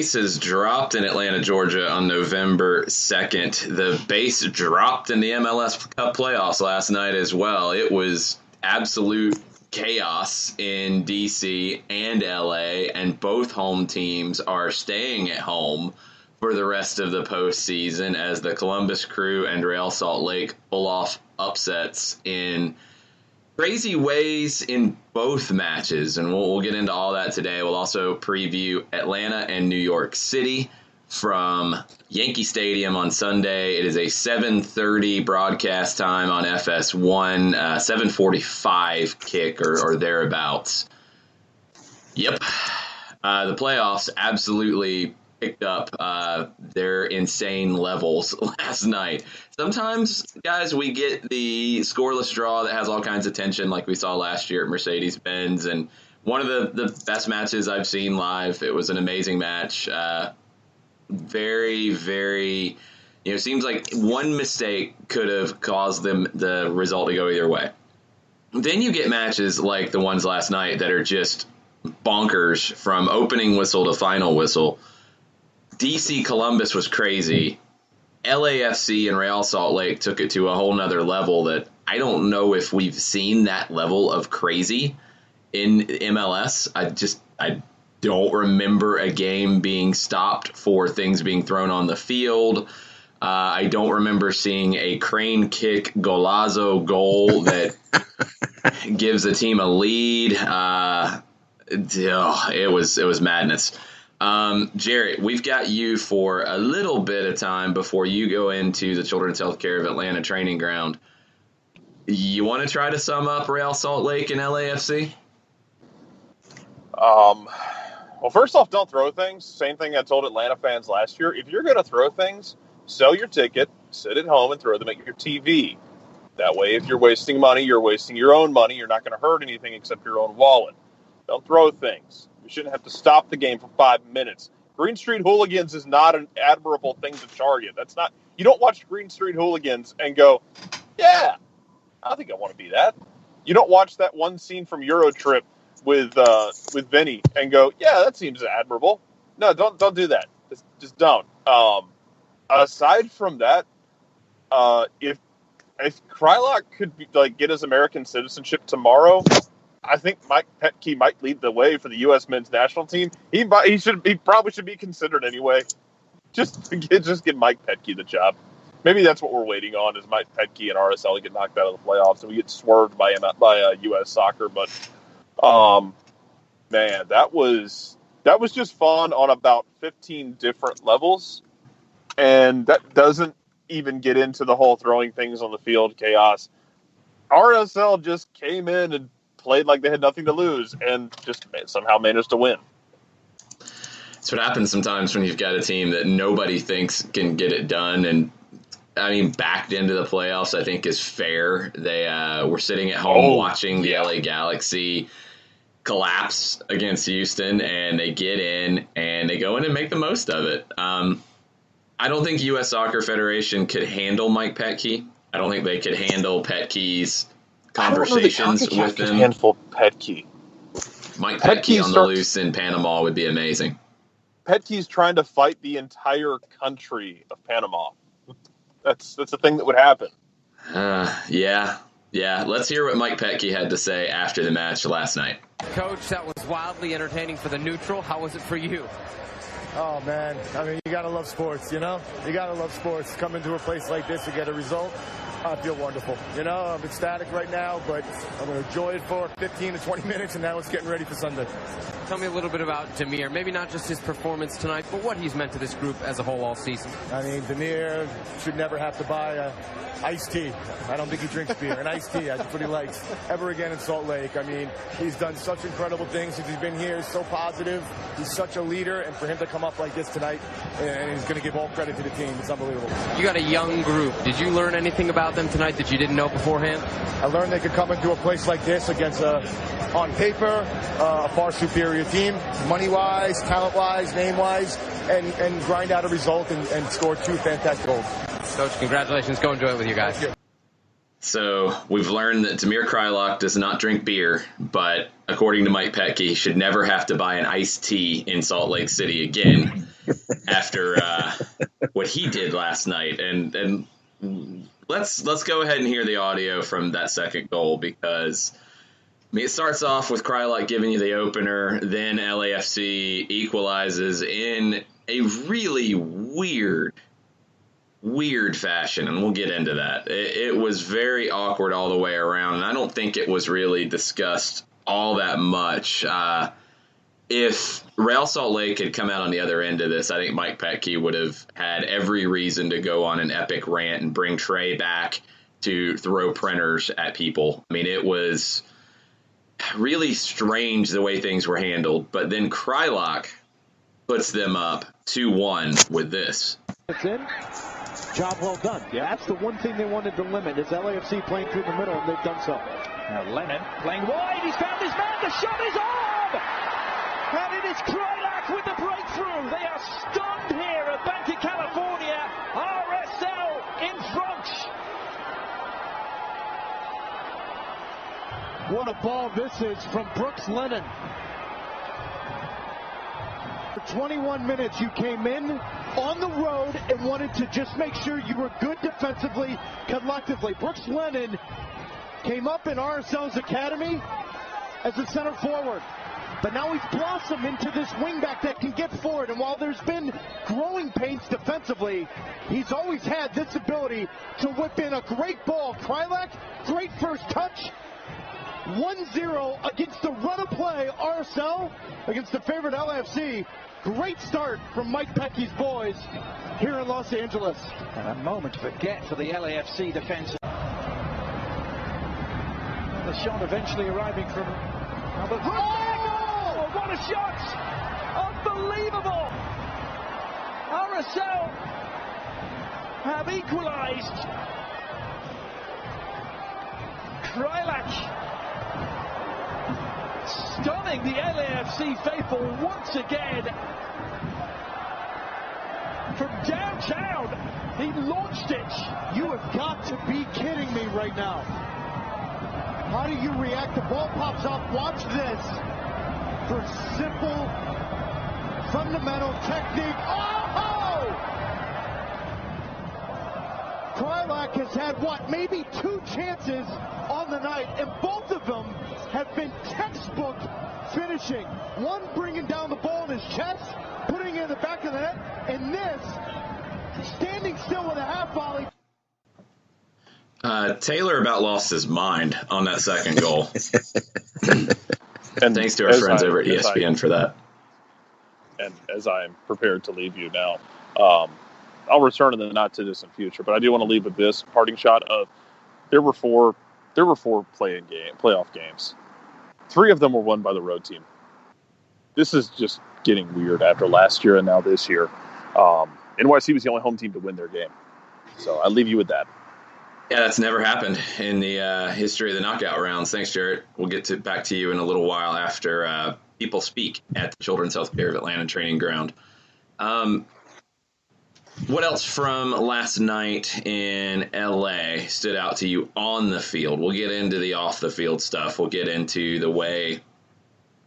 base has dropped in Atlanta, Georgia on November 2nd. The base dropped in the MLS Cup Playoffs last night as well. It was absolute chaos in DC and LA, and both home teams are staying at home for the rest of the postseason as the Columbus Crew and Real Salt Lake pull off upsets in crazy ways in both matches, and we'll get into all that today. We'll also preview Atlanta and New York City from Yankee Stadium on Sunday. It is a 7:30 broadcast time on FS1, 7:45 kick or thereabouts. Yep. The playoffs absolutely picked up their insane levels last night. Sometimes, guys, we get the scoreless draw that has all kinds of tension like we saw last year at Mercedes-Benz, and one of the best matches I've seen live. It was an amazing match. Very, very, seems like one mistake could have caused them the result to go either way. Then you get matches like the ones last night that are just bonkers from opening whistle to final whistle. DC Columbus was crazy. LAFC and Real Salt Lake took it to a whole nother level that I don't know if we've seen that level of crazy in MLS. I don't remember a game being stopped for things being thrown on the field. I don't remember seeing a crane kick golazo goal that gives a team a lead. It was madness. Jarrett, we've got you for a little bit of time before you go into the Children's Healthcare of Atlanta training ground. You want to try to sum up Real Salt Lake and LAFC? Well, first off, don't throw things. Same thing I told Atlanta fans last year. If you're going to throw things, sell your ticket, sit at home, and throw them at your TV. That way, if you're wasting money, you're wasting your own money. You're not going to hurt anything except your own wallet. Don't throw things. You shouldn't have to stop the game for 5 minutes. Green Street Hooligans is not an admirable thing to target. That's not. You don't watch Green Street Hooligans and go, yeah, I think I want to be that. You don't watch that one scene from Eurotrip with Vinny and go, yeah, that seems admirable. No, don't do that. Just don't. Aside from that, if Krylock could get his American citizenship tomorrow, I think Mike Petke might lead the way for the U.S. men's national team. He probably should be considered anyway. Just give Mike Petke the job. Maybe that's what we're waiting on is Mike Petke and RSL get knocked out of the playoffs and we get swerved by U.S. soccer. But man, that was just fun on about 15 different levels, and that doesn't even get into the whole throwing things on the field chaos. RSL just came in and played like they had nothing to lose and just somehow managed to win. That's what happens sometimes when you've got a team that nobody thinks can get it done. And I mean, backed into the playoffs, I think is fair. They were sitting at home watching the LA Galaxy collapse against Houston, and they get in and they go in and make the most of it. I don't think U.S. Soccer Federation could handle Mike Petke. I don't think they could handle Petke's conversations with him. Handful Petke. Mike Petke on the loose in Panama would be amazing. Petke's trying to fight the entire country of Panama. That's the thing that would happen. Yeah. Let's hear what Mike Petke had to say after the match last night. Coach, that was wildly entertaining for the neutral. How was it for you? Oh, man. I mean, you got to love sports, You got to love sports. Coming to a place like this to get a result, I feel wonderful. I'm ecstatic right now, but I'm going to enjoy it for 15 to 20 minutes, and now it's getting ready for Sunday. Tell me a little bit about Damir. Maybe not just his performance tonight, but what he's meant to this group as a whole all season. I mean, Damir should never have to buy iced tea. I don't think he drinks beer. An iced tea, that's what he likes. Ever again in Salt Lake. I mean, he's done such incredible things since he's been here. He's so positive. He's such a leader, and for him to come up like this tonight, and he's going to give all credit to the team. It's unbelievable. You got a young group. Did you learn anything about them tonight that you didn't know beforehand? I learned they could come into a place like this against on paper, a far superior team, money-wise, talent-wise, name-wise, and grind out a result and score 2 fantastic goals. Coach, congratulations. Go enjoy it with you guys. So we've learned that Damir Krylock does not drink beer, but according to Mike Petke, he should never have to buy an iced tea in Salt Lake City again. after what he did last night. And let's go ahead and hear the audio from that second goal, because it starts off with Krylak giving you the opener, then LAFC equalizes in a really weird fashion, and we'll get into that. It was very awkward all the way around, and I don't think it was really discussed all that much. If Real Salt Lake had come out on the other end of this, I think Mike Petke would have had every reason to go on an epic rant and bring Trey back to throw printers at people. I mean, it was really strange the way things were handled, but then Krylak puts them up 2-1 with this. It's in. Job well done. Yeah, that's the one thing they wanted to limit, is LAFC playing through the middle, and they've done so. Now Lennon playing wide. He's found his man. The shot is on! And it is Krylak with the breakthrough. They are stunned here at Banc of California. RSL in front. What a ball this is from Brooks Lennon. For 21 minutes you came in on the road and wanted to just make sure you were good defensively, collectively. Brooks Lennon came up in RSL's academy as a center forward. But now he's blossomed into this wingback that can get forward. And while there's been growing pains defensively, he's always had this ability to whip in a great ball. Krylak, great first touch. 1-0 against the run of play, RSL against the favorite LAFC. Great start from Mike Petke's boys here in Los Angeles. And a moment to forget for the LAFC defense. The shot eventually arriving from Albert. Oh, what a shot! Unbelievable! RSL have equalized. Krylak stunning the LAFC faithful once again. From downtown, he launched it. You have got to be kidding me right now. How do you react? The ball pops up. Watch this. For simple, fundamental technique. Oh! Krylak has had, what, maybe 2 chances on the night, and both of them have been textbook finishing. One bringing down the ball in his chest, putting it in the back of the net, and this standing still with a half volley. Taylor about lost his mind on that second goal. And thanks to our friends over at ESPN for that. And as I am prepared to leave you now, I'll return in the not too distant future, but I do want to leave with this parting shot of there were four playoff games. 3 of them were won by the road team. This is just getting weird after last year and now this year. NYC was the only home team to win their game. So I leave you with that. Yeah, that's never happened in the history of the knockout rounds. Thanks, Jarrett. We'll get back to you in a little while after people speak at the Children's Healthcare of Atlanta Training Ground. What else from last night in LA stood out to you on the field? We'll get into the off the field stuff. We'll get into the way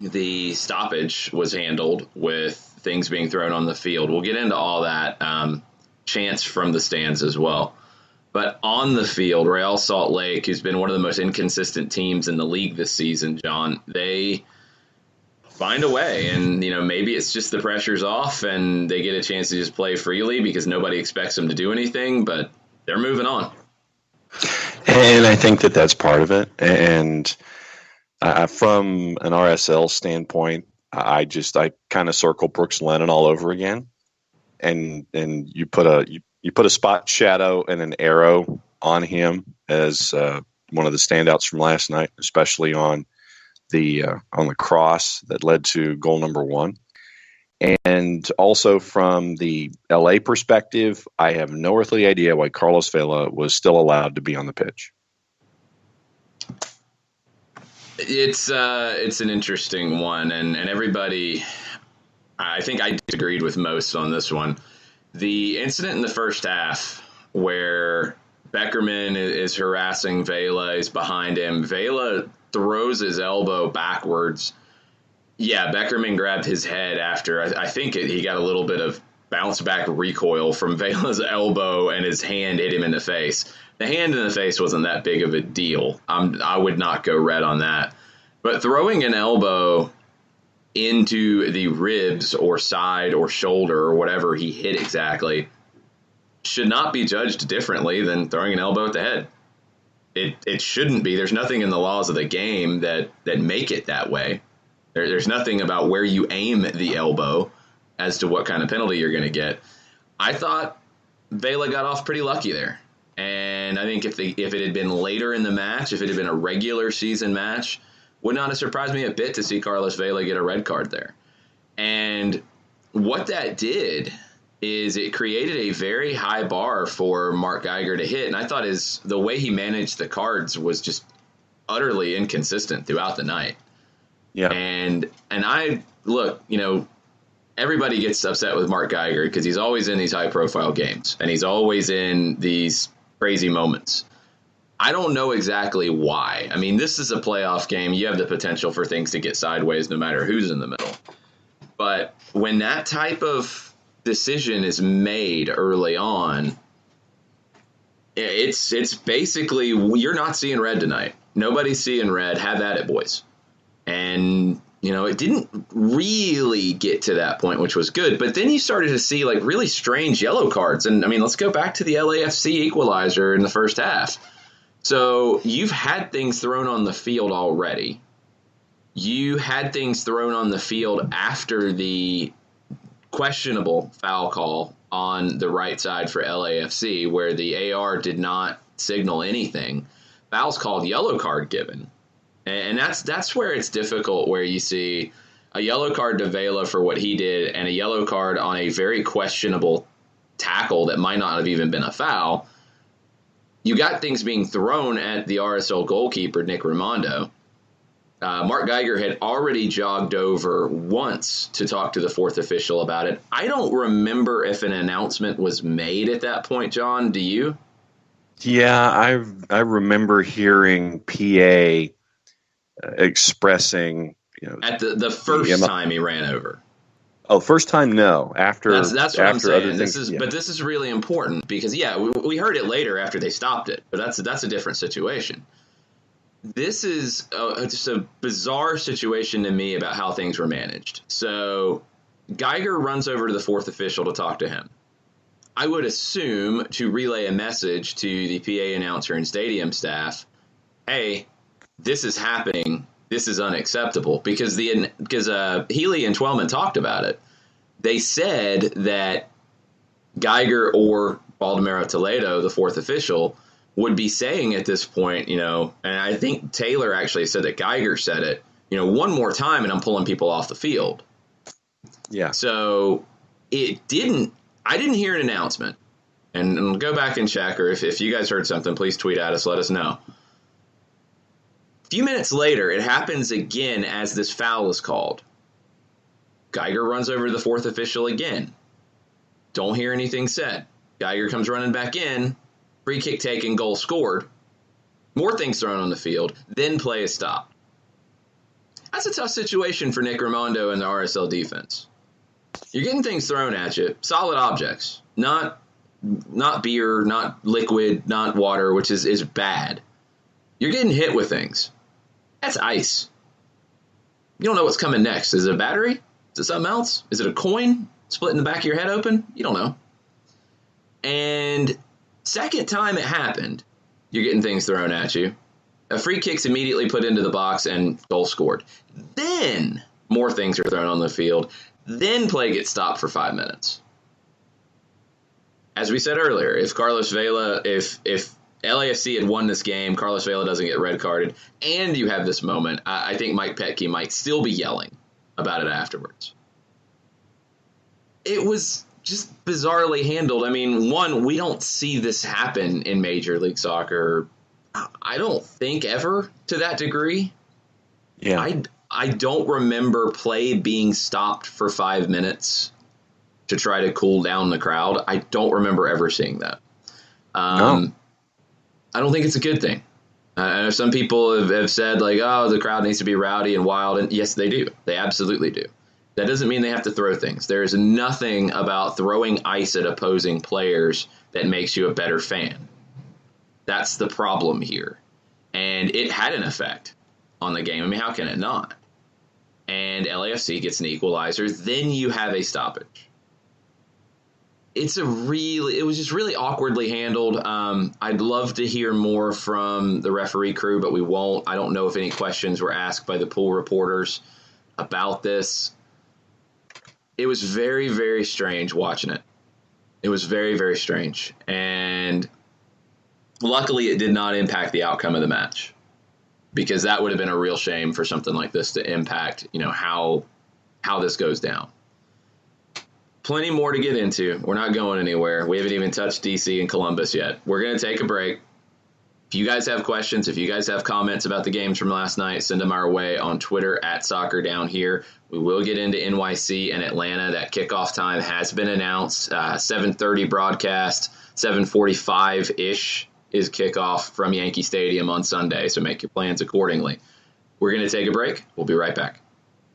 the stoppage was handled with things being thrown on the field. We'll get into all that, chants from the stands as well. But on the field, Real Salt Lake, who's been one of the most inconsistent teams in the league this season, John, they find a way. And, maybe it's just the pressure's off and they get a chance to just play freely because nobody expects them to do anything, but they're moving on. And I think that that's part of it. And from an RSL standpoint, I kind of circle Brooks Lennon all over again. And you put a spot shadow and an arrow on him as one of the standouts from last night, especially on the cross that led to goal number 1. And also from the LA perspective, I have no earthly idea why Carlos Vela was still allowed to be on the pitch. It's an interesting one, and everybody, I think I disagreed with most on this one. The incident in the first half where Beckerman is harassing Vela, is behind him. Vela throws his elbow backwards. Yeah, Beckerman grabbed his head after. I think he got a little bit of bounce back recoil from Vela's elbow and his hand hit him in the face. The hand in the face wasn't that big of a deal. I would not go red on that. But throwing an elbow into the ribs or side or shoulder or whatever he hit exactly should not be judged differently than throwing an elbow at the head. It shouldn't be. There's nothing in the laws of the game that make it that way. There's nothing about where you aim the elbow as to what kind of penalty you're going to get. I thought Vela got off pretty lucky there. And I think if it had been later in the match, if it had been a regular season match, would not have surprised me a bit to see Carlos Vela get a red card there. And what that did is it created a very high bar for Mark Geiger to hit. And I thought the way he managed the cards was just utterly inconsistent throughout the night. Yeah. And I look, everybody gets upset with Mark Geiger because he's always in these high-profile games, and he's always in these crazy moments. I don't know exactly why. I mean, this is a playoff game. You have the potential for things to get sideways no matter who's in the middle. But when that type of decision is made early on, it's basically you're not seeing red tonight. Nobody's seeing red. Have at it, boys. And it didn't really get to that point, which was good. But then you started to see like really strange yellow cards. And I mean, let's go back to the LAFC equalizer in the first half. So you've had things thrown on the field already. You had things thrown on the field after the questionable foul call on the right side for LAFC, where the AR did not signal anything. Foul's called, yellow card given. And that's where it's difficult, where you see a yellow card to Vela for what he did and a yellow card on a very questionable tackle that might not have even been a foul. You got things being thrown at the RSL goalkeeper, Nick Raimondo. Mark Geiger had already jogged over once to talk to the fourth official about it. I don't remember if an announcement was made at that point, John. Do you? Yeah, I remember hearing PA expressing, at the first time he ran over. Oh, first time, no. After that's what after I'm saying. Other things, But this is really important because we heard it later after they stopped it, but that's a different situation. This is just a bizarre situation to me about how things were managed. So Geiger runs over to the fourth official to talk to him. I would assume to relay a message to the PA announcer and stadium staff, hey, this is happening. This is unacceptable, because Healy and Twellman talked about it. They said that Geiger or Baldomero Toledo, the fourth official, would be saying at this point, and I think Taylor actually said that Geiger said it, one more time and I'm pulling people off the field. Yeah. So I didn't hear an announcement, and go back and check, or if you guys heard something, please tweet at us, let us know. A few minutes later, it happens again as this foul is called. Geiger runs over to the fourth official again. Don't hear anything said. Geiger comes running back in. Free kick taken, goal scored. More things thrown on the field. Then play is stopped. That's a tough situation for Nick Raimondo and the RSL defense. You're getting things thrown at you. Solid objects. Not beer, not liquid, not water, which is bad. You're getting hit with things. That's ice. You don't know what's coming next. Is it a battery? Is it something else? Is it a coin splitting the back of your head open? You don't know. And second time it happened, you're getting things thrown at you. A free kick's immediately put into the box and goal scored. Then more things are thrown on the field. Then play gets stopped for 5 minutes. As we said earlier, if Carlos Vela, if LAFC had won this game, Carlos Vela doesn't get red carded, and you have this moment, I think Mike Petke might still be yelling about it afterwards. It was just bizarrely handled. I mean, one, we don't see this happen in Major League Soccer, I don't think, ever to that degree. Yeah. I don't remember play being stopped for 5 minutes to try to cool down the crowd. I don't remember ever seeing that. No. I don't think it's a good thing. I know some people have said, like, oh, the crowd needs to be rowdy and wild. And yes, they do. They absolutely do. That doesn't mean they have to throw things. There is nothing about throwing ice at opposing players that makes you a better fan. That's the problem here. And it had an effect on the game. I mean, how can it not? And LAFC gets an equalizer. Then you have a stoppage. It was just really awkwardly handled. I'd love to hear more from the referee crew, but we won't. I don't know if any questions were asked by the pool reporters about this. It was very, very strange watching it. It was very, very strange. And luckily it did not impact the outcome of the match, because that would have been a real shame for something like this to impact, how this goes down. Plenty more to get into. We're not going anywhere. We haven't even touched DC and Columbus yet. We're going to take a break. If you guys have questions, if you guys have comments about the games from last night, send them our way on Twitter @SoccerDownHere. We will get into NYC and Atlanta. That kickoff time has been announced. 7:30 broadcast, 7:45-ish is kickoff from Yankee Stadium on Sunday, so make your plans accordingly. We're going to take a break. We'll be right back.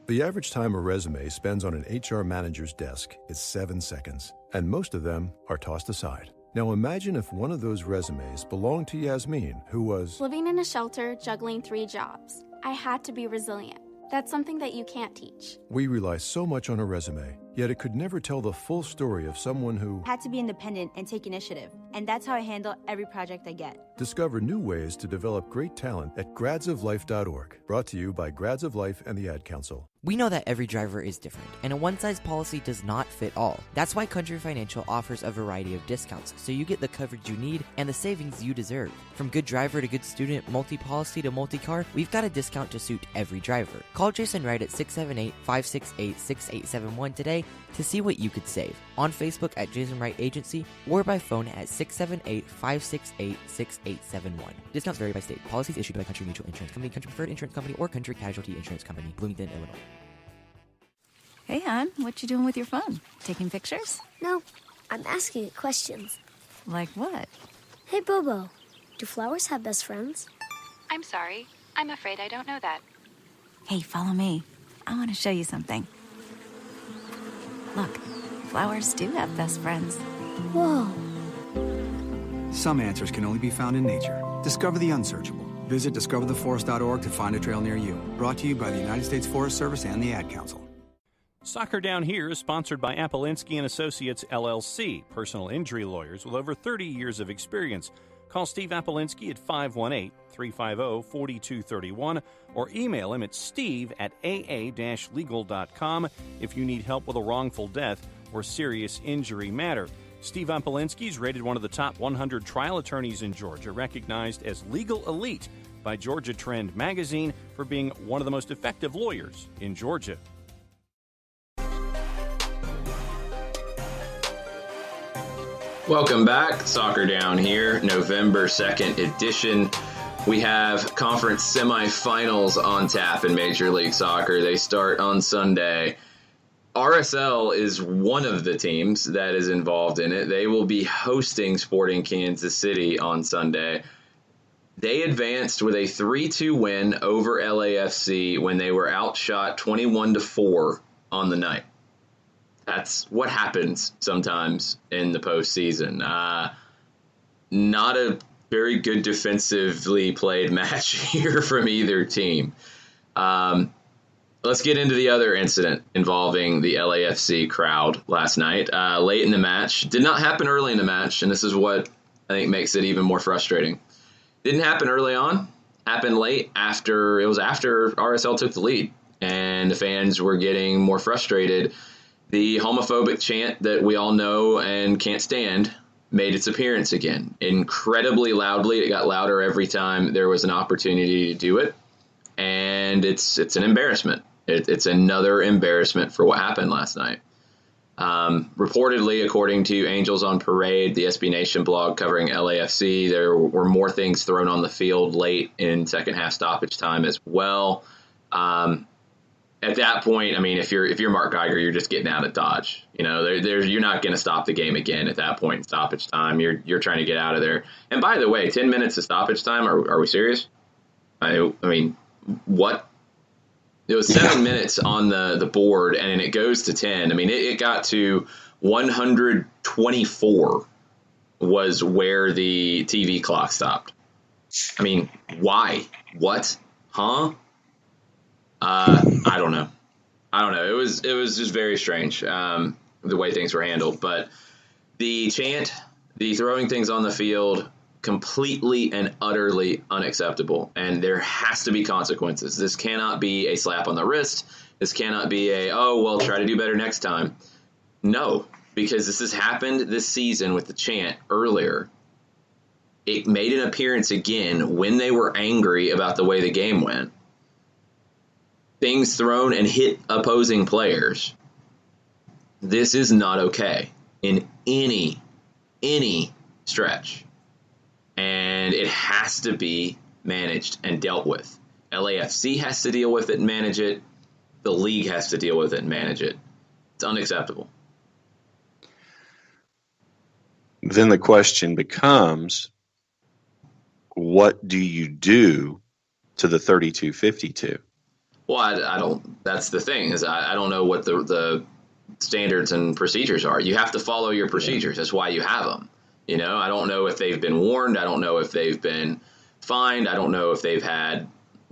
The average time a resume spends on an HR manager's desk is 7 seconds, and most of them are tossed aside. Now imagine if one of those resumes belonged to Yasmin, who was living in a shelter, juggling 3 jobs. I had to be resilient. That's something that you can't teach. We rely so much on a resume, yet it could never tell the full story of someone who had to be independent and take initiative. And that's how I handle every project I get. Discover new ways to develop great talent at gradsoflife.org. Brought to you by Grads of Life and the Ad Council. We know that every driver is different, and a one-size policy does not fit all. That's why Country Financial offers a variety of discounts, so you get the coverage you need and the savings you deserve. From good driver to good student, multi-policy to multi-car, we've got a discount to suit every driver. Call Jason Wright at 678-568-6871 today to see what you could save. On Facebook at Jason Wright Agency, or by phone at 678-568-6871. Discounts vary by state. Policies issued by Country Mutual Insurance Company, Country Preferred Insurance Company, or Country Casualty Insurance Company, Bloomington, Illinois. Hey, hon, what you doing with your phone? Taking pictures? No, I'm asking it questions. Like what? Hey, Bobo, do flowers have best friends? I'm sorry. I'm afraid I don't know that. Hey, follow me. I want to show you something. Look, flowers do have best friends. Whoa. Some answers can only be found in nature. Discover the unsearchable. Visit discovertheforest.org to find a trail near you. Brought to you by the United States Forest Service and the Ad Council. Soccer Down Here is sponsored by Apolinski & Associates, LLC, personal injury lawyers with over 30 years of experience. Call Steve Apolinski at 518-350-4231 or email him at steve@aa-legal.com if you need help with a wrongful death or serious injury matter. Steve Apolinski is rated one of the top 100 trial attorneys in Georgia, recognized as Legal Elite by Georgia Trend magazine for being one of the most effective lawyers in Georgia. Welcome back. Soccer Down Here, November 2nd edition. We have conference semifinals on tap in Major League Soccer. They start on Sunday. RSL is one of the teams that is involved in it. They will be hosting Sporting Kansas City on Sunday. They advanced with a 3-2 win over LAFC when they were outshot 21-4 on the night. That's what happens sometimes in the postseason. Not a very good defensively played match here from either team. Let's get into the other incident involving the LAFC crowd last night. Late in the match. Did not happen early in the match, and this is what I think makes it even more frustrating. Didn't happen early on. Happened late after RSL took the lead, and the fans were getting more frustrated. The homophobic chant that we all know and can't stand made its appearance again, incredibly loudly. It got louder every time there was an opportunity to do it, and it's an embarrassment. It's another embarrassment for what happened last night. Reportedly, according to Angels on Parade, the SB Nation blog covering LAFC, there were more things thrown on the field late in second half stoppage time as well. At that point, I mean, if you're Mark Geiger, you're just getting out of Dodge. You know, you're not going to stop the game again at that point in stoppage time. You're trying to get out of there. And by the way, 10 minutes of stoppage time. Are we serious? I mean, what? It was 7 minutes on the board, and it goes to 10. I mean, it got to 124 was where the TV clock stopped. I mean, why? What? Huh? I don't know. It was just very strange, the way things were handled. But the chant, the throwing things on the field, completely and utterly unacceptable. And there has to be consequences. This cannot be a slap on the wrist. This cannot be try to do better next time. No, because this has happened this season with the chant earlier. It made an appearance again when they were angry about the way the game went. Things thrown and hit opposing players. This is not okay in any stretch. And it has to be managed and dealt with. LAFC has to deal with it and manage it. The league has to deal with it and manage it. It's unacceptable. Then the question becomes, what do you do to the 32-52? Well, I don't. That's the thing, is I don't know what the standards and procedures are. You have to follow your procedures. That's why you have them. You know, I don't know if they've been warned. I don't know if they've been fined. I don't know if they've had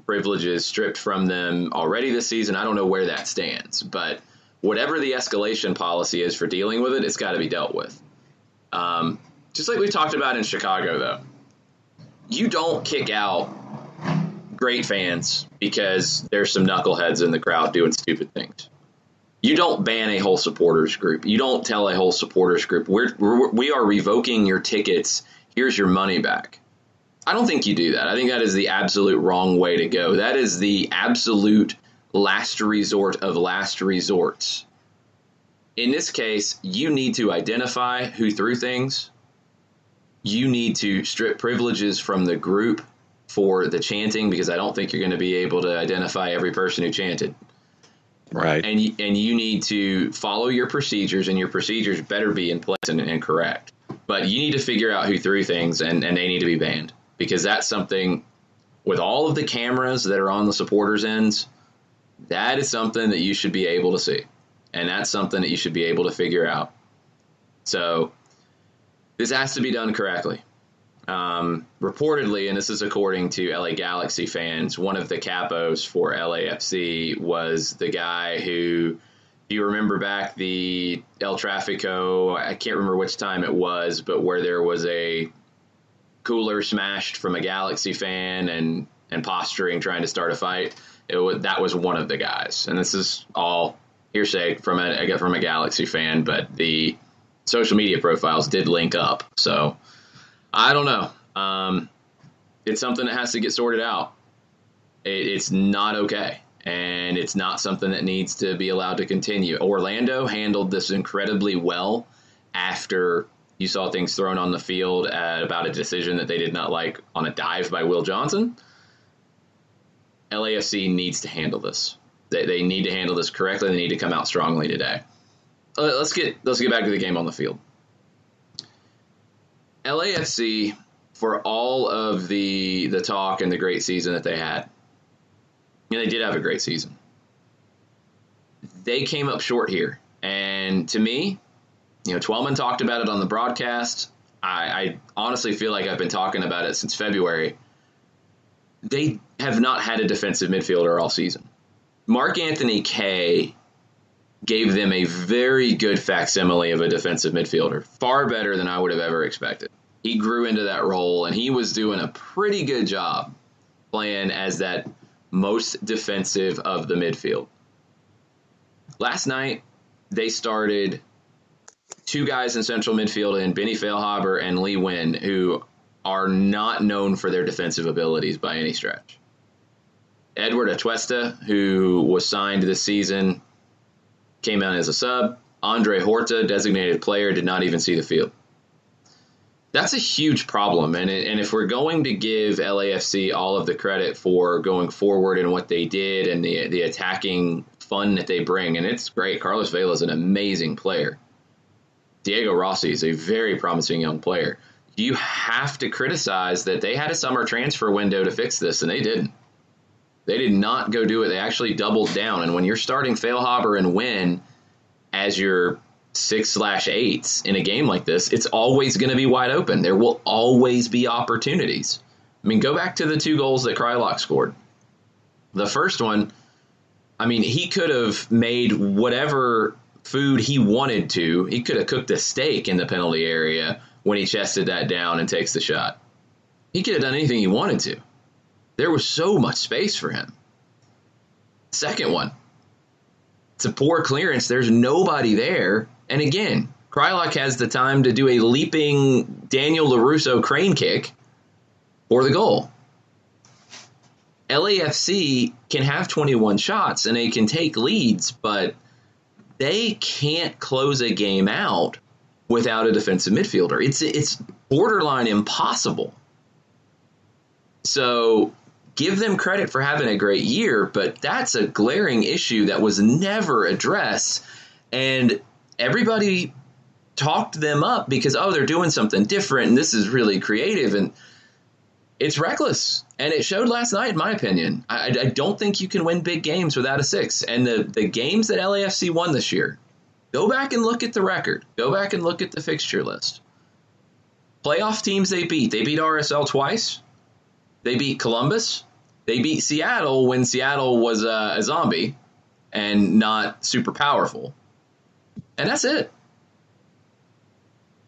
privileges stripped from them already this season. I don't know where that stands. But whatever the escalation policy is for dealing with it, it's got to be dealt with. Just like we talked about in Chicago, though. You don't kick out great fans because there's some knuckleheads in the crowd doing stupid things. You don't ban a whole supporters group. You don't tell a whole supporters group, we are revoking your tickets. Here's your money back. I don't think you do that. I think that is the absolute wrong way to go. That is the absolute last resort of last resorts. In this case, you need to identify who threw things. You need to strip privileges from the group for the chanting, because I don't think you're going to be able to identify every person who chanted. Right. And you need to follow your procedures, and your procedures better be in place and correct. But you need to figure out who threw things, and they need to be banned, because that's something, with all of the cameras that are on the supporters' ends, that is something that you should be able to see. And that's something that you should be able to figure out. So this has to be done correctly. Reportedly, and this is according to LA Galaxy fans, one of the capos for LAFC was the guy who, if you remember back the El Tráfico, I can't remember which time it was, but where there was a cooler smashed from a Galaxy fan and posturing, trying to start a fight. That was one of the guys. And this is all hearsay from a Galaxy fan, but the social media profiles did link up. So I don't know. It's something that has to get sorted out. It's not okay. And it's not something that needs to be allowed to continue. Orlando handled this incredibly well after you saw things thrown on the field about a decision that they did not like on a dive by Will Johnson. LAFC needs to handle this. They need to handle this correctly. They need to come out strongly today. Let's get back to the game on the field. LAFC, for all of the talk and the great season that they had, and they did have a great season, they came up short here. And to me, Twellman talked about it on the broadcast. I honestly feel like I've been talking about it since February. They have not had a defensive midfielder all season. Mark Anthony Kaye gave them a very good facsimile of a defensive midfielder, far better than I would have ever expected. He grew into that role, and he was doing a pretty good job playing as that most defensive of the midfield. Last night, they started two guys in central midfield, in Benny Feilhaber and Lee Nguyen, who are not known for their defensive abilities by any stretch. Edward Atuesta, who was signed this season, came out as a sub. Andre Horta, designated player, did not even see the field. That's a huge problem, and if we're going to give LAFC all of the credit for going forward and what they did and the attacking fun that they bring, and it's great. Carlos Vela is an amazing player. Diego Rossi is a very promising young player. You have to criticize that they had a summer transfer window to fix this, and they didn't. They did not go do it. They actually doubled down. And when you're starting Feilhaber and Wynn as your 6/8s in a game like this, it's always going to be wide open. There will always be opportunities. I mean, go back to the 2 goals that Kreilach scored. The first one, I mean, he could have made whatever food he wanted to. He could have cooked a steak in the penalty area when he chested that down and takes the shot. He could have done anything he wanted to. There was so much space for him. Second one, it's a poor clearance. There's nobody there. And again, Kreilach has the time to do a leaping Daniel LaRusso crane kick for the goal. LAFC can have 21 shots and they can take leads, but they can't close a game out without a defensive midfielder. It's borderline impossible. So give them credit for having a great year, but that's a glaring issue that was never addressed. And everybody talked them up because, oh, they're doing something different and this is really creative. And it's reckless. And it showed last night, in my opinion. I don't think you can win big games without a 6. And the games that LAFC won this year, go back and look at the record. Go back and look at the fixture list. Playoff teams they beat RSL twice. They beat Columbus. They beat Seattle when Seattle was a zombie and not super powerful. And that's it.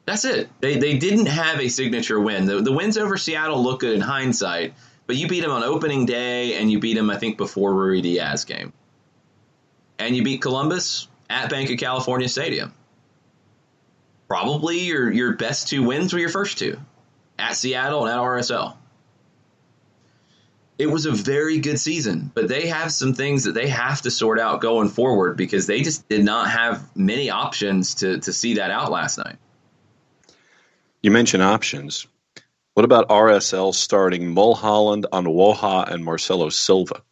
That's it. They didn't have a signature win. The wins over Seattle look good in hindsight, but you beat them on opening day, and you beat them, I think, before Rui Diaz game. And you beat Columbus at Bank of California Stadium. Probably your best 2 wins were your first 2, at Seattle and at RSL. It was a very good season, but they have some things that they have to sort out going forward because they just did not have many options to see that out last night. You mentioned options. What about RSL starting Mulholland, Onwoha, and Marcelo Silva?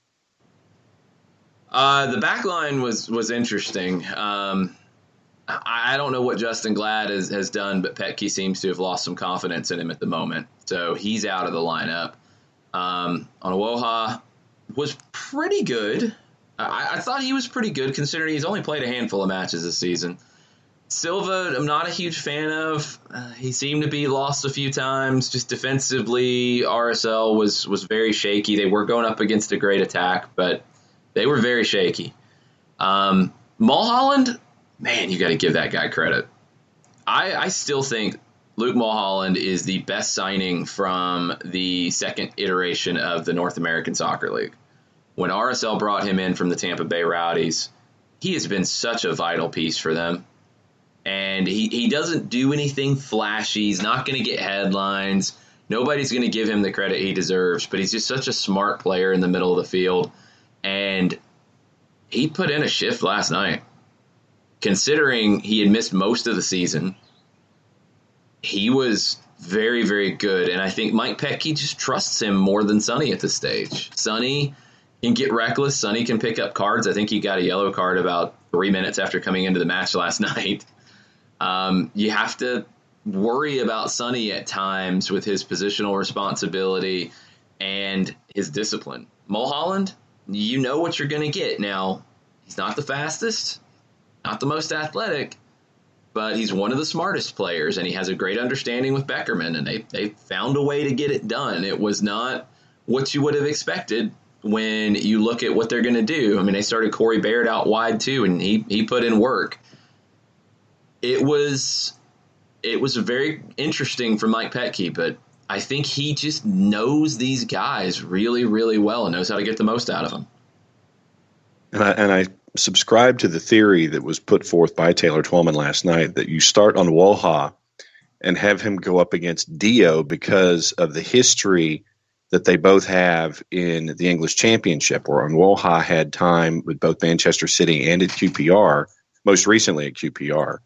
The back line was interesting. I don't know what Justin Glad has done, but Petke seems to have lost some confidence in him at the moment. So he's out of the lineup. Onwoha was pretty good. I thought he was pretty good considering he's only played a handful of matches this season. Silva, I'm not a huge fan of. He seemed to be lost a few times. Just defensively, RSL was very shaky. They were going up against a great attack, but they were very shaky. Mulholland, man, you got to give that guy credit. I still think Luke Mulholland is the best signing from the second iteration of the North American Soccer League. When RSL brought him in from the Tampa Bay Rowdies, he has been such a vital piece for them. And he doesn't do anything flashy. He's not going to get headlines. Nobody's going to give him the credit he deserves. But he's just such a smart player in the middle of the field. And he put in a shift last night. Considering he had missed most of the season, he was very, very good. And I think Mike Petke just trusts him more than Sonny at this stage. Sonny can get reckless. Sonny can pick up cards. I think he got a yellow card about 3 minutes after coming into the match last night. You have to worry about Sonny at times with his positional responsibility and his discipline. Mulholland, you know what you're going to get. Now, he's not the fastest, not the most athletic, but he's one of the smartest players, and he has a great understanding with Beckerman, and they found a way to get it done. It was not what you would have expected when you look at what they're going to do. I mean, they started Corey Baird out wide, too, and he put in work. It was very interesting for Mike Petke, but I think he just knows these guys really, really well and knows how to get the most out of them. And I subscribe to the theory that was put forth by Taylor Twellman last night that you start on Woha and have him go up against Dio because of the history that they both have in the English Championship, where Onwoha had time with both Manchester City and at QPR, most recently at QPR.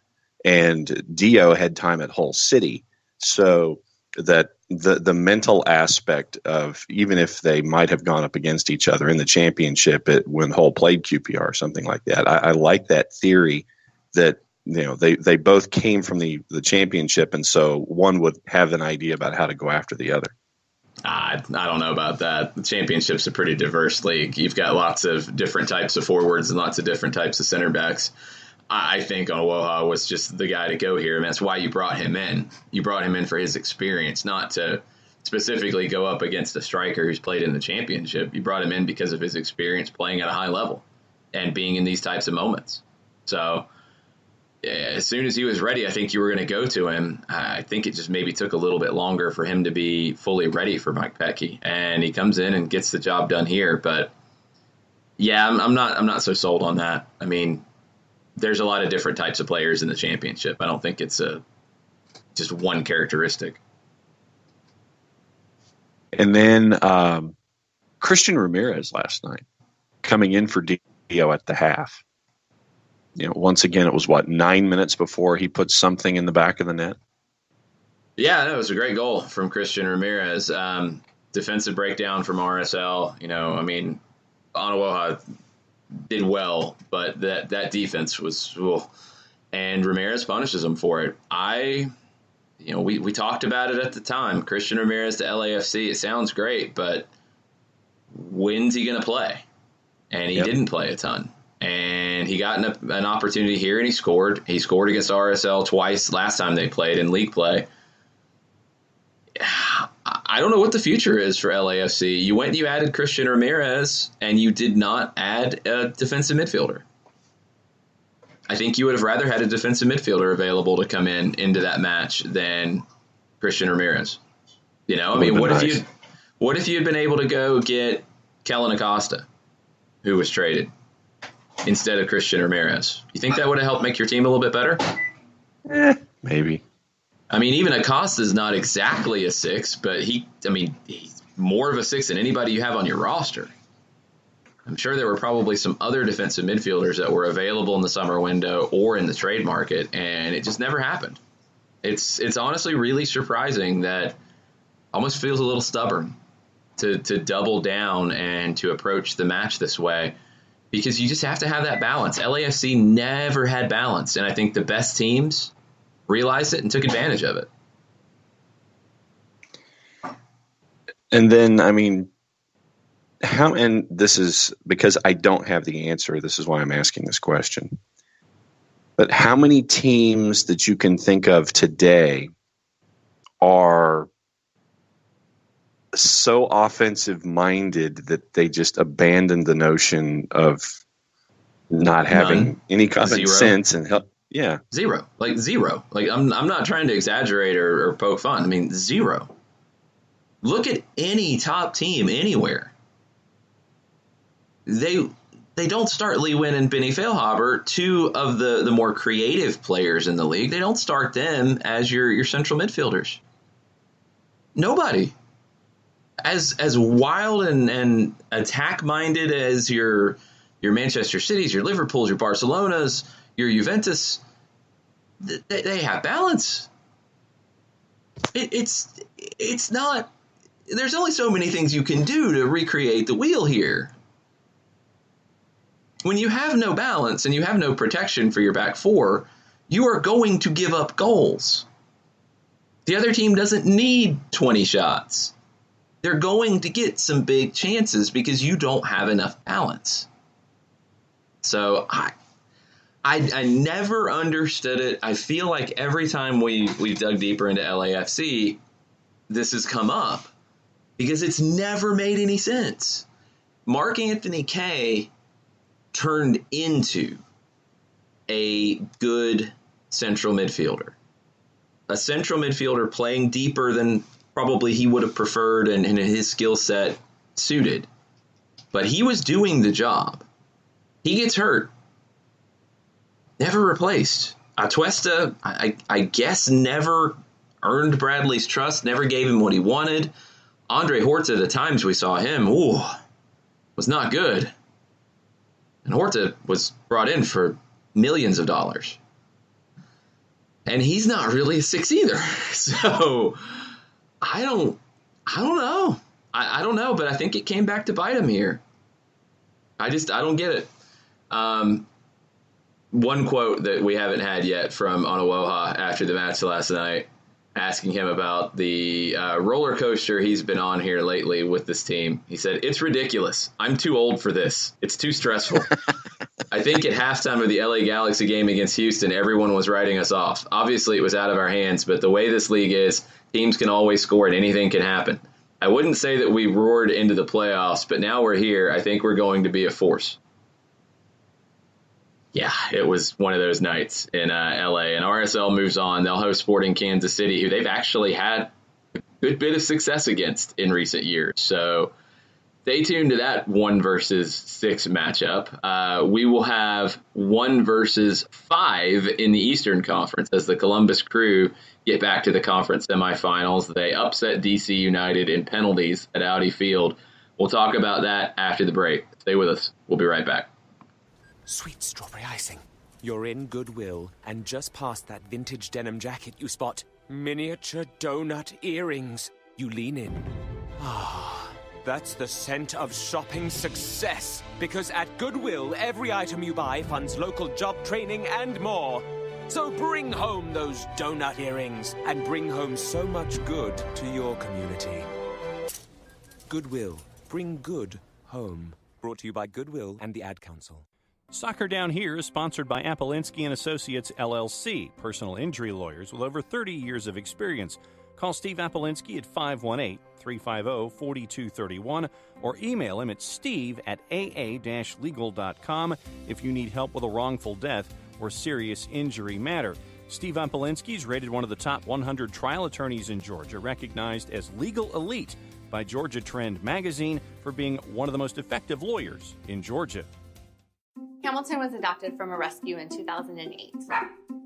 And Dio had time at Hull City, so that the mental aspect of, even if they might have gone up against each other in the championship when Hull played QPR or something like that, I like that theory that, you know, they both came from the championship, and so one would have an idea about how to go after the other. I don't know about that. The championship's a pretty diverse league. You've got lots of different types of forwards and lots of different types of center backs. I think Onowoha was just the guy to go here, and that's why you brought him in. You brought him in for his experience, not to specifically go up against a striker who's played in the championship. You brought him in because of his experience playing at a high level and being in these types of moments. So as soon as he was ready, I think you were going to go to him. I think it just maybe took a little bit longer for him to be fully ready for Mike Petke, and he comes in and gets the job done here. But yeah, I'm not so sold on that. I mean, there's a lot of different types of players in the championship. I don't think it's just one characteristic. And then Christian Ramirez last night coming in for Dio at the half. Once again, it was 9 minutes before he put something in the back of the net. Yeah, it was a great goal from Christian Ramirez. Defensive breakdown from RSL. Onowoha did well, but that defense was, and Ramirez punishes him for it. We talked about it at the time. Christian Ramirez to LAFC, it sounds great, but when's he going to play? And he didn't play a ton. And he got an opportunity here, and he scored. He scored against RSL twice last time they played in league play. I don't know what the future is for LAFC. You added Christian Ramirez, and you did not add a defensive midfielder. I think you would have rather had a defensive midfielder available to come into that match than Christian Ramirez. What if you had been able to go get Kellen Acosta, who was traded, instead of Christian Ramirez? You think that would have helped make your team a little bit better? Maybe. Even Acosta's not exactly a 6, but he's more of a 6 than anybody you have on your roster. I'm sure there were probably some other defensive midfielders that were available in the summer window or in the trade market, and it just never happened. It's honestly really surprising that almost feels a little stubborn to double down and to approach the match this way, because you just have to have that balance. LAFC never had balance, and I think the best teams realized it and took advantage of it. And then, and this is because I don't have the answer. This is why I'm asking this question. But how many teams that you can think of today are so offensive minded that they just abandoned the notion of not having any common sense and help? Yeah. Zero. I'm not trying to exaggerate or poke fun. Zero. Look at any top team anywhere. They don't start Lee Win and Benny Feilhaber, two of the more creative players in the league. They don't start them as your central midfielders. Nobody. As wild and attack-minded as your Manchester Cities, your Liverpools, your Barcelonas, your Juventus, they have balance. It's not. There's only so many things you can do to recreate the wheel here. When you have no balance and you have no protection for your back four, you are going to give up goals. The other team doesn't need 20 shots. They're going to get some big chances because you don't have enough balance. So I never understood it. I feel like every time we've dug deeper into LAFC, this has come up because it's never made any sense. Mark Anthony Kaye turned into a good central midfielder. A central midfielder playing deeper than probably he would have preferred and his skill set suited. But he was doing the job. He gets hurt. Never replaced. Atuesta, I guess, never earned Bradley's trust, never gave him what he wanted. Andre Horta, the times we saw him, was not good. And Horta was brought in for millions of dollars. And he's not really a 6 either. So I don't know. I don't know, but I think it came back to bite him here. I don't get it. One quote that we haven't had yet from Onowoha after the match last night. asking him about the roller coaster he's been on here lately with this team. He said, "It's ridiculous. I'm too old for this. It's too stressful." I think at halftime of the LA Galaxy game against Houston, everyone was writing us off. Obviously, it was out of our hands, but the way this league is, teams can always score and anything can happen. I wouldn't say that we roared into the playoffs, but now we're here. I think we're going to be a force. Yeah, it was one of those nights in LA. And RSL moves on. They'll host Sporting Kansas City, who they've actually had a good bit of success against in recent years. So stay tuned to that 1 versus 6 matchup. We will have 1 versus 5 in the Eastern Conference as the Columbus Crew get back to the conference semifinals. They upset DC United in penalties at Audi Field. We'll talk about that after the break. Stay with us. We'll be right back. Sweet strawberry icing. You're in Goodwill, and just past that vintage denim jacket you spot miniature donut earrings. You lean in. Ah, that's the scent of shopping success. Because at Goodwill, every item you buy funds local job training and more. So bring home those donut earrings and bring home so much good to your community. Goodwill. Bring good home. Brought to you by Goodwill and the Ad Council. Soccer Down Here is sponsored by Apolinski & Associates, LLC, personal injury lawyers with over 30 years of experience. Call Steve Apolinski at 518-350-4231 or email him at steve@aa-legal.com if you need help with a wrongful death or serious injury matter. Steve Apolinski is rated one of the top 100 trial attorneys in Georgia, recognized as legal elite by Georgia Trend magazine for being one of the most effective lawyers in Georgia. Hamilton was adopted from a rescue in 2008.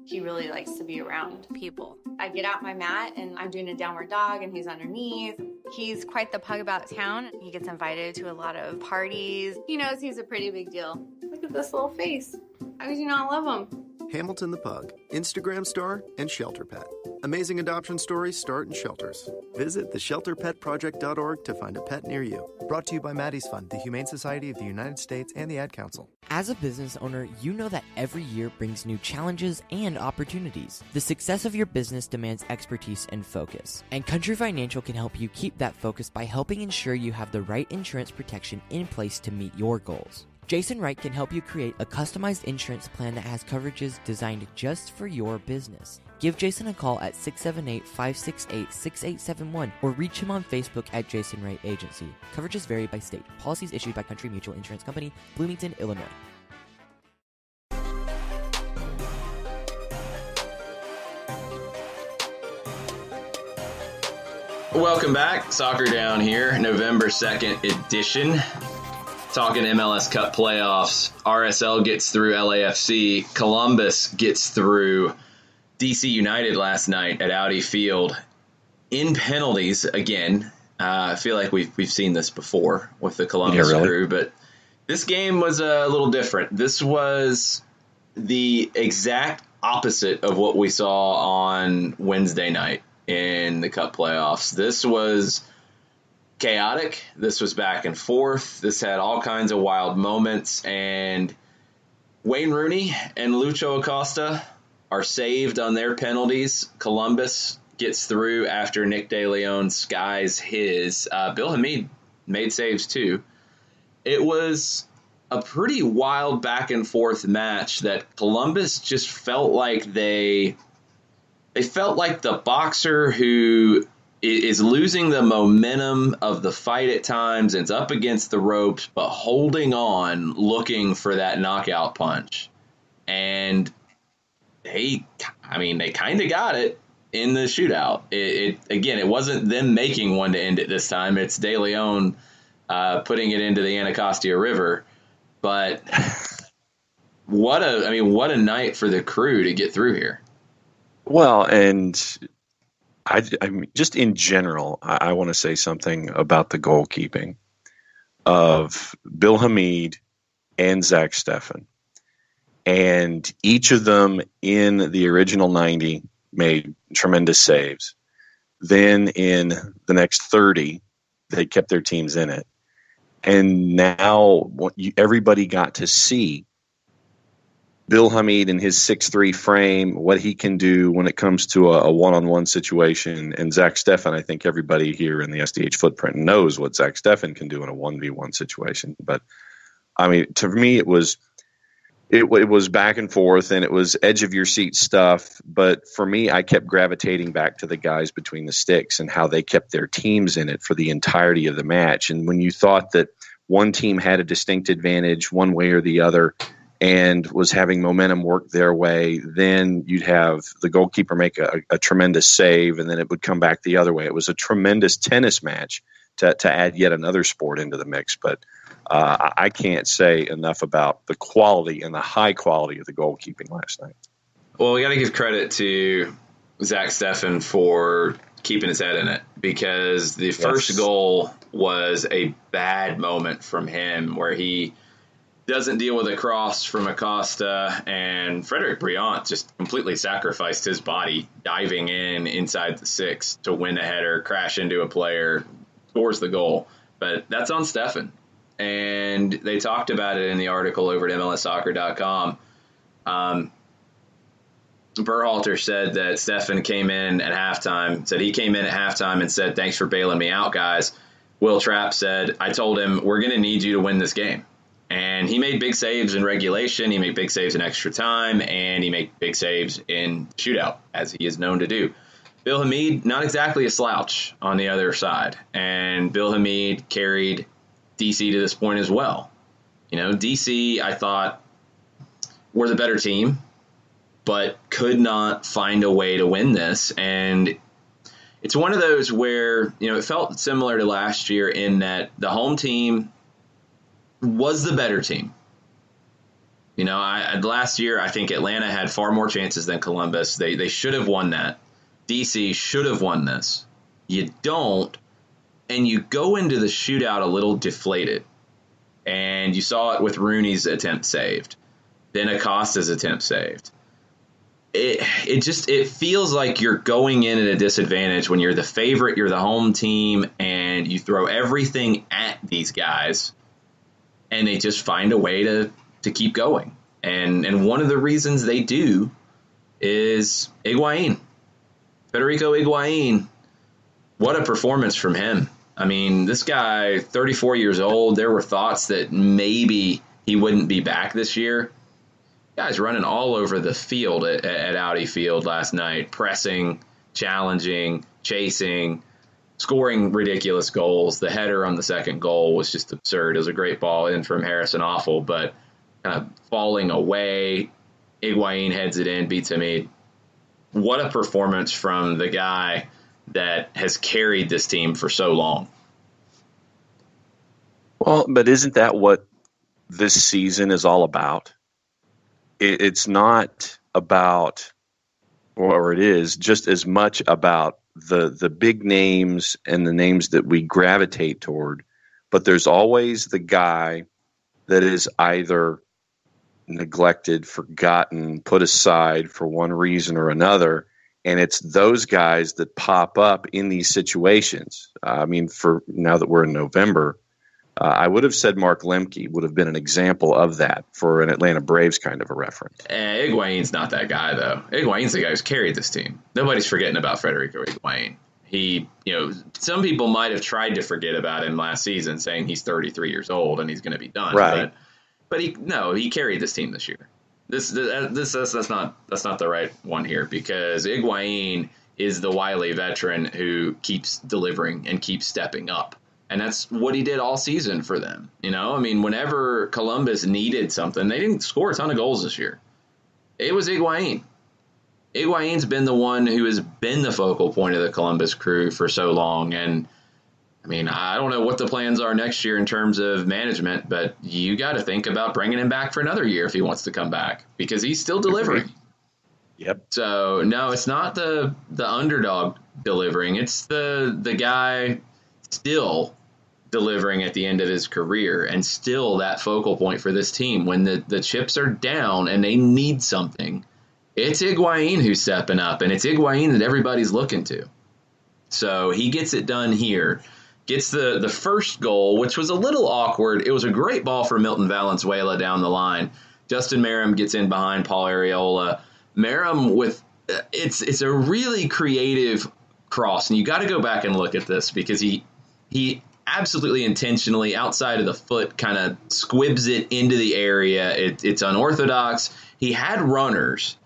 He really likes to be around people. I get out my mat and I'm doing a downward dog and he's underneath. He's quite the pug about town. He gets invited to a lot of parties. He knows he's a pretty big deal. Look at this little face. How could you not love him? Hamilton the Pug, Instagram star, and shelter pet. Amazing adoption stories start in shelters. Visit theshelterpetproject.org to find a pet near you. Brought to you by Maddie's Fund, the Humane Society of the United States, and the Ad Council. As a business owner, you know that every year brings new challenges and opportunities. The success of your business demands expertise and focus. And Country Financial can help you keep that focus by helping ensure you have the right insurance protection in place to meet your goals. Jason Wright can help you create a customized insurance plan that has coverages designed just for your business. Give Jason a call at 678-568-6871 or reach him on Facebook at Jason Wright Agency. Coverages vary by state. Policies issued by Country Mutual Insurance Company, Bloomington, Illinois. Welcome back. Soccer Down Here, November 2nd edition. Talking MLS Cup Playoffs. RSL gets through LAFC. Columbus gets through DC United last night at Audi Field in penalties again. I feel like we've seen this before with the Columbus crew, but this game was a little different. This was the exact opposite of what we saw on Wednesday night in the Cup Playoffs. This was chaotic. This was back and forth. This had all kinds of wild moments, and Wayne Rooney and Lucho Acosta are saved on their penalties. Columbus gets through after Nick De Leon skies his. Bill Hamid made saves too. It was a pretty wild back and forth match that Columbus just felt like they felt like the boxer who is losing the momentum of the fight at times and it's up against the ropes, but holding on, looking for that knockout punch. And they kind of got it in the shootout. It wasn't them making one to end it this time. It's De Leon putting it into the Anacostia River. But what a night for the crew to get through here. Well, and I mean, just in general, I want to say something about the goalkeeping of Bill Hamid and Zach Steffen. And each of them in the original 90 made tremendous saves. Then in the next 30, they kept their teams in it. And now everybody got to see Bill Hamid and his 6'3" frame, what he can do when it comes to a one-on-one situation. And Zach Steffen, I think everybody here in the SDH footprint knows what Zach Steffen can do in a 1v1 situation. But, I mean, to me, it was back and forth, and it was edge-of-your-seat stuff. But for me, I kept gravitating back to the guys between the sticks and how they kept their teams in it for the entirety of the match. And when you thought that one team had a distinct advantage one way or the other and was having momentum work their way, then you'd have the goalkeeper make a tremendous save, and then it would come back the other way. It was a tremendous tennis match to add yet another sport into the mix. But I can't say enough about the quality and the high quality of the goalkeeping last night. Well, we got to give credit to Zach Steffen for keeping his head in it, because the first goal was a bad moment from him where he doesn't deal with a cross from Acosta, and Frederick Briant just completely sacrificed his body diving inside the 6 to win a header, crash into a player, scores the goal. But that's on Steffen. And they talked about it in the article over at MLSsoccer.com. Berhalter said that Steffen came in at halftime, and said, "Thanks for bailing me out, guys." Will Trapp said, "I told him, we're going to need you to win this game." And he made big saves in regulation, he made big saves in extra time, and he made big saves in shootout, as he is known to do. Bill Hamid, not exactly a slouch on the other side. And Bill Hamid carried DC to this point as well. You know, DC, I thought, were the better team, but could not find a way to win this. And it's one of those where, you know, it felt similar to last year in that the home team was the better team. You know, last year, I think Atlanta had far more chances than Columbus. They should have won that. DC should have won this. You don't, and you go into the shootout a little deflated. And you saw it with Rooney's attempt saved, then Acosta's attempt saved. It feels like you're going in at a disadvantage when you're the favorite, you're the home team, and you throw everything at these guys, and they just find a way to keep going. And one of the reasons they do is Higuaín. Federico Higuaín. What a performance from him. I mean, this guy, 34 years old, there were thoughts that maybe he wouldn't be back this year. Guy's running all over the field at Audi Field last night, pressing, challenging, chasing, scoring ridiculous goals. The header on the second goal was just absurd. It was a great ball in from Harrison Awful, but kind of falling away. Higuaín heads it in, beats Hamid. What a performance from the guy that has carried this team for so long. Well, but isn't that what this season is all about? It's not about, or it is just as much about the big names and the names that we gravitate toward, but there's always the guy that is either neglected, forgotten, put aside for one reason or another, and it's those guys that pop up in these situations. I mean, for now that we're in November, I would have said Mark Lemke would have been an example of that for an Atlanta Braves kind of a reference. Higuaín's not that guy, though. Higuaín's the guy who's carried this team. Nobody's forgetting about Federico Higuaín. He, you know, some people might have tried to forget about him last season, saying he's 33 years old and he's going to be done. Right. But he carried this team this year. That's not the right one here, because Higuaín is the wily veteran who keeps delivering and keeps stepping up. And that's what he did all season for them. You know, I mean, whenever Columbus needed something, they didn't score a ton of goals this year. It was Higuaín. Higuaín's been the one who has been the focal point of the Columbus crew for so long. And, I mean, I don't know what the plans are next year in terms of management, but you got to think about bringing him back for another year if he wants to come back, because he's still delivering. Yep. So, no, it's not the underdog delivering. It's the guy still delivering at the end of his career, and still that focal point for this team. When the chips are down and they need something, it's Higuaín who's stepping up, and it's Higuaín that everybody's looking to. So he gets it done here. Gets the first goal, which was a little awkward. It was a great ball for Milton Valenzuela down the line Justin Merrim gets in behind Paul Arriola. Merrim with it's a really creative cross, and you got to go back and look at this because he absolutely intentionally outside of the foot kind of squibs it into the area. It's unorthodox. He had runners.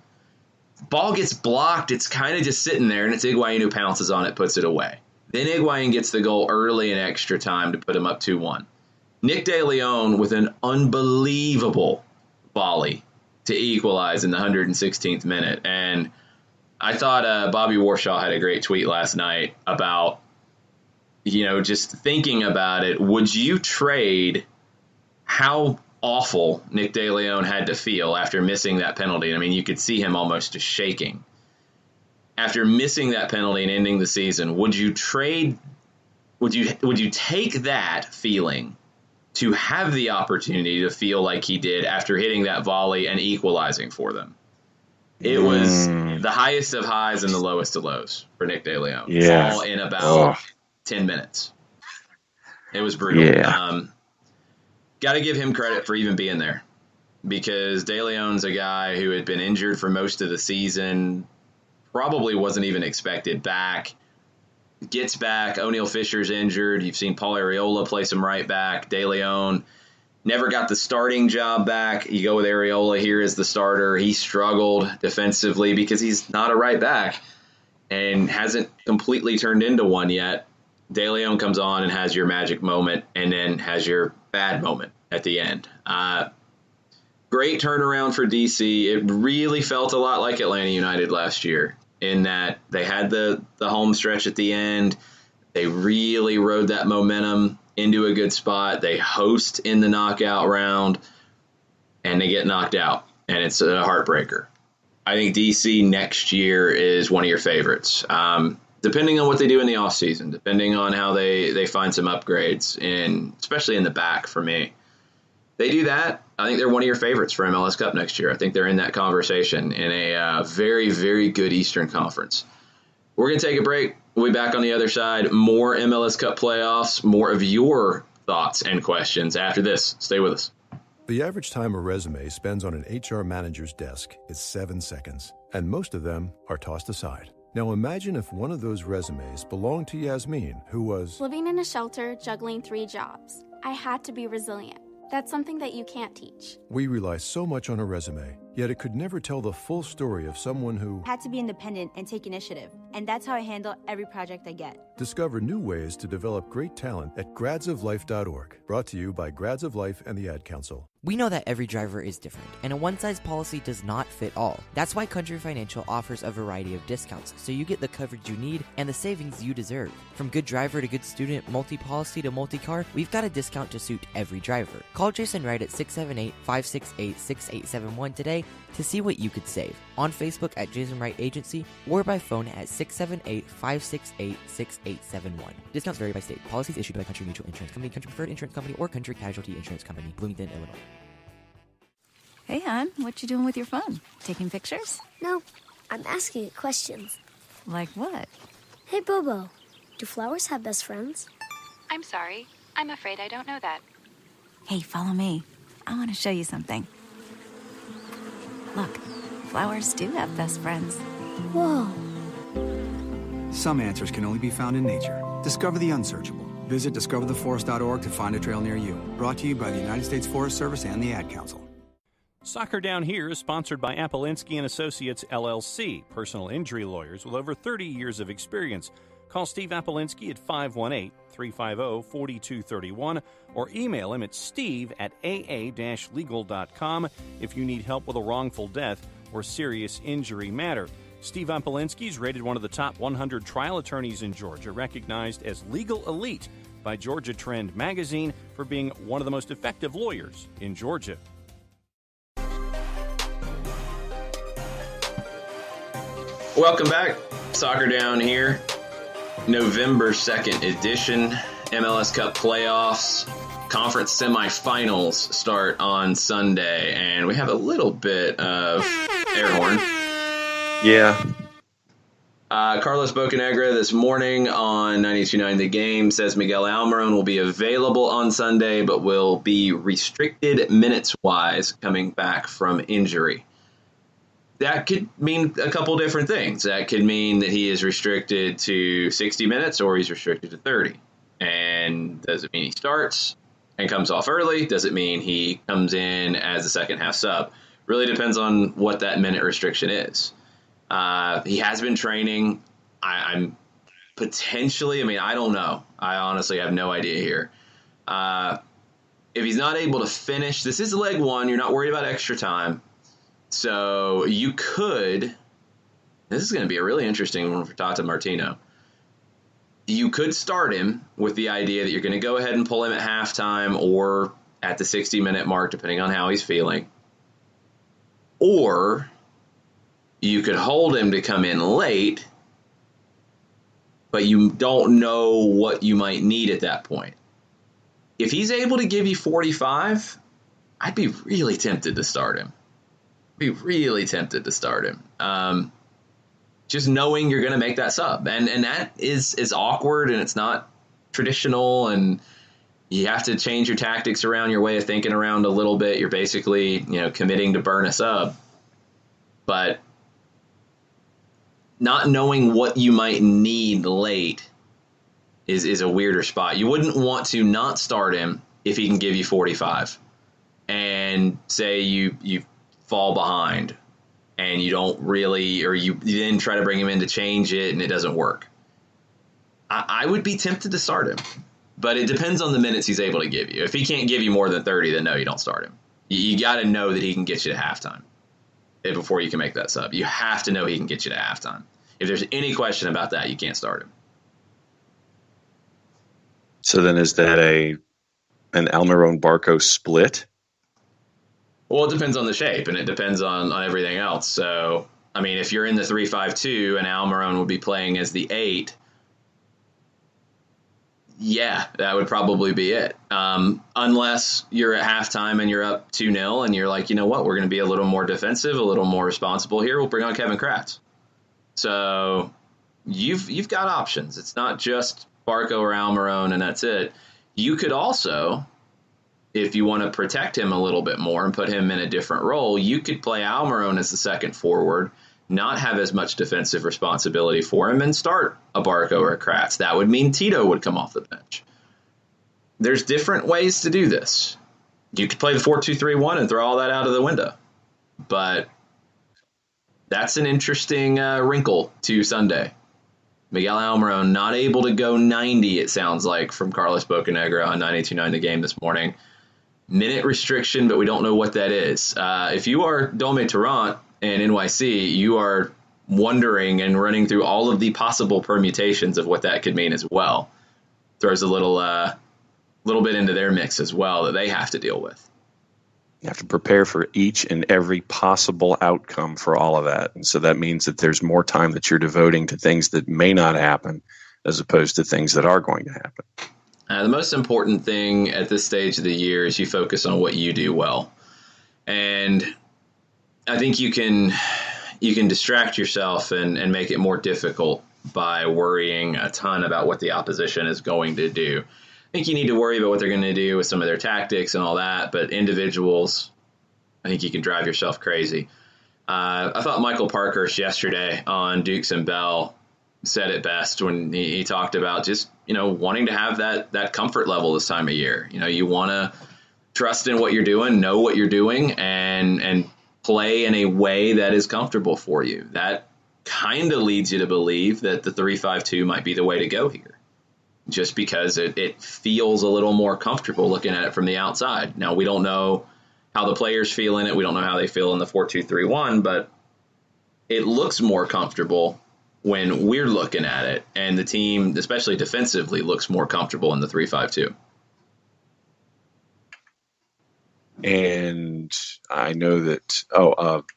Ball gets blocked. It's kind of just sitting there, and it's Higuain who pounces on it, puts it away. Then Higuain gets the goal early in extra time to put him up 2-1. Nick De Leon with an unbelievable volley to equalize in the 116th minute. And I thought Bobby Warshaw had a great tweet last night about, just thinking about it. Would you trade how awful Nick De Leon had to feel after missing that penalty? I mean, you could see him almost just shaking. After missing that penalty and ending the season, would you take that feeling to have the opportunity to feel like he did after hitting that volley and equalizing for them? It was the highest of highs and the lowest of lows for Nick De Leon. Yeah. All in about 10 minutes. It was brutal. Yeah. Got to give him credit for even being there, because De Leon's a guy who had been injured for most of the season, probably wasn't even expected back. Gets back. O'Neal Fisher's injured. You've seen Paul Arriola play some right back. De Leon never got the starting job back. You go with Arriola here as the starter. He struggled defensively because he's not a right back and hasn't completely turned into one yet. De Leon comes on and has your magic moment and then has your bad moment at the end. Great turnaround for DC. It really felt a lot like Atlanta United last year in that they had the home stretch at the end. They really rode that momentum into a good spot. They host in the knockout round, and they get knocked out, and it's a heartbreaker. I think DC next year is one of your favorites, depending on what they do in the offseason, depending on how they find some upgrades, especially in the back for me. They do that, I think they're one of your favorites for MLS Cup next year. I think they're in that conversation in a very, very good Eastern Conference. We're going to take a break. We'll be back on the other side. More MLS Cup playoffs, more of your thoughts and questions after this. Stay with us. The average time a resume spends on an HR manager's desk is 7 seconds, and most of them are tossed aside. Now imagine if one of those resumes belonged to Yasmin, who was living in a shelter, juggling 3 jobs. I had to be resilient. That's something that you can't teach. We rely so much on a resume, yet it could never tell the full story of someone who had to be independent and take initiative. And that's how I handle every project I get. Discover new ways to develop great talent at gradsoflife.org. Brought to you by Grads of Life and the Ad Council. We know that every driver is different, and a one-size policy does not fit all. That's why Country Financial offers a variety of discounts, so you get the coverage you need and the savings you deserve. From good driver to good student, multi-policy to multi-car, we've got a discount to suit every driver. Call Jason Wright at 678-568-6871 today to see what you could save. On Facebook at Jason Wright Agency or by phone at 678-568-6871. Discounts vary by state. Policies issued by Country Mutual Insurance Company, Country Preferred Insurance Company, or Country Casualty Insurance Company, Bloomington, Illinois. Hey, hon, what you doing with your phone? Taking pictures? No, I'm asking it questions. Like what? Hey, Bobo, do flowers have best friends? I'm sorry. I'm afraid I don't know that. Hey, follow me. I want to show you something. Look, flowers do have best friends. Whoa. Some answers can only be found in nature. Discover the unsearchable. Visit discovertheforest.org to find a trail near you. Brought to you by the United States Forest Service and the Ad Council. Soccer Down Here is sponsored by Appolinsky & Associates, LLC, personal injury lawyers with over 30 years of experience. Call Steve Appolinsky at 518-350-4231 or email him at steve@aa-legal.com if you need help with a wrongful death or serious injury matter. Steve Appolinsky is rated one of the top 100 trial attorneys in Georgia, recognized as legal elite by Georgia Trend magazine for being one of the most effective lawyers in Georgia. Welcome back. Soccer Down Here. November 2nd edition. MLS Cup Playoffs. Conference semifinals start on Sunday. And we have a little bit of air horn. Yeah. Carlos Bocanegra this morning on 92.9 The Game says Miguel Almiron will be available on Sunday, but will be restricted minutes-wise coming back from injury. That could mean a couple different things. That could mean that he is restricted to 60 minutes or he's restricted to 30. And does it mean he starts and comes off early? Does it mean he comes in as a second-half sub? Really depends on what that minute restriction is. He has been training. I'm potentially, I don't know. I honestly have no idea here. If he's not able to finish, this is leg one. You're not worried about extra time. So you could, this is going to be a really interesting one for Tata Martino. You could start him with the idea that you're going to go ahead and pull him at halftime or at the 60-minute mark, depending on how he's feeling. Or you could hold him to come in late, but you don't know what you might need at that point. If he's able to give you 45, I'd be really tempted to start him. Just knowing you're going to make that sub. And that is awkward, and it's not traditional, and you have to change your tactics around, your way of thinking around a little bit. You're basically, committing to burn a sub. But not knowing what you might need late is a weirder spot. You wouldn't want to not start him if he can give you 45. And say you fall behind and you don't really, or you then try to bring him in to change it and it doesn't work. I would be tempted to start him, but it depends on the minutes he's able to give you. If he can't give you more than 30, then no, you don't start him. You got to know that he can get you to halftime before you can make that sub. You have to know he can get you to halftime. If there's any question about that, you can't start him. So then is that an Almiron-Barco split? Well, it depends on the shape, and it depends on everything else. So, if you're in the 3-5-2 and Almiron would be playing as the 8, yeah, that would probably be it. Unless you're at halftime and you're up 2-0 and you're like, you know what, we're going to be a little more defensive, a little more responsible here. We'll bring on Kevin Kratz. So you've got options. It's not just Barco or Almiron and that's it. You could also, if you want to protect him a little bit more and put him in a different role, you could play Almiron as the second forward, not have as much defensive responsibility for him, and start a Barco or a Kratz. That would mean Tito would come off the bench. There's different ways to do this. You could play the 4-2-3-1 and throw all that out of the window. But that's an interesting wrinkle to Sunday. Miguel Almiron not able to go 90, it sounds like, from Carlos Bocanegra on 92.9 The Game this morning. Minute restriction, but we don't know what that is. If you are Dome Tarrant and NYC, you are wondering and running through all of the possible permutations of what that could mean as well. Throws a little bit into their mix as well that they have to deal with. You have to prepare for each and every possible outcome for all of that. And so that means that there's more time that you're devoting to things that may not happen as opposed to things that are going to happen. The most important thing at this stage of the year is you focus on what you do well. And I think you can distract yourself and make it more difficult by worrying a ton about what the opposition is going to do. I think you need to worry about what they're going to do with some of their tactics and all that, but individuals, I think you can drive yourself crazy. I thought Michael Parkhurst yesterday on Dukes and Bell said it best when he talked about just, wanting to have that comfort level this time of year. You want to trust in what you're doing, know what you're doing, and play in a way that is comfortable for you. That kind of leads you to believe that the 3-5-2 might be the way to go here, just because it feels a little more comfortable looking at it from the outside. Now, we don't know how the players feel in it. We don't know how they feel in the 4-2-3-1, but it looks more comfortable when we're looking at it, and the team, especially defensively, looks more comfortable in the 3-5-2. And I know that,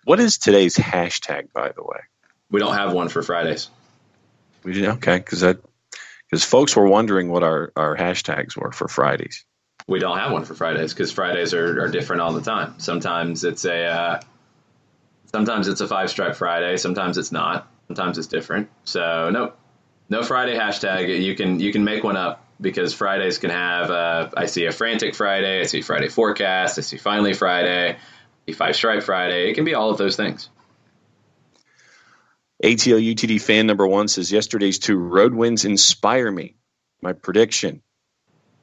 what is today's hashtag, by the way? We don't have one for Fridays. We didn't? Okay, because folks were wondering what our hashtags were for Fridays. We don't have one for Fridays because Fridays are different all the time. Sometimes it's a 5-stripe Friday. Sometimes it's not. Sometimes it's different. So no Friday hashtag. You can make one up, because Fridays can have, I see a Frantic Friday, I see Friday Forecast, I see Finally Friday, I see Five Stripe Friday. It can be all of those things. ATL UTD fan number 1 says, yesterday's 2 road wins inspire me. My prediction,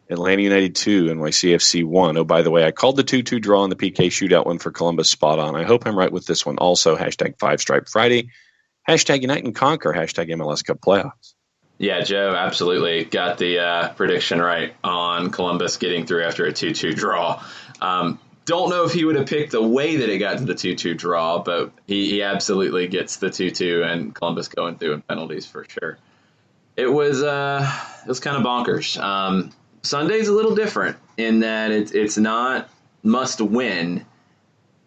Atlanta United 2, NYC-FC 1. Oh, by the way, I called the 2-2 draw in the PK shootout one for Columbus spot on. I hope I'm right with this one. Also, hashtag Five Stripe Friday, hashtag Unite and Conquer, hashtag MLS Cup Playoffs. Yeah, Joe absolutely got the prediction right on Columbus getting through after a 2-2 draw. Don't know if he would have picked the way that it got to the 2-2 draw, but he absolutely gets the 2-2 and Columbus going through in penalties for sure. It was kind of bonkers. Sunday's a little different in that it's not must win.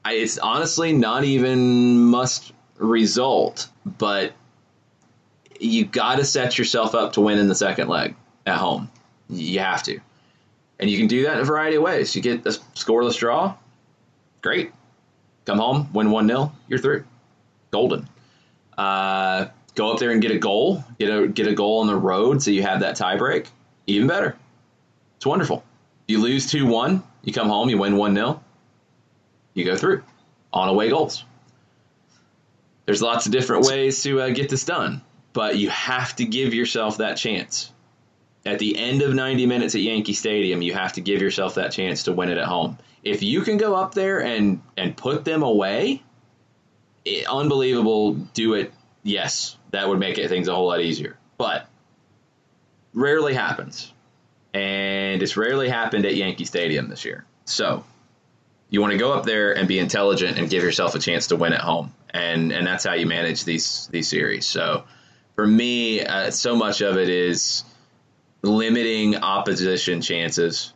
It's honestly not even must result, but you got to set yourself up to win in the second leg at home. You have to. And you can do that in a variety of ways. You get a scoreless draw, great. Come home, win 1-0, you're through. Golden. Go up there and get a goal. Get a goal on the road so you have that tie break. Even better. It's wonderful. You lose 2-1, you come home, you win 1-0, you go through on away goals. There's lots of different ways to get this done, but you have to give yourself that chance. At the end of 90 minutes at Yankee Stadium, you have to give yourself that chance to win it at home. If you can go up there and put them away, unbelievable, do it, yes, that would make things a whole lot easier. But rarely happens. And it's rarely happened at Yankee Stadium this year. So you want to go up there and be intelligent and give yourself a chance to win at home. And that's how you manage these series. So for me, so much of it is limiting opposition chances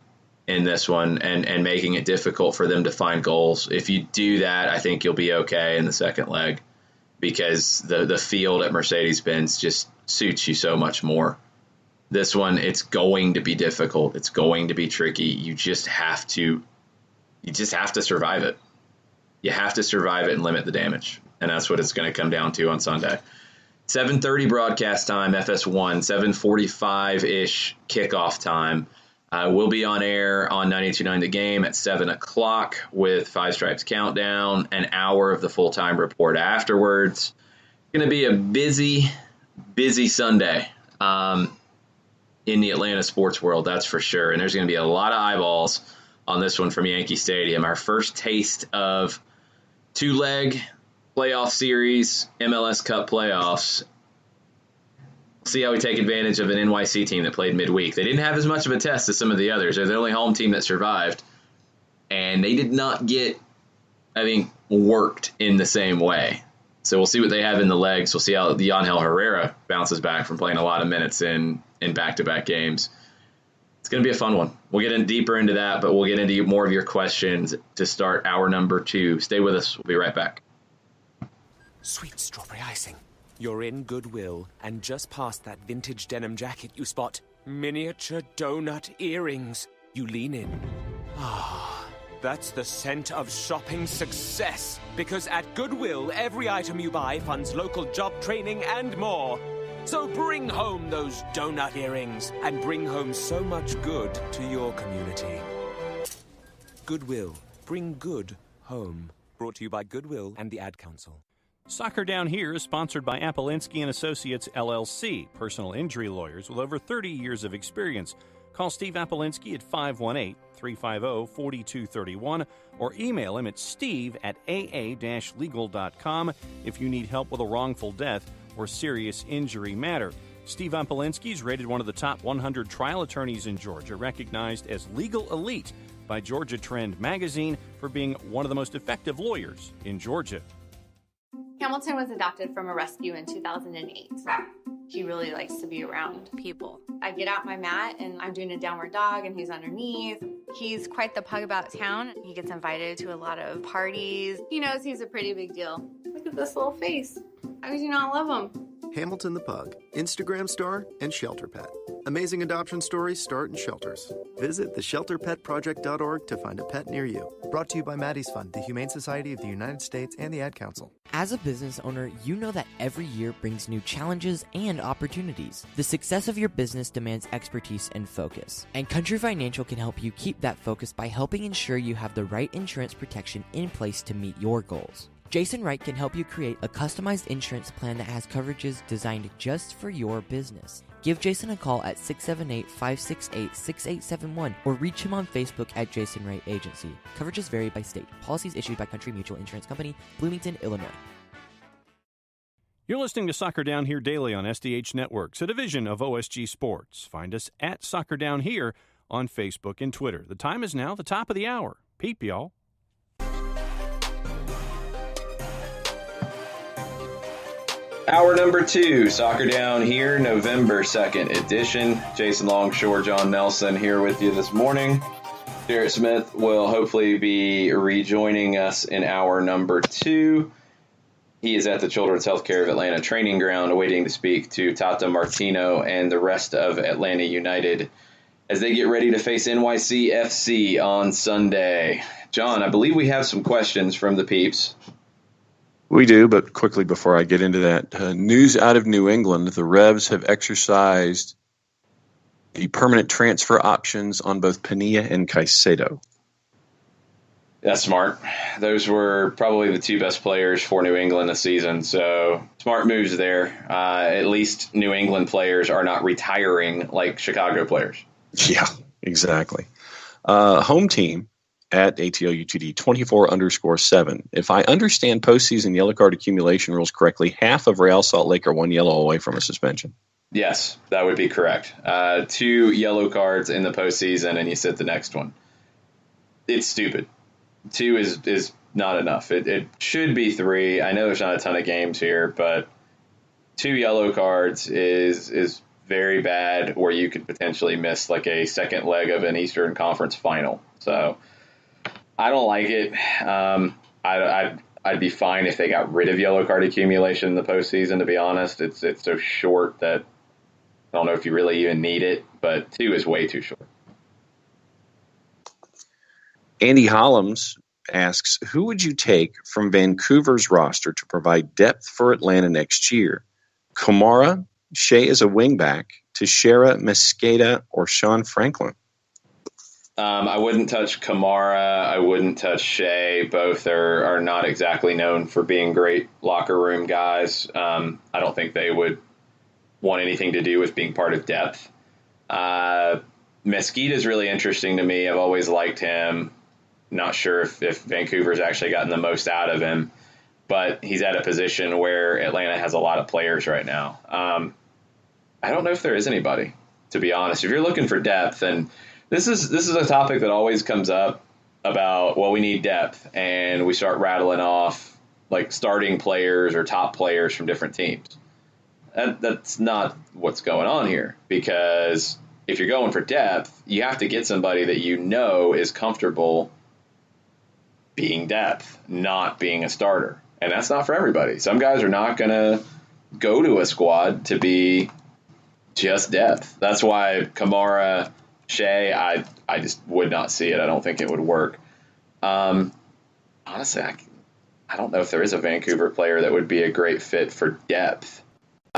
in this one and making it difficult for them to find goals. If you do that, I think you'll be okay in the second leg, because the field at Mercedes-Benz just suits you so much more. This one, it's going to be difficult. It's going to be tricky. You just have to survive it. You have to survive it and limit the damage. And that's what it's going to come down to on Sunday. 7:30 broadcast time, FS1, 7:45-ish kickoff time. We'll be on air on 92.9 The Game at 7 o'clock with Five Stripes Countdown, an hour of the full-time report afterwards. It's going to be a busy Sunday in the Atlanta sports world, that's for sure. And there's going to be a lot of eyeballs on this one from Yankee Stadium. Our first taste of two-leg playoff series, MLS Cup Playoffs. See how we take advantage of an NYC team that played midweek. They didn't have as much of a test as some of the others. They're the only home team that survived. And they did not get, I think, worked in the same way. So we'll see what they have in the legs. We'll see how Yangel Herrera bounces back from playing a lot of minutes in back-to-back games. It's going to be a fun one. We'll get in deeper into that, but we'll get into more of your questions to start hour number 2. Stay with us. We'll be right back. Sweet strawberry icing. You're in Goodwill, and just past that vintage denim jacket you spot miniature donut earrings. You lean in. Ah, that's the scent of shopping success. Because at Goodwill, every item you buy funds local job training and more. So bring home those donut earrings and bring home so much good to your community. Goodwill. Bring good home. Brought to you by Goodwill and the Ad Council. Soccer Down Here is sponsored by Apolinski & Associates, LLC, personal injury lawyers with over 30 years of experience. Call Steve Apolinski at 518-350-4231 or email him at steve@aa-legal.com if you need help with a wrongful death or serious injury matter. Steve Apolinski is rated one of the top 100 trial attorneys in Georgia, recognized as Legal Elite by Georgia Trend magazine for being one of the most effective lawyers in Georgia. Hamilton was adopted from a rescue in 2008. He really likes to be around people. I get out my mat and I'm doing a downward dog and he's underneath. He's quite the pug about town. He gets invited to a lot of parties. He knows he's a pretty big deal. Look at this little face. How could you not love him? Hamilton the Pug, Instagram star, and Shelter Pet. Amazing adoption stories start in shelters. Visit theshelterpetproject.org to find a pet near you. Brought to you by Maddie's Fund, the Humane Society of the United States, and the Ad Council. As a business owner, you know that every year brings new challenges and opportunities. The success of your business demands expertise and focus. And Country Financial can help you keep that focus by helping ensure you have the right insurance protection in place to meet your goals. Jason Wright can help you create a customized insurance plan that has coverages designed just for your business. Give Jason a call at 678-568-6871 or reach him on Facebook at Jason Wright Agency. Coverages vary by state. Policies issued by Country Mutual Insurance Company, Bloomington, Illinois. You're listening to Soccer Down Here daily on SDH Networks, a division of OSG Sports. Find us at Soccer Down Here on Facebook and Twitter. The time is now the top of the hour. Peep, y'all. Hour number 2, Soccer Down Here, November 2nd edition. Jason Longshore, John Nelson here with you this morning. Jarrett Smith will hopefully be rejoining us in hour number 2. He is at the Children's Healthcare of Atlanta training ground waiting to speak to Tata Martino and the rest of Atlanta United as they get ready to face NYC-FC on Sunday. John, I believe we have some questions from the peeps. We do, but quickly before I get into that, news out of New England, the Revs have exercised the permanent transfer options on both Pania and Caicedo. That's smart. Those were probably the 2 best players for New England this season, so smart moves there. At least New England players are not retiring like Chicago players. Yeah, exactly. Home team at ATL UTD 24_7. If I understand postseason yellow card accumulation rules correctly, half of Real Salt Lake are 1 yellow away from a suspension. Yes, that would be correct. 2 yellow cards in the postseason, and you sit the next one. It's stupid. 2 is not enough. It should be 3. I know there's not a ton of games here, but 2 yellow cards is very bad, or you could potentially miss like a second leg of an Eastern Conference final. So I don't like it. I'd be fine if they got rid of yellow card accumulation in the postseason, to be honest. It's so short that I don't know if you really even need it, but 2 is way too short. Andy Hollums asks, who would you take from Vancouver's roster to provide depth for Atlanta next year? Kamara, Shea as a wingback, Teixeira, Mosqueda, or Sean Franklin? I wouldn't touch Kamara. I wouldn't touch Shea. Both are not exactly known for being great locker room guys. I don't think they would want anything to do with being part of depth. Mesquita is really interesting to me. I've always liked him. Not sure if Vancouver's actually gotten the most out of him, but he's at a position where Atlanta has a lot of players right now. I don't know if there is anybody, to be honest. If you're looking for depth, and this is a topic that always comes up about, well, we need depth, and we start rattling off like starting players or top players from different teams. That's not what's going on here, because if you're going for depth, you have to get somebody that you know is comfortable being depth, not being a starter. And that's not for everybody. Some guys are not going to go to a squad to be just depth. That's why Kamara, Shea, I just would not see it. I don't think it would work. Honestly, I don't know if there is a Vancouver player that would be a great fit for depth.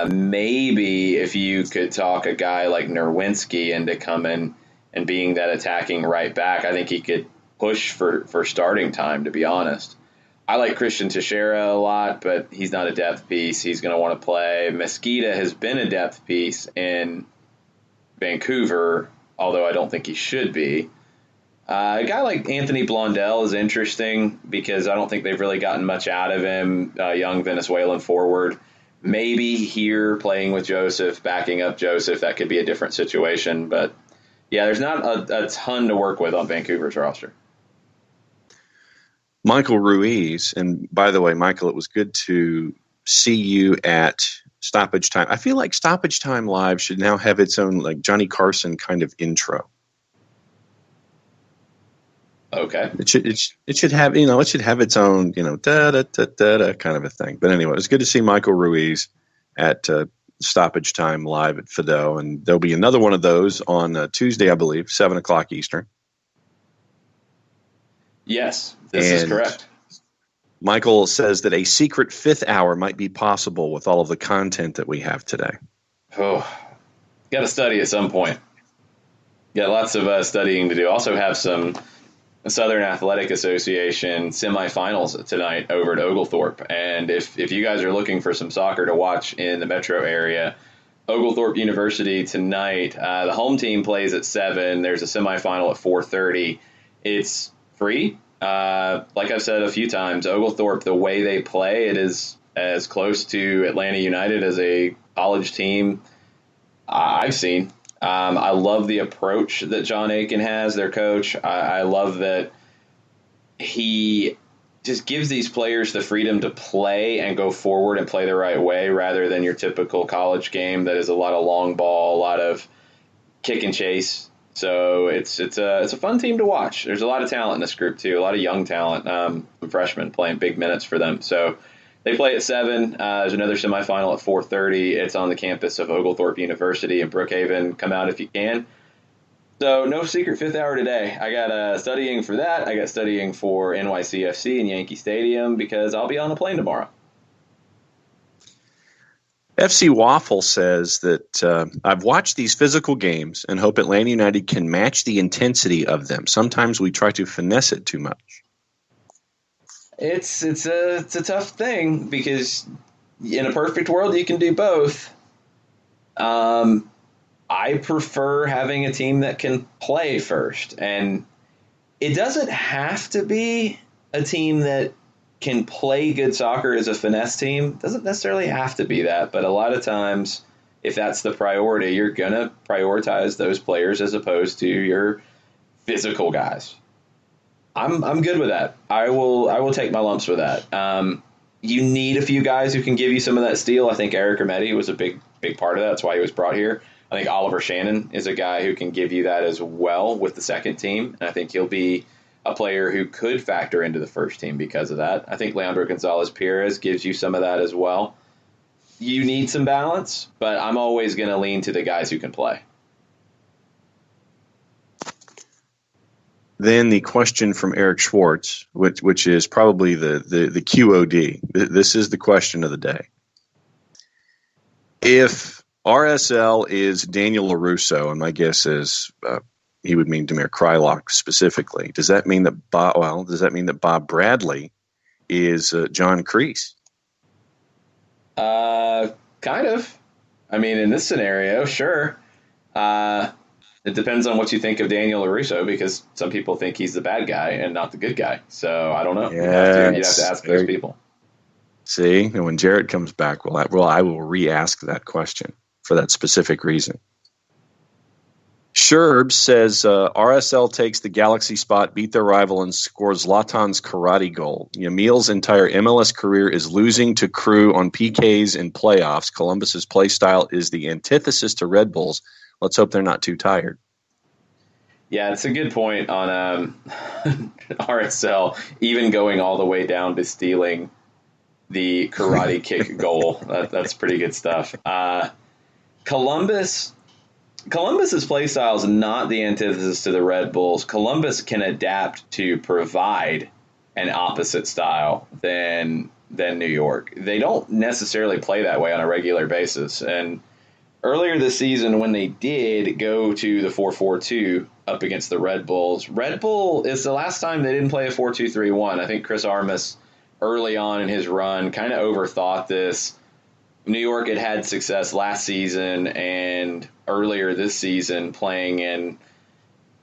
Maybe if you could talk a guy like Nerwinski into coming and being that attacking right back, I think he could push for starting time, to be honest. I like Christian Teixeira a lot, but he's not a depth piece. He's going to want to play. Mesquita has been a depth piece in Vancouver, although I don't think he should be. A guy like Anthony Blondell is interesting because I don't think they've really gotten much out of him, young Venezuelan forward. Maybe here playing with Joseph, backing up Joseph, that could be a different situation. But, yeah, there's not a ton to work with on Vancouver's roster. Michael Ruiz, and by the way, Michael, it was good to see you at Stoppage Time. I feel like Stoppage Time Live should now have its own, like, Johnny Carson kind of intro. Okay. It should have, it should have its own, da da da da da kind of a thing. But anyway, it was good to see Michael Ruiz at stoppage time live at Fido. And there'll be another one of those on Tuesday, I believe, 7 o'clock Eastern. Yes, this is correct. Michael says that a secret 5th hour might be possible with all of the content that we have today. Oh, got to study at some point. Got lots of studying to do. Also have some Southern Athletic Association semifinals tonight over at Oglethorpe. And if you guys are looking for some soccer to watch in the metro area, Oglethorpe University tonight, the home team plays at 7. There's a semifinal at 4:30. It's free. Like I've said a few times, Oglethorpe, the way they play, it is as close to Atlanta United as a college team I've seen. I love the approach that John Aiken has, their coach. I love that he just gives these players the freedom to play and go forward and play the right way rather than your typical college game that is a lot of long ball, a lot of kick and chase. So it's a fun team to watch. There's a lot of talent in this group, too, a lot of young talent, freshmen playing big minutes for them. So they play at 7. There's another semifinal at 4:30. It's on the campus of Oglethorpe University in Brookhaven. Come out if you can. So no secret 5th hour today. I got studying for that. I got studying for NYC-FC and Yankee Stadium because I'll be on a plane tomorrow. FC Waffle says that I've watched these physical games and hope Atlanta United can match the intensity of them. Sometimes we try to finesse it too much. It's a tough thing because in a perfect world you can do both. I prefer having a team that can play first, and it doesn't have to be a team that can play good soccer as a finesse team. It doesn't necessarily have to be that, but a lot of times if that's the priority, you're going to prioritize those players as opposed to your physical guys. I'm good with that. I will take my lumps for that. You need a few guys who can give you some of that steal. I think Eric Ermetti was a big part of that. That's why he was brought here. I think Oliver Shannon is a guy who can give you that as well with the second team. And I think he'll be a player who could factor into the first team because of that. I think Leandro Gonzalez-Perez gives you some of that as well. You need some balance, but I'm always going to lean to the guys who can play. Then the question from Eric Schwartz, which is probably the QOD. This is the question of the day. If RSL is Daniel LaRusso, and my guess is he would mean Damir Kreilach specifically, does that mean that Bob Bradley is John Kreese? Kind of. I mean, in this scenario, sure. It depends on what you think of Daniel LaRusso because some people think he's the bad guy and not the good guy. So I don't know. You'd have to ask those people. See, and when Jarrett comes back, I will re-ask that question for that specific reason. Sherb says RSL takes the Galaxy spot, beat their rival, and scores Zlatan's karate goal. Yamil's entire MLS career is losing to Crew on PKs in playoffs. Columbus's play style is the antithesis to Red Bull's. Let's hope they're not too tired. Yeah, it's a good point on RSL, even going all the way down to stealing the karate kick goal. That's pretty good stuff. Columbus's play style is not the antithesis to the Red Bulls. Columbus can adapt to provide an opposite style than New York. They don't necessarily play that way on a regular basis. And earlier this season, when they did go to the 4-4-2 up against the Red Bulls, Red Bull is the last time they didn't play a 4-2-3-1. I think Chris Armas, early on in his run, kind of overthought this. New York had success last season and earlier this season playing in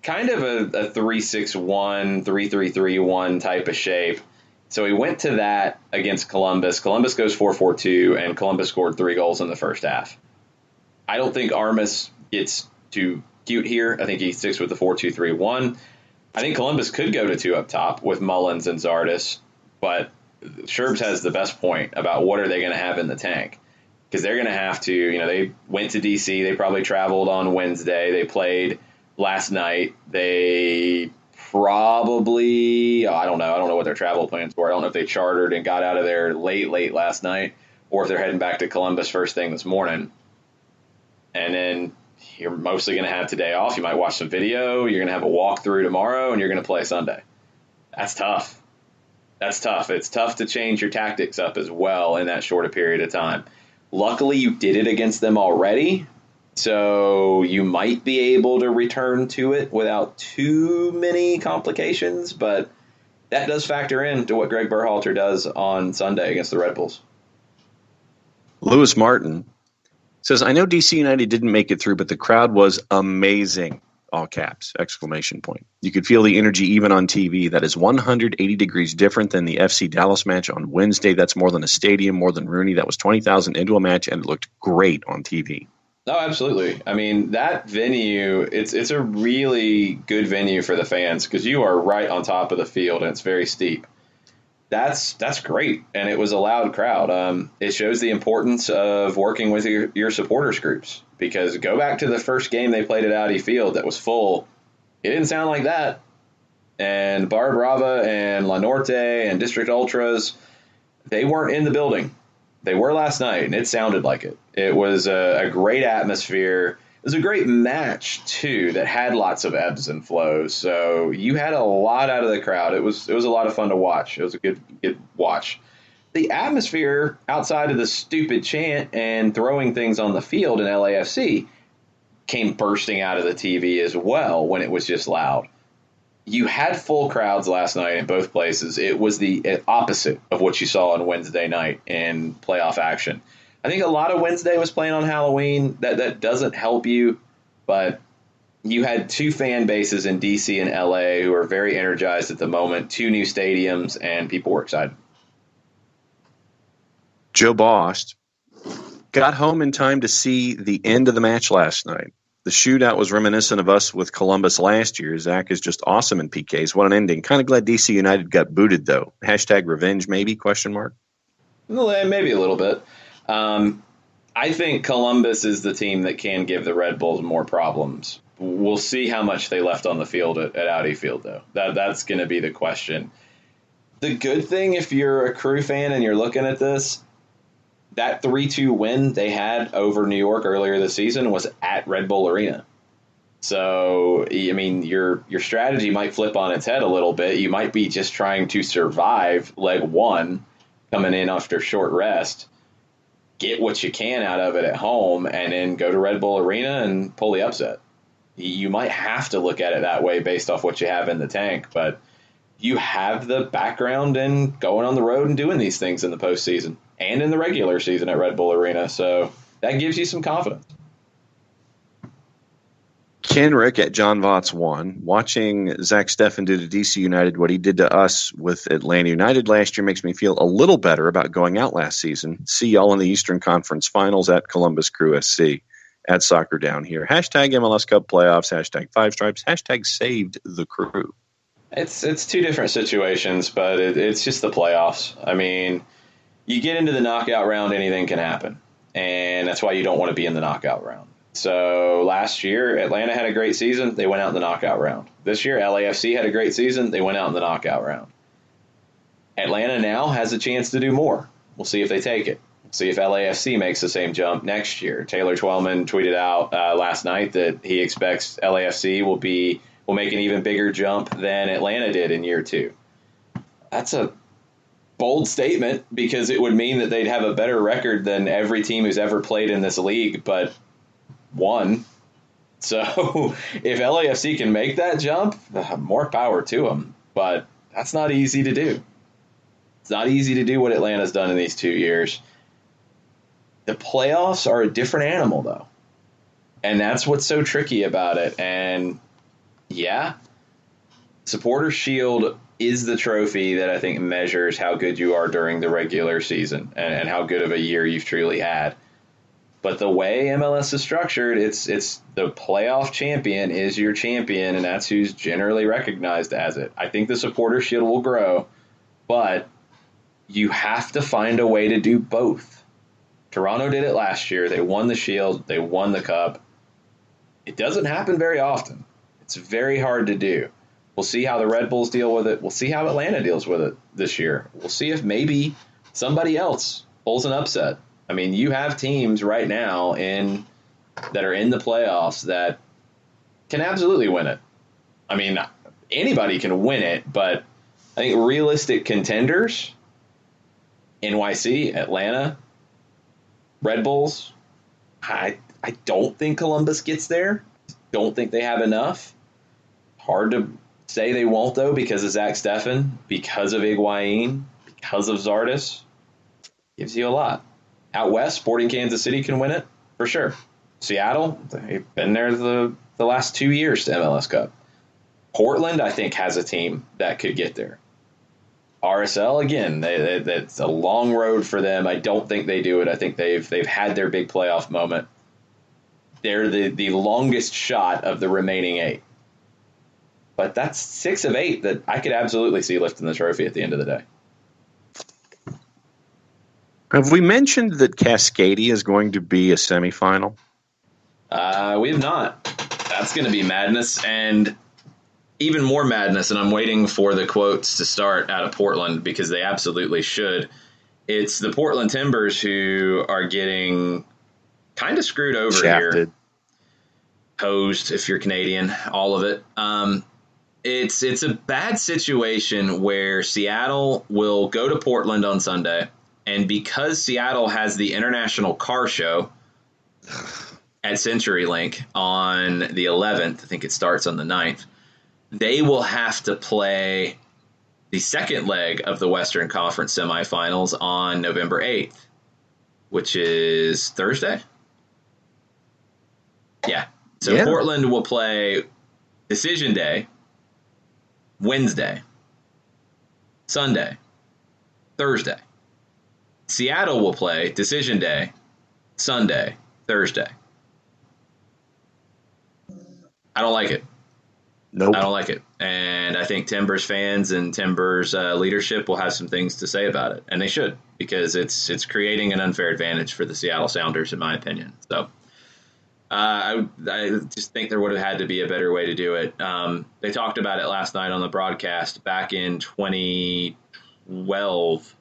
kind of a 3-6-1, 3-3-3-1 type of shape. So he went to that against Columbus. Columbus goes 4-4-2, and Columbus scored 3 goals in the first half. I don't think Armas gets too cute here. I think he sticks with the 4-2-3-1. I think Columbus could go to 2 up top with Mullins and Zardes, but Sherbs has the best point about what are they going to have in the tank. Because they're going to have to, they went to D.C., they probably traveled on Wednesday, they played last night, they probably, I don't know what their travel plans were. I don't know if they chartered and got out of there late last night, or if they're heading back to Columbus first thing this morning. And then you're mostly going to have today off. You might watch some video. You're going to have a walkthrough tomorrow, and you're going to play Sunday. That's tough. That's tough. It's tough to change your tactics up as well in that short a period of time. Luckily, you did it against them already, so you might be able to return to it without too many complications, but that does factor into what Greg Berhalter does on Sunday against the Red Bulls. Lewis Martin says, I know DC United didn't make it through, but the crowd was amazing. All caps, exclamation point. You could feel the energy even on TV. That is 180 degrees different than the FC Dallas match on Wednesday. That's more than a stadium, more than Rooney. That was 20,000 into a match, and it looked great on TV. Oh, absolutely. I mean, that venue, it's a really good venue for the fans because you are right on top of the field, and it's very steep. That's great, and it was a loud crowd. It shows the importance of working with your supporters groups, because go back to the first game they played at Audi Field that was full. It didn't sound like that. And Barra Brava and La Norte and District Ultras, they weren't in the building. They were last night, and it sounded like it. It was a great atmosphere. It was a great match, too, that had lots of ebbs and flows. So you had a lot out of the crowd. It was a lot of fun to watch. It was a good watch. The atmosphere outside of the stupid chant and throwing things on the field in LAFC came bursting out of the TV as well when it was just loud. You had full crowds last night in both places. It was the opposite of what you saw on Wednesday night in playoff action. I think a lot of Wednesday was playing on Halloween. That doesn't help you, but you had two fan bases in DC and LA who are very energized at the moment, two new stadiums, and people were excited. Joe Bost got home in time to see the end of the match last night. The shootout was reminiscent of us with Columbus last year. Zach is just awesome in PKs. What an ending. Kind of glad DC United got booted, though. Hashtag revenge, maybe, question mark? Maybe a little bit. I think Columbus is the team that can give the Red Bulls more problems. We'll see how much they left on the field at Audi Field, though. That's going to be the question. The good thing, if you're a Crew fan and you're looking at this, that 3-2 win they had over New York earlier this season was at Red Bull Arena. So, I mean, your strategy might flip on its head a little bit. You might be just trying to survive leg one coming in after short rest, get what you can out of it at home, and then go to Red Bull Arena and pull the upset. You might have to look at it that way based off what you have in the tank, but you have the background in going on the road and doing these things in the postseason and in the regular season at Red Bull Arena. So that gives you some confidence. Kenrick at John Votts 1. Watching Zach Steffen do to DC United what he did to us with Atlanta United last year makes me feel a little better about going out last season. See y'all in the Eastern Conference Finals at Columbus Crew SC. At Soccer Down Here. Hashtag MLS Cup Playoffs. Hashtag Five Stripes. Hashtag Saved the Crew. It's two different situations, but it's just the playoffs. I mean, you get into the knockout round, anything can happen. And that's why you don't want to be in the knockout round. So last year, Atlanta had a great season. They went out in the knockout round. This year, LAFC had a great season. They went out in the knockout round. Atlanta now has a chance to do more. We'll see if they take it. We'll see if LAFC makes the same jump next year. Taylor Twellman tweeted out last night that he expects LAFC will make an even bigger jump than Atlanta did in year two. That's a bold statement because it would mean that they'd have a better record than every team who's ever played in this league, but won. So if LAFC can make that jump, more power to them. But that's not easy to do. It's not easy to do what Atlanta's done in these 2 years. The playoffs are a different animal, though. And that's what's so tricky about it. And yeah, Supporters Shield is the trophy that I think measures how good you are during the regular season and how good of a year you've truly had. But the way MLS is structured, it's the playoff champion is your champion, and that's who's generally recognized as it. I think the Supporters Shield will grow, but you have to find a way to do both. Toronto did it last year. They won the Shield. They won the Cup. It doesn't happen very often. It's very hard to do. We'll see how the Red Bulls deal with it. We'll see how Atlanta deals with it this year. We'll see if maybe somebody else pulls an upset. I mean, you have teams right now that are in the playoffs that can absolutely win it. I mean, anybody can win it, but I think realistic contenders, NYC, Atlanta, Red Bulls, I don't think Columbus gets there. Don't think they have enough. Hard to say they won't, though, because of Zach Steffen, because of Higuain, because of Zardes. Gives you a lot. Out west, Sporting Kansas City can win it, for sure. Seattle, they've been there the last 2 years to MLS Cup. Portland, I think, has a team that could get there. RSL, again, it's a long road for them. I don't think they do it. I think they've had their big playoff moment. They're the longest shot of the remaining 8. But that's 6 of 8 that I could absolutely see lifting the trophy at the end of the day. Have we mentioned that Cascadia is going to be a semifinal? We have not. That's going to be madness, and even more madness, and I'm waiting for the quotes to start out of Portland because they absolutely should. It's the Portland Timbers who are getting kind of screwed over Shafted. here. Hosed, if you're Canadian, all of it. It's a bad situation where Seattle will go to Portland on Sunday, and because Seattle has the International Car Show at CenturyLink on the 11th, I think it starts on the 9th, they will have to play the second leg of the Western Conference semifinals on November 8th, which is Thursday. Yeah. So Yeah. Portland will play Decision Day, Wednesday, Sunday, Thursday. Seattle will play Decision Day, Sunday, Thursday. I don't like it. Nope. I don't like it. And I think Timbers fans and Timbers leadership will have some things to say about it. And they should, because it's creating an unfair advantage for the Seattle Sounders, in my opinion. So I just think there would have had to be a better way to do it. They talked about it last night on the broadcast back in 2012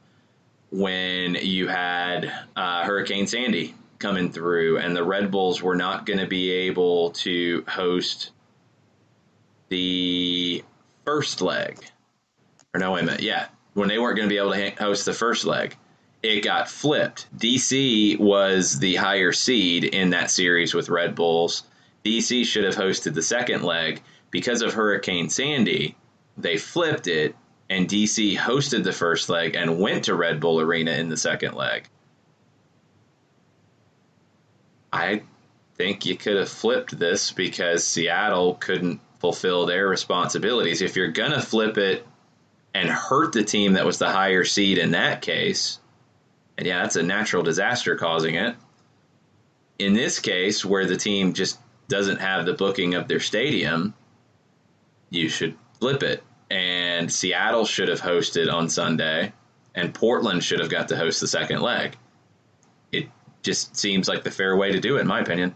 when you had Hurricane Sandy coming through, and the Red Bulls were not going to be able to host the first leg. Or no, wait a minute. Yeah, when they weren't going to be able to host the first leg, it got flipped. DC was the higher seed in that series with Red Bulls. DC should have hosted the second leg. Because of Hurricane Sandy, they flipped it, and DC hosted the first leg and went to Red Bull Arena in the second leg. I think you could have flipped this because Seattle couldn't fulfill their responsibilities. If you're going to flip it and hurt the team that was the higher seed in that case, and yeah, that's a natural disaster causing it. In this case, where the team just doesn't have the booking of their stadium, you should flip it. And Seattle should have hosted on Sunday, and Portland should have got to host the second leg. It just seems like the fair way to do it, in my opinion.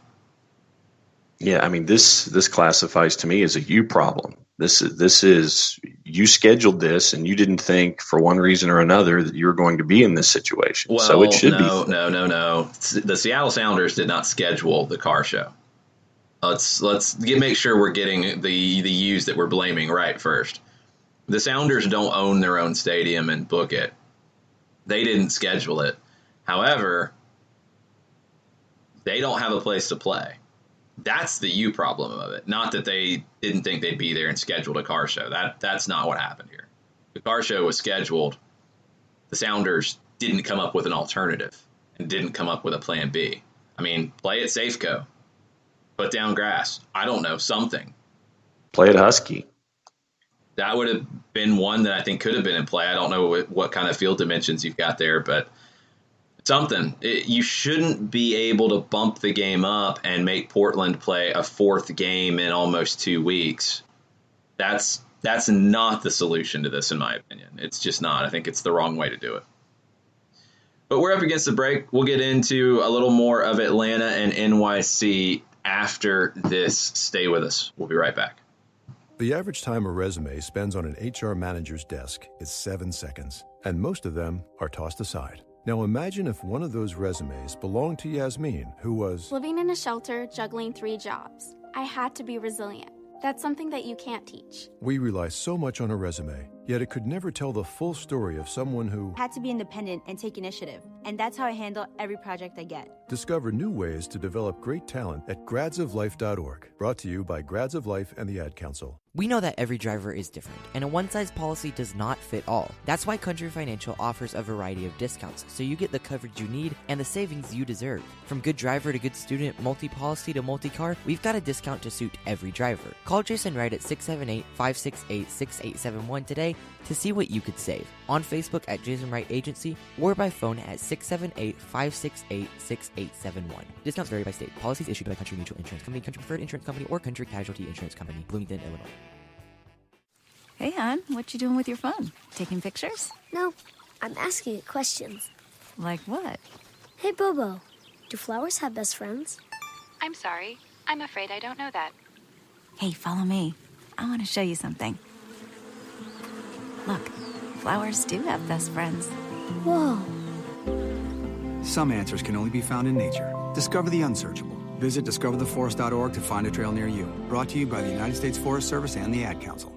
Yeah, I mean, this classifies to me as a you problem. This is you scheduled this, and you didn't think for one reason or another that you were going to be in this situation. Well, so it should be. No. The Seattle Sounders did not schedule the car show. Let's make sure we're getting the U's that we're blaming right first. The Sounders don't own their own stadium and book it. They didn't schedule it. However, they don't have a place to play. That's the you problem of it. Not that they didn't think they'd be there and scheduled a car show. That's not what happened here. The car show was scheduled. The Sounders didn't come up with an alternative and didn't come up with a plan B. I mean, play at Safeco. Put down grass. I don't know, something. Play at Husky. That would have been one that I think could have been in play. I don't know what kind of field dimensions you've got there, but something. You shouldn't be able to bump the game up and make Portland play a fourth game in almost 2 weeks. That's not the solution to this, in my opinion. It's just not. I think it's the wrong way to do it. But we're up against the break. We'll get into a little more of Atlanta and NYC after this. Stay with us. We'll be right back. The average time a resume spends on an HR manager's desk is 7 seconds, and most of them are tossed aside. Now imagine if one of those resumes belonged to Yasmin, who was living in a shelter, juggling 3 jobs. I had to be resilient. That's something that you can't teach. We rely so much on a resume, yet it could never tell the full story of someone who had to be independent and take initiative. And that's how I handle every project I get. Discover new ways to develop great talent at gradsoflife.org. Brought to you by Grads of Life and the Ad Council. We know that every driver is different, and a one-size policy does not fit all. That's why Country Financial offers a variety of discounts, so you get the coverage you need and the savings you deserve. From good driver to good student, multi-policy to multi-car, we've got a discount to suit every driver. Call Jason Wright at 678-568-6871 today to see what you could save. On Facebook at Jason Wright Agency or by phone at 678-568-6871. Discounts vary by state. Policies issued by Country Mutual Insurance Company, Country Preferred Insurance Company, or Country Casualty Insurance Company, Bloomington, Illinois. Hey, hon, what you doing with your phone? Taking pictures? No, I'm asking it questions. Like what? Hey, Bobo, do flowers have best friends? I'm sorry. I'm afraid I don't know that. Hey, follow me. I want to show you something. Look, flowers do have best friends. Whoa. Some answers can only be found in nature. Discover the unsearchable. Visit discovertheforest.org to find a trail near you. Brought to you by the United States Forest Service and the Ad Council.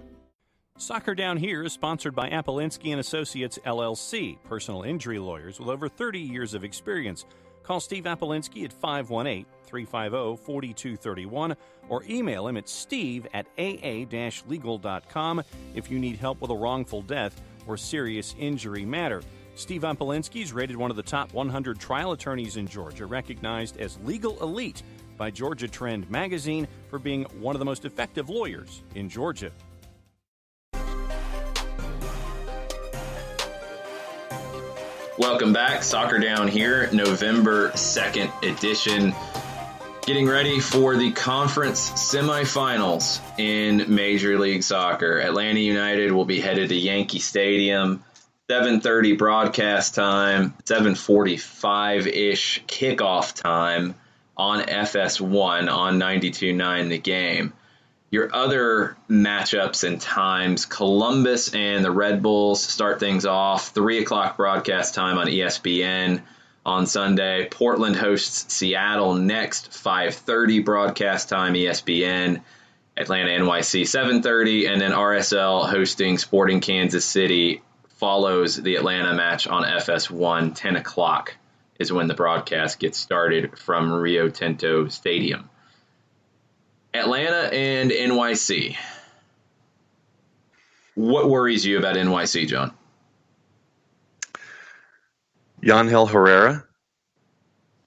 Soccer Down Here is sponsored by Appolinsky & Associates, LLC, personal injury lawyers with over 30 years of experience. Call Steve Appolinsky at 518-350-4231 or email him at steve@aa-legal.com if you need help with a wrongful death or serious injury matter. Steve Appolinsky is rated one of the top 100 trial attorneys in Georgia, recognized as legal elite by Georgia Trend magazine for being one of the most effective lawyers in Georgia. Welcome back. Soccer Down Here, November 2nd edition. Getting ready for the conference semifinals in Major League Soccer. Atlanta United will be headed to Yankee Stadium. 7:30 broadcast time, 7:45-ish kickoff time on FS1 on 92.9 The Game. Your other matchups and times, Columbus and the Red Bulls start things off. 3 o'clock broadcast time on ESPN on Sunday. Portland hosts Seattle next, 5:30 broadcast time, ESPN. Atlanta NYC, 7:30. And then RSL hosting Sporting Kansas City follows the Atlanta match on FS1. 10 o'clock is when the broadcast gets started from Rio Tinto Stadium. Atlanta and NYC. What worries you about NYC, John? Yangel Herrera,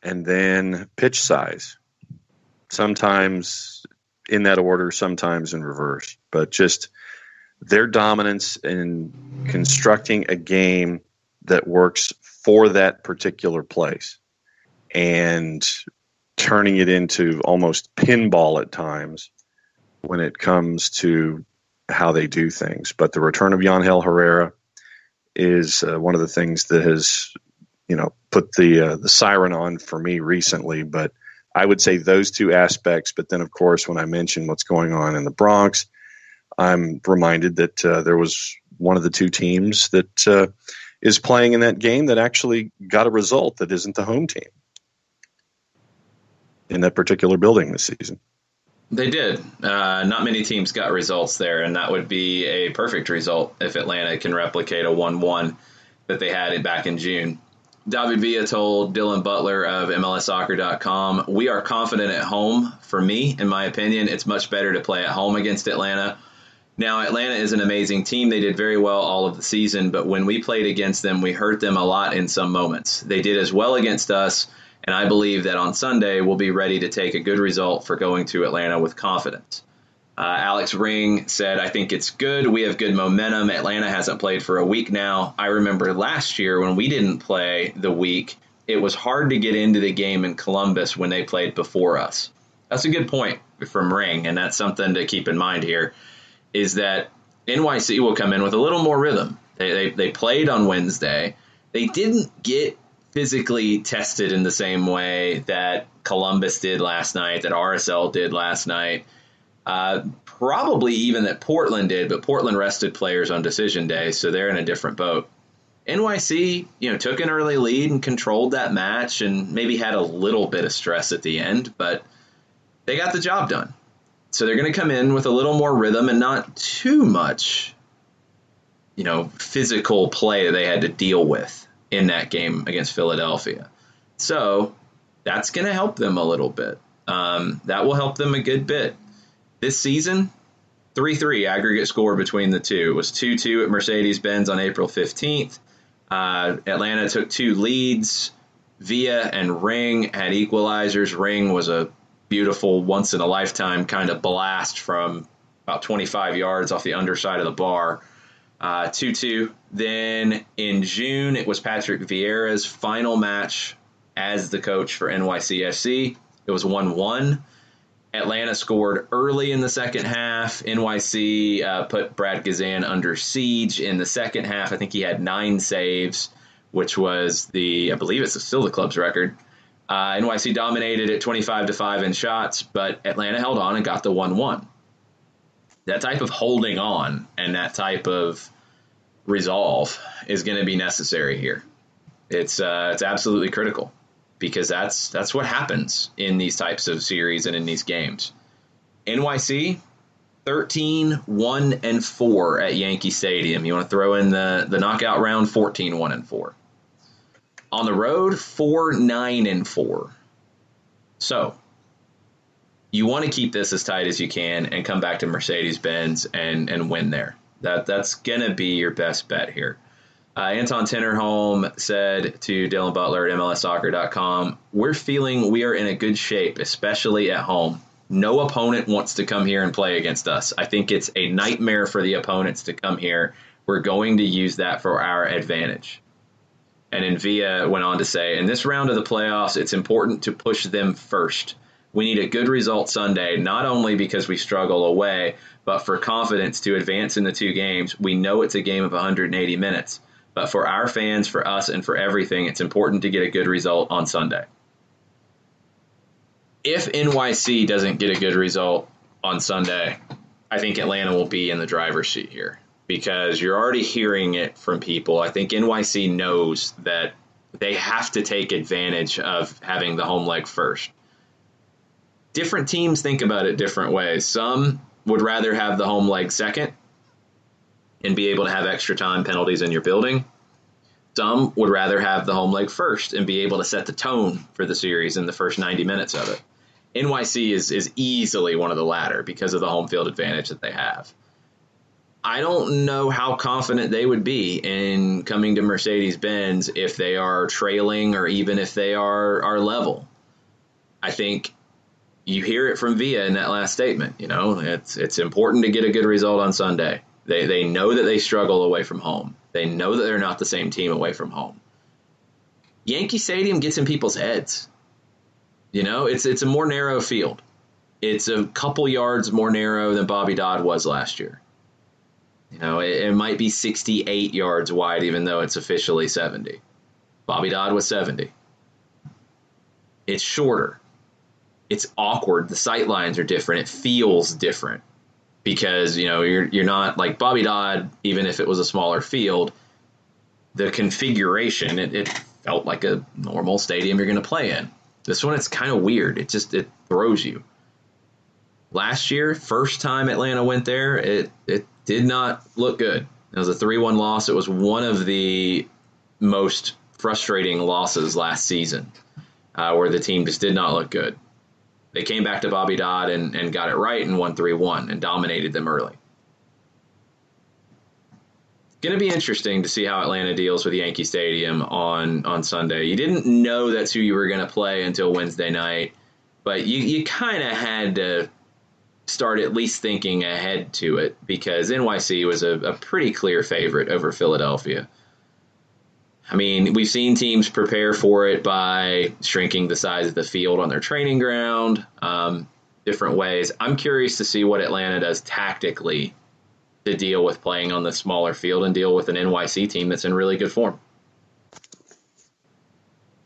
and then pitch size. Sometimes in that order, sometimes in reverse. But just their dominance in constructing a game that works for that particular place and turning it into almost pinball at times when it comes to how they do things. But the return of Yangel Herrera is one of the things that has, put the siren on for me recently. But I would say those two aspects. But then, of course, when I mention what's going on in the Bronx, I'm reminded that there was one of the two teams that is playing in that game that actually got a result that isn't the home team in that particular building this season. They did. Not many teams got results there, and that would be a perfect result if Atlanta can replicate a 1-1 that they had back in June. David Villa told Dylan Butler of MLSsoccer.com, "We are confident at home. For me, in my opinion, it's much better to play at home against Atlanta. Now, Atlanta is an amazing team. They did very well all of the season, but when we played against them, we hurt them a lot in some moments. They did as well against us, and I believe that on Sunday we'll be ready to take a good result for going to Atlanta with confidence." Alex Ring said, "I think it's good. We have good momentum. Atlanta hasn't played for a week now. I remember last year when we didn't play the week, it was hard to get into the game in Columbus when they played before us." That's a good point from Ring, and that's something to keep in mind here, is that NYC will come in with a little more rhythm. They played on Wednesday. They didn't get physically tested in the same way that Columbus did last night, that RSL did last night, probably even that Portland did, but Portland rested players on decision day, so they're in a different boat. NYC, took an early lead and controlled that match and maybe had a little bit of stress at the end, but they got the job done. So they're going to come in with a little more rhythm and not too much, physical play that they had to deal with in that game against Philadelphia. So that's going to help them a little bit. That will help them a good bit. This season, 3-3 aggregate score between the two. It was 2-2 at Mercedes-Benz on April 15th. Atlanta took 2 leads. Villa and Ring had equalizers. Ring was a beautiful, once-in-a-lifetime kind of blast from about 25 yards off the underside of the bar. 2-2. Then in June, it was Patrick Vieira's final match as the coach for NYC-FC. It was 1-1. Atlanta scored early in the second half. NYC put Brad Gazan under siege in the second half. I think he had 9 saves, which was I believe it's still the club's record. NYC dominated at 25-5 in shots, but Atlanta held on and got the 1-1. That type of holding on and that type of resolve is going to be necessary here. It's absolutely critical, because that's what happens in these types of series and in these games. NYC, 13-1-4 at Yankee Stadium. You want to throw in the knockout round, 14-1-4. On the road, 4-9-4. So you want to keep this as tight as you can and come back to Mercedes-Benz and win there. That's going to be your best bet here. Anton Tinnerholm said to Dylan Butler at MLSsoccer.com, "We're feeling we are in a good shape, especially at home. No opponent wants to come here and play against us. I think it's a nightmare for the opponents to come here. We're going to use that for our advantage." And then Villa went on to say, "In this round of the playoffs, it's important to push them first. We need a good result Sunday, not only because we struggle away, but for confidence to advance in the 2 games. We know it's a game of 180 minutes. But for our fans, for us, and for everything, it's important to get a good result on Sunday." If NYC doesn't get a good result on Sunday, I think Atlanta will be in the driver's seat here, because you're already hearing it from people. I think NYC knows that they have to take advantage of having the home leg first. Different teams think about it different ways. Some would rather have the home leg second and be able to have extra time penalties in your building. Some would rather have the home leg first and be able to set the tone for the series in the first 90 minutes of it. NYC is easily one of the latter because of the home field advantage that they have. I don't know how confident they would be in coming to Mercedes-Benz if they are trailing or even if they are level. I think you hear it from Villa in that last statement. It's important to get a good result on Sunday. They know that they struggle away from home. They know that they're not the same team away from home. Yankee Stadium gets in people's heads. It's a more narrow field. It's a couple yards more narrow than Bobby Dodd was last year. It might be 68 yards wide, even though it's officially 70. Bobby Dodd was 70. It's shorter. It's awkward. The sight lines are different. It feels different. Because, you're not like Bobby Dodd, even if it was a smaller field, the configuration, it felt like a normal stadium you're going to play in. This one, it's kind of weird. It throws you. Last year, first time Atlanta went there, it did not look good. It was a 3-1 loss. It was one of the most frustrating losses last season, where the team just did not look good. They came back to Bobby Dodd and got it right and won 3-1 and dominated them early. Going to be interesting to see how Atlanta deals with Yankee Stadium on Sunday. You didn't know that's who you were going to play until Wednesday night, but you kind of had to start at least thinking ahead to it, because NYC was a pretty clear favorite over Philadelphia. I mean, we've seen teams prepare for it by shrinking the size of the field on their training ground, different ways. I'm curious to see what Atlanta does tactically to deal with playing on the smaller field and deal with an NYC team that's in really good form.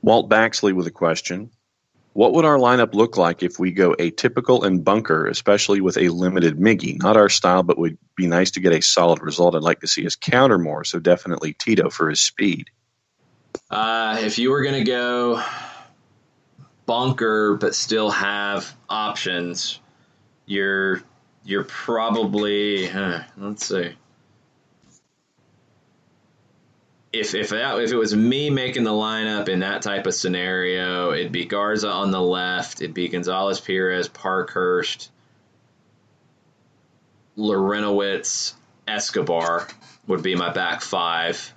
Walt Baxley with a question. What would our lineup look like if we go atypical and bunker, especially with a limited Miggy? Not our style, but would be nice to get a solid result. I'd like to see us counter more, so definitely Tito for his speed. If you were going to go bunker but still have options, you're probably let's see. If it was me making the lineup in that type of scenario, it'd be Garza on the left, it'd be Gonzalez, Perez, Parkhurst, Lorenowitz, Escobar would be my back five.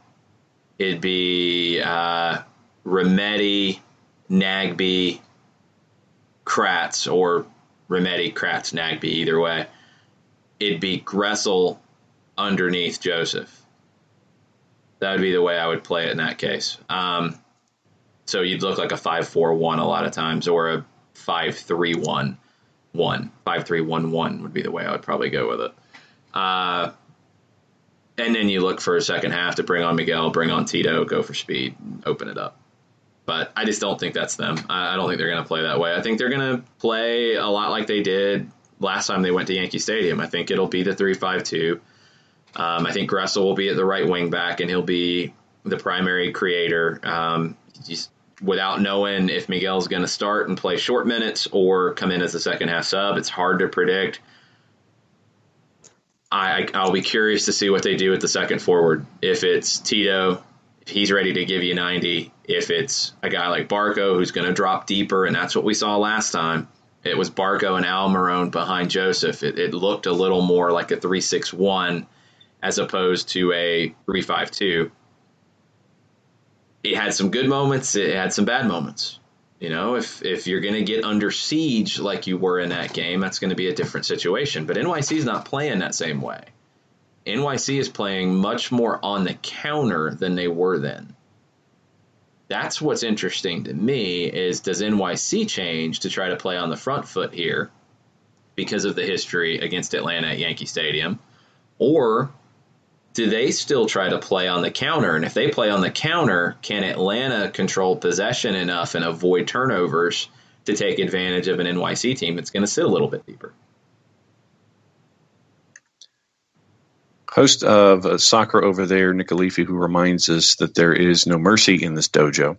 It'd be Remedi, Nagbe, Kratz, or Remedi, Kratz, Nagbe, either way. It'd be Gressel underneath Joseph. That would be the way I would play it in that case. So you'd look like a 5-4-1 a lot of times, or a 5-3-1-1. 5-3-1-1 would be the way I would probably go with it. And then you look for a second half to bring on Miguel, bring on Tito, go for speed, open it up. But I just don't think that's them. I don't think they're going to play that way. I think they're going to play a lot like they did last time they went to Yankee Stadium. I think it'll be the 3-5-2. I think Gressel will be at the right wing back, and he'll be the primary creator. Just without knowing if Miguel's going to start and play short minutes or come in as a second half sub, it's hard to predict. I'll be curious to see what they do at the second forward. If it's Tito, if he's ready to give you 90. If it's a guy like Barco who's going to drop deeper, and that's what we saw last time. It was Barco and Almiron behind Joseph. It looked a little more like a 3-6-1 as opposed to a 3-5-2. It had some good moments. It had some bad moments. You know, if you're going to get under siege like you were in that game, that's going to be a different situation. But NYC is not playing that same way. NYC is playing much more on the counter than they were then. That's what's interesting to me is, does NYC change to try to play on the front foot here because of the history against Atlanta at Yankee Stadium? Or do they still try to play on the counter? And if they play on the counter, can Atlanta control possession enough and avoid turnovers to take advantage of an NYC team that's going to sit a little bit deeper? Host of Soccer Over There, Nick Alifi, who reminds us that there is no mercy in this dojo,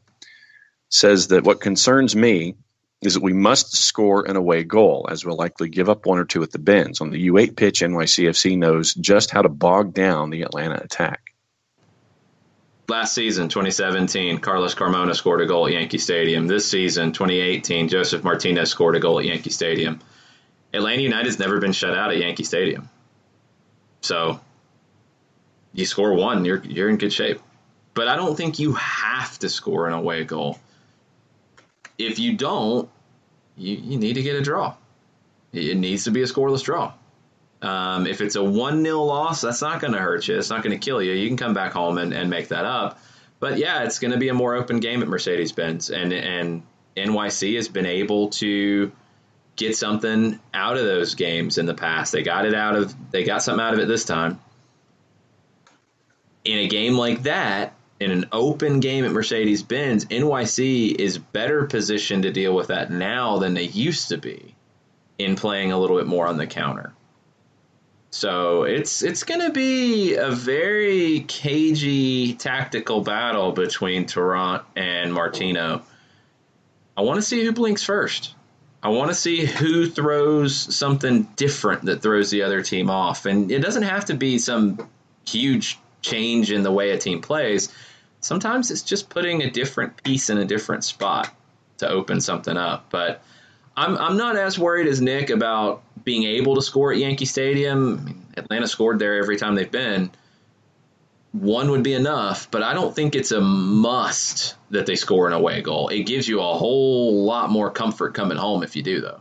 says that what concerns me is that we must score an away goal, as we'll likely give up one or two at the bins. On the U8 pitch, NYCFC knows just how to bog down the Atlanta attack. Last season, 2017, Carlos Carmona scored a goal at Yankee Stadium. This season, 2018, Joseph Martinez scored a goal at Yankee Stadium. Atlanta United's never been shut out at Yankee Stadium. So you score one, you're in good shape. But I don't think you have to score an away goal. If you don't, you need to get a draw. It needs to be a scoreless draw. If it's a 1-0 loss, that's not going to hurt you. It's not going to kill you. You can come back home and make that up. But, yeah, it's going to be a more open game at Mercedes-Benz. And NYC has been able to get something out of those games in the past. They got something out of it this time. In a game like that, in an open game at Mercedes-Benz, NYC is better positioned to deal with that now than they used to be in playing a little bit more on the counter. So it's going to be a very cagey tactical battle between Tarrant and Martino. I want to see who blinks first. I want to see who throws something different that throws the other team off. And it doesn't have to be some huge change in the way a team plays. Sometimes it's just putting a different piece in a different spot to open something up. But I'm not as worried as Nick about being able to score at Yankee Stadium. I mean, Atlanta scored there every time they've been. One would be enough, but I don't think it's a must that they score an away goal. It gives you a whole lot more comfort coming home if you do, though.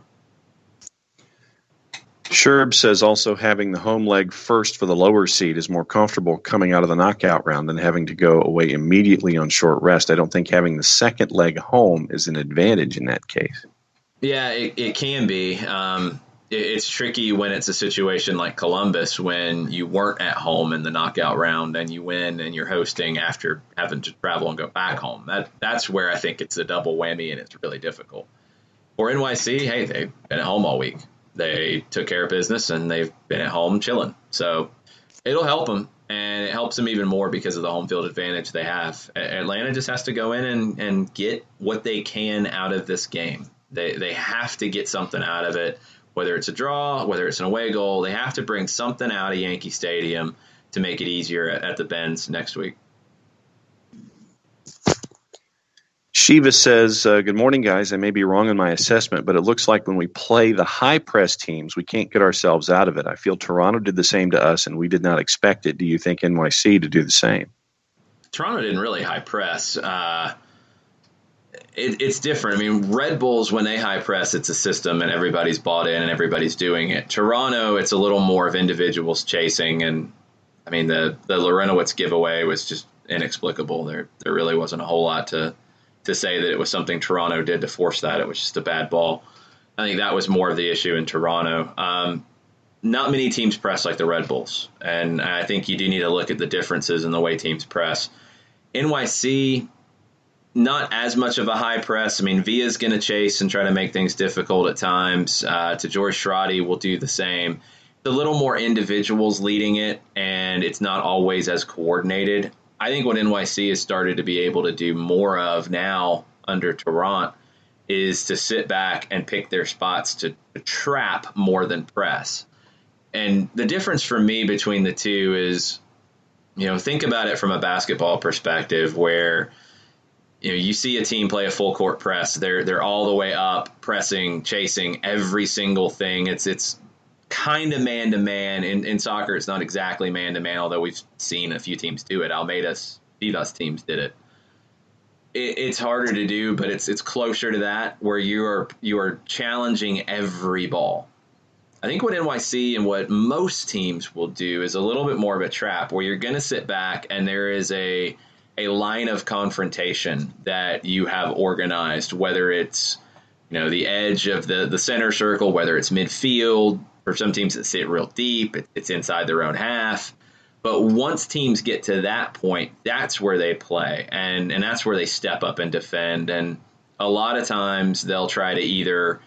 Sherb says also having the home leg first for the lower seed is more comfortable coming out of the knockout round than having to go away immediately on short rest. I don't think having the second leg home is an advantage in that case. Yeah, it can be. It's tricky when it's a situation like Columbus when you weren't at home in the knockout round and you win and you're hosting after having to travel and go back home. That's where I think it's a double whammy and it's really difficult. For NYC, hey, they've been at home all week. They took care of business, and they've been at home chilling. So it'll help them, and it helps them even more because of the home field advantage they have. Atlanta just has to go in and get what they can out of this game. They have to get something out of it, whether it's a draw, whether it's an away goal. They have to bring something out of Yankee Stadium to make it easier at the Benz next week. Shiva says, good morning, guys. I may be wrong in my assessment, but it looks like when we play the high-press teams, we can't get ourselves out of it. I feel Toronto did the same to us, and we did not expect it. Do you think NYC to do the same? Toronto didn't really high-press. It's different. I mean, Red Bulls, when they high-press, it's a system, and everybody's bought in, and everybody's doing it. Toronto, it's a little more of individuals chasing, and, I mean, the Lorenowitz giveaway was just inexplicable. There really wasn't a whole lot to say that it was something Toronto did to force that. It was just a bad ball. I think that was more of the issue in Toronto. Not many teams press like the Red Bulls, and I think you do need to look at the differences in the way teams press. NYC, not as much of a high press. I mean, Villa's going to chase and try to make things difficult at times. To George Schradi will do the same. The little more individuals leading it, and it's not always as coordinated. I think what NYC has started to be able to do more of now under Toronto is to sit back and pick their spots to trap more than press. And the difference for me between the two is, think about it from a basketball perspective where, you see a team play a full court press. They're all the way up, pressing, chasing every single thing. It's kind of man-to-man. In soccer, it's not exactly man-to-man, although we've seen a few teams do it. Almeida's Vivas teams did it. It's harder to do, but it's closer to that, where you are challenging every ball. I think what NYC and what most teams will do is a little bit more of a trap, where you're going to sit back and there is a line of confrontation that you have organized, whether it's the edge of the center circle, whether it's midfield. For some teams that sit real deep, it's inside their own half. But once teams get to that point, that's where they play, and that's where they step up and defend. And a lot of times they'll try to either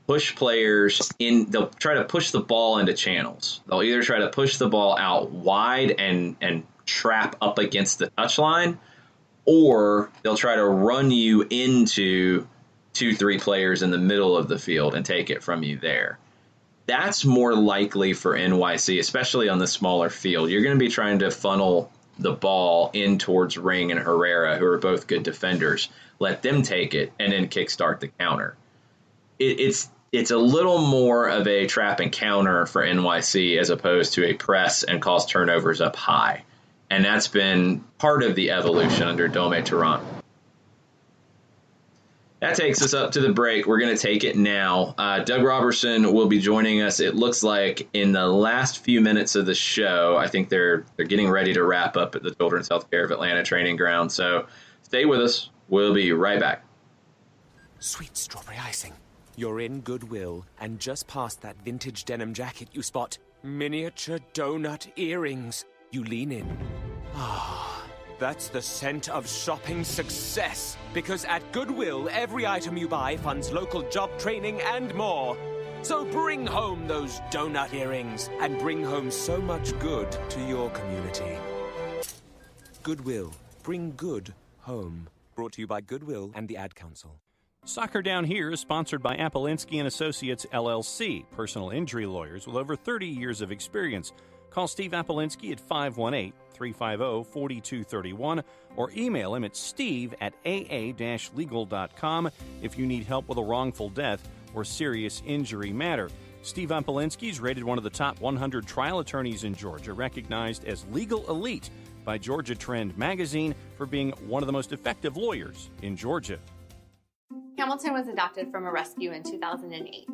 push players in, they'll try to push the ball into channels. They'll either try to push the ball out wide and trap up against the touchline, or they'll try to run you into 2-3 players in the middle of the field and take it from you there. That's more likely for NYC, especially on the smaller field. You're going to be trying to funnel the ball in towards Ring and Herrera, who are both good defenders. Let them take it and then kickstart the counter. It's a little more of a trap and counter for NYC as opposed to a press and cause turnovers up high. And that's been part of the evolution under Dome Toronto. That takes us up to the break. We're going to take it now. Doug Robertson will be joining us, it looks like, in the last few minutes of the show. I think they're getting ready to wrap up at the Children's Healthcare of Atlanta training ground. So stay with us. We'll be right back. Sweet strawberry icing. You're in Goodwill, and just past that vintage denim jacket you spot miniature donut earrings. You lean in. That's the scent of shopping success. Because at Goodwill, every item you buy funds local job training and more. So bring home those donut earrings and bring home so much good to your community. Goodwill. Bring good home. Brought to you by Goodwill and the Ad Council. Soccer Down Here is sponsored by Apolinski & Associates, LLC, personal injury lawyers with over 30 years of experience. Call Steve Apolinski at 518-350-4231 or email him at steve@aa-legal.com if you need help with a wrongful death or serious injury matter. Steve Apolinski is rated one of the top 100 trial attorneys in Georgia, recognized as legal elite by Georgia Trend magazine for being one of the most effective lawyers in Georgia. Hamilton was adopted from a rescue in 2008.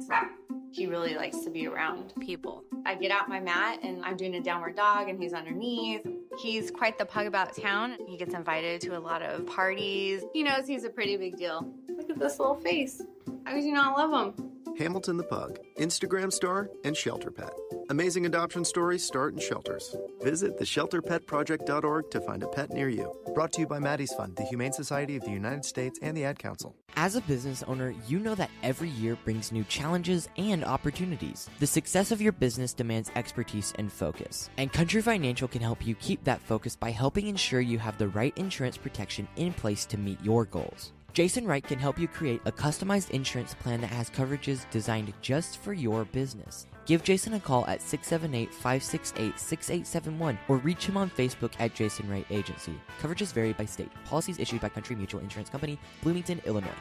He really likes to be around people. I get out my mat and I'm doing a downward dog and he's underneath. He's quite the pug about town. He gets invited to a lot of parties. He knows he's a pretty big deal. Look at this little face. How could you not love him? Hamilton the Pug, Instagram star, and Shelter Pet. Amazing adoption stories start in shelters. Visit theshelterpetproject.org to find a pet near you. Brought to you by Maddie's Fund, the Humane Society of the United States, and the Ad Council. As a business owner, you know that every year brings new challenges and opportunities. The success of your business demands expertise and focus. And Country Financial can help you keep that focus by helping ensure you have the right insurance protection in place to meet your goals. Jason Wright can help you create a customized insurance plan that has coverages designed just for your business. Give Jason a call at 678-568-6871 or reach him on Facebook at Jason Wright Agency. Coverages vary by state. Policies issued by Country Mutual Insurance Company, Bloomington, Illinois.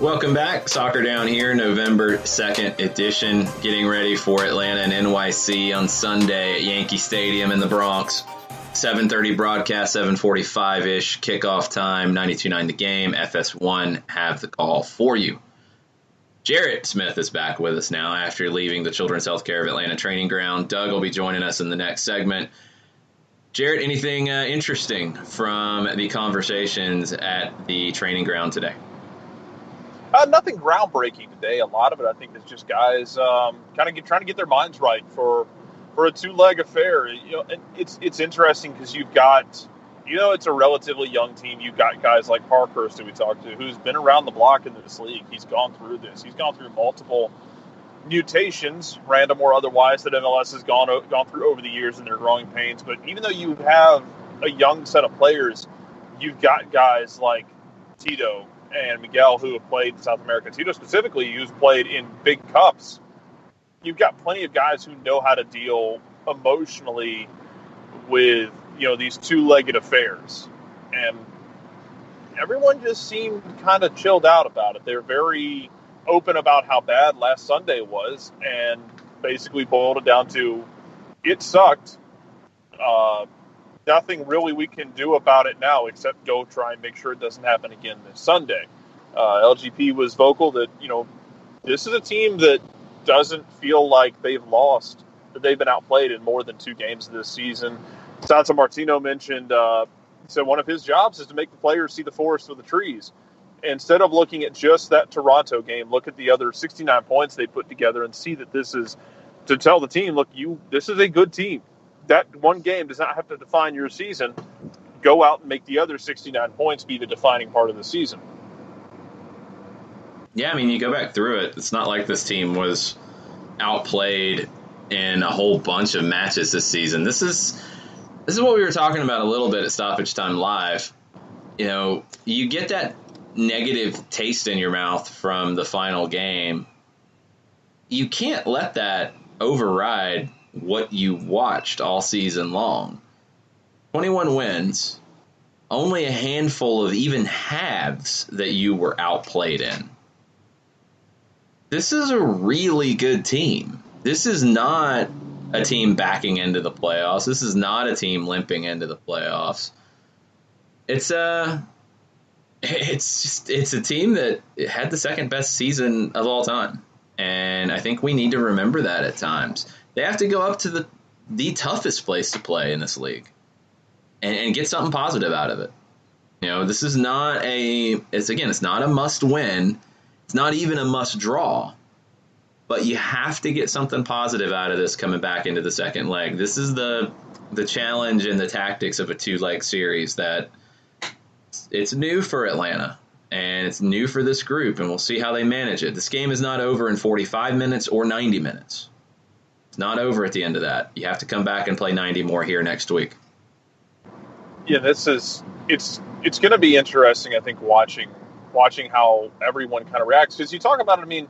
Welcome back. Soccer Down here, November 2nd edition. Getting ready for Atlanta and NYC on Sunday at Yankee Stadium in the Bronx. 7:30 broadcast, 7:45-ish kickoff time, 92.9 The Game. FS1 have the call for you. Jarrett Smith is back with us now after leaving the Children's Healthcare of Atlanta training ground. Doug will be joining us in the next segment. Jarrett, anything interesting from the conversations at the training ground today? Nothing groundbreaking today. A lot of it, I think, is just guys trying to get their minds right for a two-leg affair. And it's interesting because you've got, it's a relatively young team. You've got guys like Parkhurst, who we talked to, who's been around the block in this league. He's gone through this. He's gone through multiple mutations, random or otherwise, that MLS has gone through over the years in their growing pains. But even though you have a young set of players, you've got guys like Tito and Miguel who have played in South America. Tito specifically, who's played in big cups. You've got plenty of guys who know how to deal emotionally with, these two-legged affairs. And everyone just seemed kind of chilled out about it. They're very open about how bad last Sunday was and basically boiled it down to, it sucked. Nothing really we can do about it now except go try and make sure it doesn't happen again this Sunday. LGP was vocal that, this is a team that doesn't feel like they've lost, that they've been outplayed in more than 2 games this season. Santo Martino mentioned, said one of his jobs is to make the players see the forest for the trees. Instead of looking at just that Toronto game, look at the other 69 points they put together and see that this is to tell the team, look, this is a good team. That one game does not have to define your season. Go out and make the other 69 points be the defining part of the season. Yeah, you go back through it. It's not like this team was outplayed in a whole bunch of matches this season. This is what we were talking about a little bit at Stoppage Time Live. You get that negative taste in your mouth from the final game. You can't let that override what you watched all season long. 21 wins, only a handful of even halves that you were outplayed in. This is a really good team. This is not a team backing into the playoffs. This is not a team limping into the playoffs. It's a team that had the second best season of all time. And I think we need to remember that at times. They have to go up to the toughest place to play in this league and get something positive out of it. This is not it's not a must win. It's not even a must draw. But you have to get something positive out of this coming back into the second leg. This is the challenge and the tactics of a 2-leg series that it's new for Atlanta. And it's new for this group, and we'll see how they manage it. This game is not over in 45 minutes or 90 minutes. It's not over at the end of that. You have to come back and play 90 more here next week. Yeah, it's going to be interesting, I think, watching how everyone kind of reacts. Because you talk about it,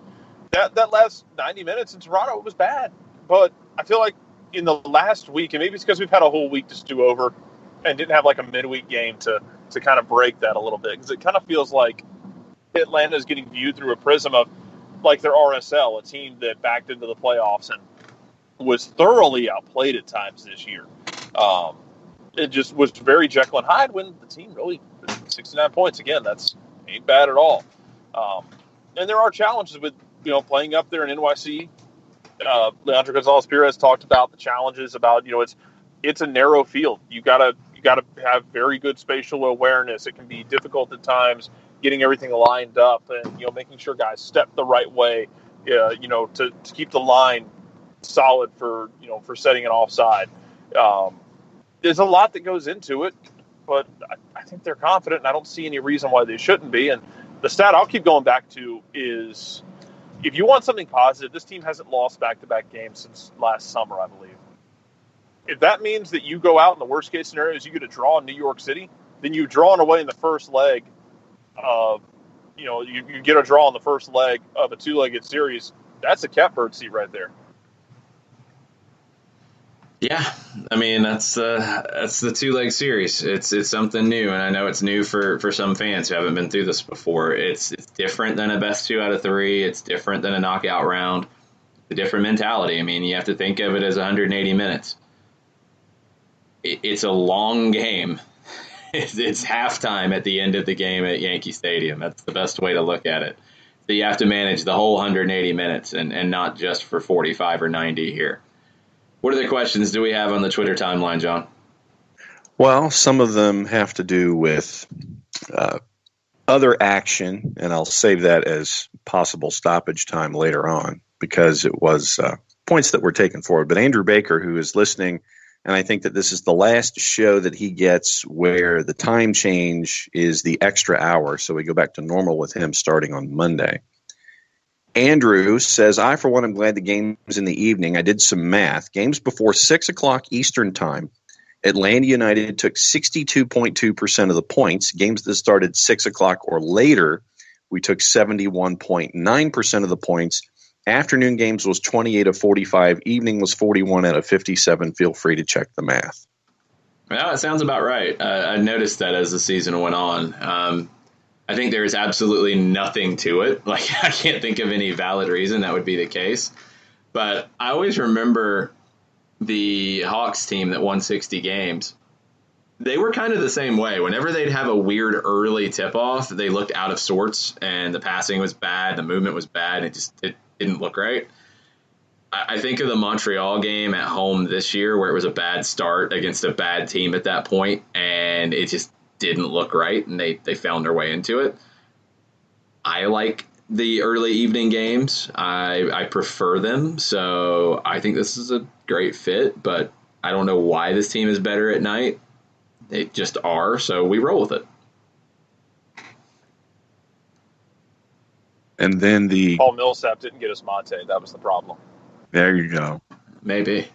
that last 90 minutes in Toronto, it was bad. But I feel like in the last week, and maybe it's because we've had a whole week to stew over and didn't have like a midweek game to kind of break that a little bit, because it kind of feels like Atlanta is getting viewed through a prism of like their RSL, a team that backed into the playoffs and was thoroughly outplayed at times this year. It just was very Jekyll and Hyde when the team really 69 points. Again, that's ain't bad at all. And there are challenges with playing up there in NYC. Leandro Gonzalez-Perez talked about the challenges about it's a narrow field. You gotta You got to have very good spatial awareness. It can be difficult at times getting everything lined up and, making sure guys step the right way, to keep the line solid for setting an offside. There's a lot that goes into it, but I think they're confident, and I don't see any reason why they shouldn't be. And the stat I'll keep going back to is, if you want something positive, this team hasn't lost back-to-back games since last summer, I believe. If that means that you go out in the worst-case scenario is you get a draw in New York City, then you draw in away in the first leg of, you get a draw in the first leg of a two-legged series. That's a catbird seat right there. Yeah, I mean, that's the two-leg series. It's something new, and I know it's new for some fans who haven't been through this before. It's different than a best 2 out of 3. It's different than a knockout round. It's a different mentality. I mean, you have to think of it as 180 minutes. It's a long game. It's halftime at the end of the game at Yankee Stadium. That's the best way to look at it. So you have to manage the whole 180 minutes and not just for 45 or 90 here. What other questions do we have on the Twitter timeline, John? Well, some of them have to do with other action, and I'll save that as possible stoppage time later on because it was points that were taken forward. But Andrew Baker, who is listening, and I think that this is the last show that he gets where the time change is the extra hour, so we go back to normal with him starting on Monday. Andrew says, I, for one, am glad the game's in the evening. I did some math. Games before 6 o'clock Eastern time, Atlanta United took 62.2% of the points. Games that started 6 o'clock or later, we took 71.9% of the points. Afternoon games was 28 of 45. Evening was 41 out of 57. Feel free to check the math. Well, it sounds about right. I noticed that as the season went on. I think there is absolutely nothing to it. Like, I can't think of any valid reason that would be the case. But I always remember the Hawks team that won 60 games. They were kind of the same way. Whenever they'd have a weird early tip-off, they looked out of sorts, and the passing was bad, the movement was bad, it didn't look right. I think of the Montreal game at home this year where it was a bad start against a bad team at that point, and it just didn't look right, and they found their way into it. I like the early evening games. I prefer them, so I think this is a great fit, but I don't know why this team is better at night. They just are, so we roll with it. And then Paul Millsap didn't get us Monte. That was the problem. There you go. Maybe.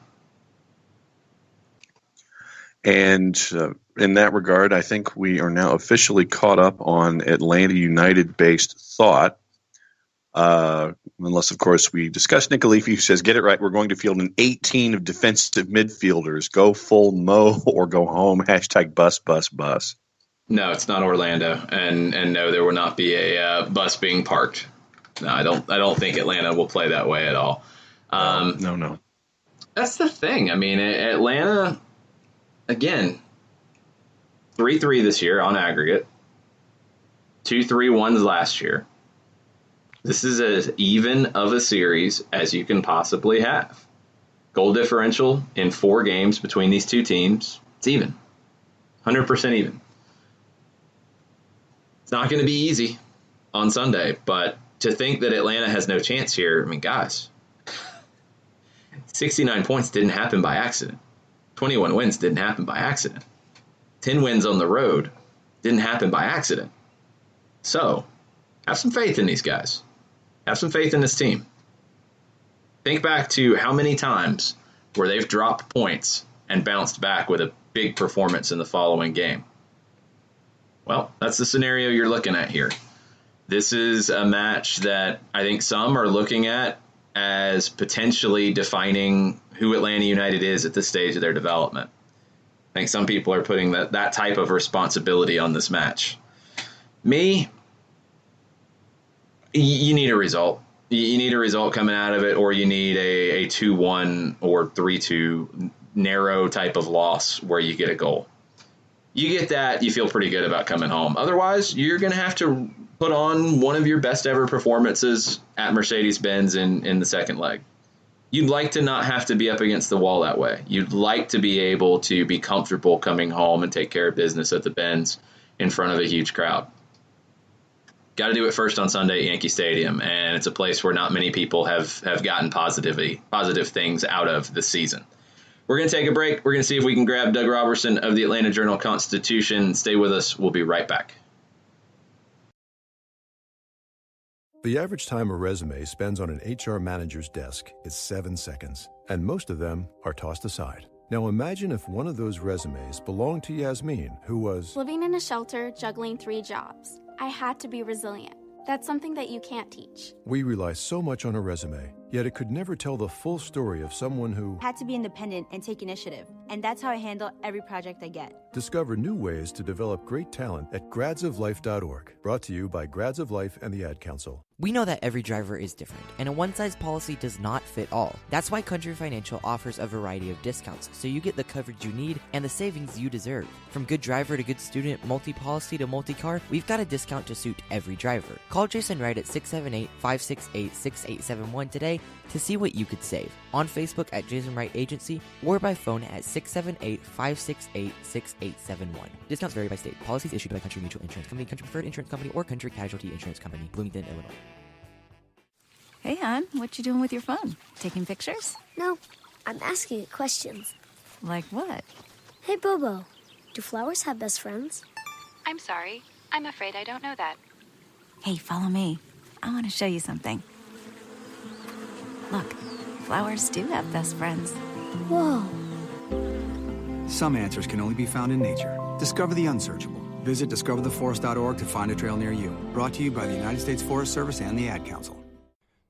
And in that regard, I think we are now officially caught up on Atlanta United-based thought. Unless, of course, we discuss Nick Alifi, who says, get it right, we're going to field an 18 of defensive midfielders. Go full Mo or go home. Hashtag bus, bus, bus. No, it's not Orlando. And no, there will not be a bus being parked. No, I don't think Atlanta will play that way at all. No. That's the thing. I mean, Atlanta, again, 3-3 this year on aggregate. 2-3-1s last year. This is as even of a series as you can possibly have. Goal differential in 4 games between these two teams, it's even. 100% even. It's not going to be easy on Sunday, but to think that Atlanta has no chance here, I mean, guys, 69 points didn't happen by accident. 21 wins didn't happen by accident. 10 wins on the road didn't happen by accident. So, have some faith in these guys. Have some faith in this team. Think back to how many times where they've dropped points and bounced back with a big performance in the following game. Well, that's the scenario you're looking at here. This is a match that I think some are looking at as potentially defining who Atlanta United is at this stage of their development. I think some people are putting that type of responsibility on this match. Me, you need a result. You need a result coming out of it, or you need a 2-1 or 3-2 narrow type of loss where you get a goal. You get that, you feel pretty good about coming home. Otherwise, you're going to have to put on one of your best ever performances at Mercedes-Benz in the second leg. You'd like to not have to be up against the wall that way. You'd like to be able to be comfortable coming home and take care of business at the Benz in front of a huge crowd. Got to do it first on Sunday at Yankee Stadium, and it's a place where not many people have gotten positive things out of this season. We're going to take a break. We're going to see if we can grab Doug Robertson of the Atlanta Journal-Constitution. Stay with us. We'll be right back. The average time a resume spends on an HR manager's desk is 7 seconds, and most of them are tossed aside. Now imagine if one of those resumes belonged to Yasmin, who was living in a shelter, juggling 3 jobs. I had to be resilient. That's something that you can't teach. We rely so much on a resume, yet it could never tell the full story of someone who had to be independent and take initiative. And that's how I handle every project I get. Discover new ways to develop great talent at gradsoflife.org. Brought to you by Grads of Life and the Ad Council. We know that every driver is different, and a one-size policy does not fit all. That's why Country Financial offers a variety of discounts, so you get the coverage you need and the savings you deserve. From good driver to good student, multi-policy to multi-car, we've got a discount to suit every driver. Call Jason Wright at 678-568-6871 today to see what you could save. On Facebook at Jason Wright Agency or by phone at 678-568-6871. Discounts vary by state. Policies issued by Country Mutual Insurance Company, Country Preferred Insurance Company, or Country Casualty Insurance Company, Bloomington, Illinois. Hey, hon, what you doing with your phone? Taking pictures? No, I'm asking it questions. Like what? Hey, Bobo, do flowers have best friends? I'm sorry. I'm afraid I don't know that. Hey, follow me. I want to show you something. Look, flowers do have best friends. Whoa. Some answers can only be found in nature. Discover the unsearchable. Visit discovertheforest.org to find a trail near you. Brought to you by the United States Forest Service and the Ad Council.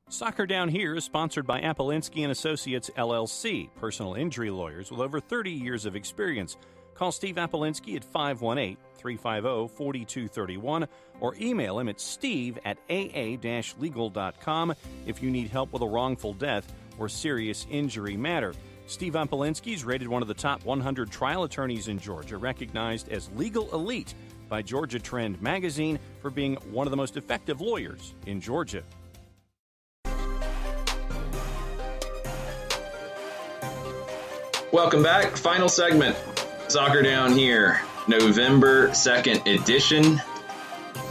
Soccer Down Here is sponsored by Appolinsky & Associates, LLC, personal injury lawyers with over 30 years of experience. Call Steve Appolinsky at 518-350-4231 or email him at steve@aa-legal.com if you need help with a wrongful death or serious injury matter. Steve Appolinsky is rated one of the top 100 trial attorneys in Georgia, recognized as legal elite by Georgia Trend magazine for being one of the most effective lawyers in Georgia. Welcome back. Final segment. Soccer Down Here, November 2nd edition.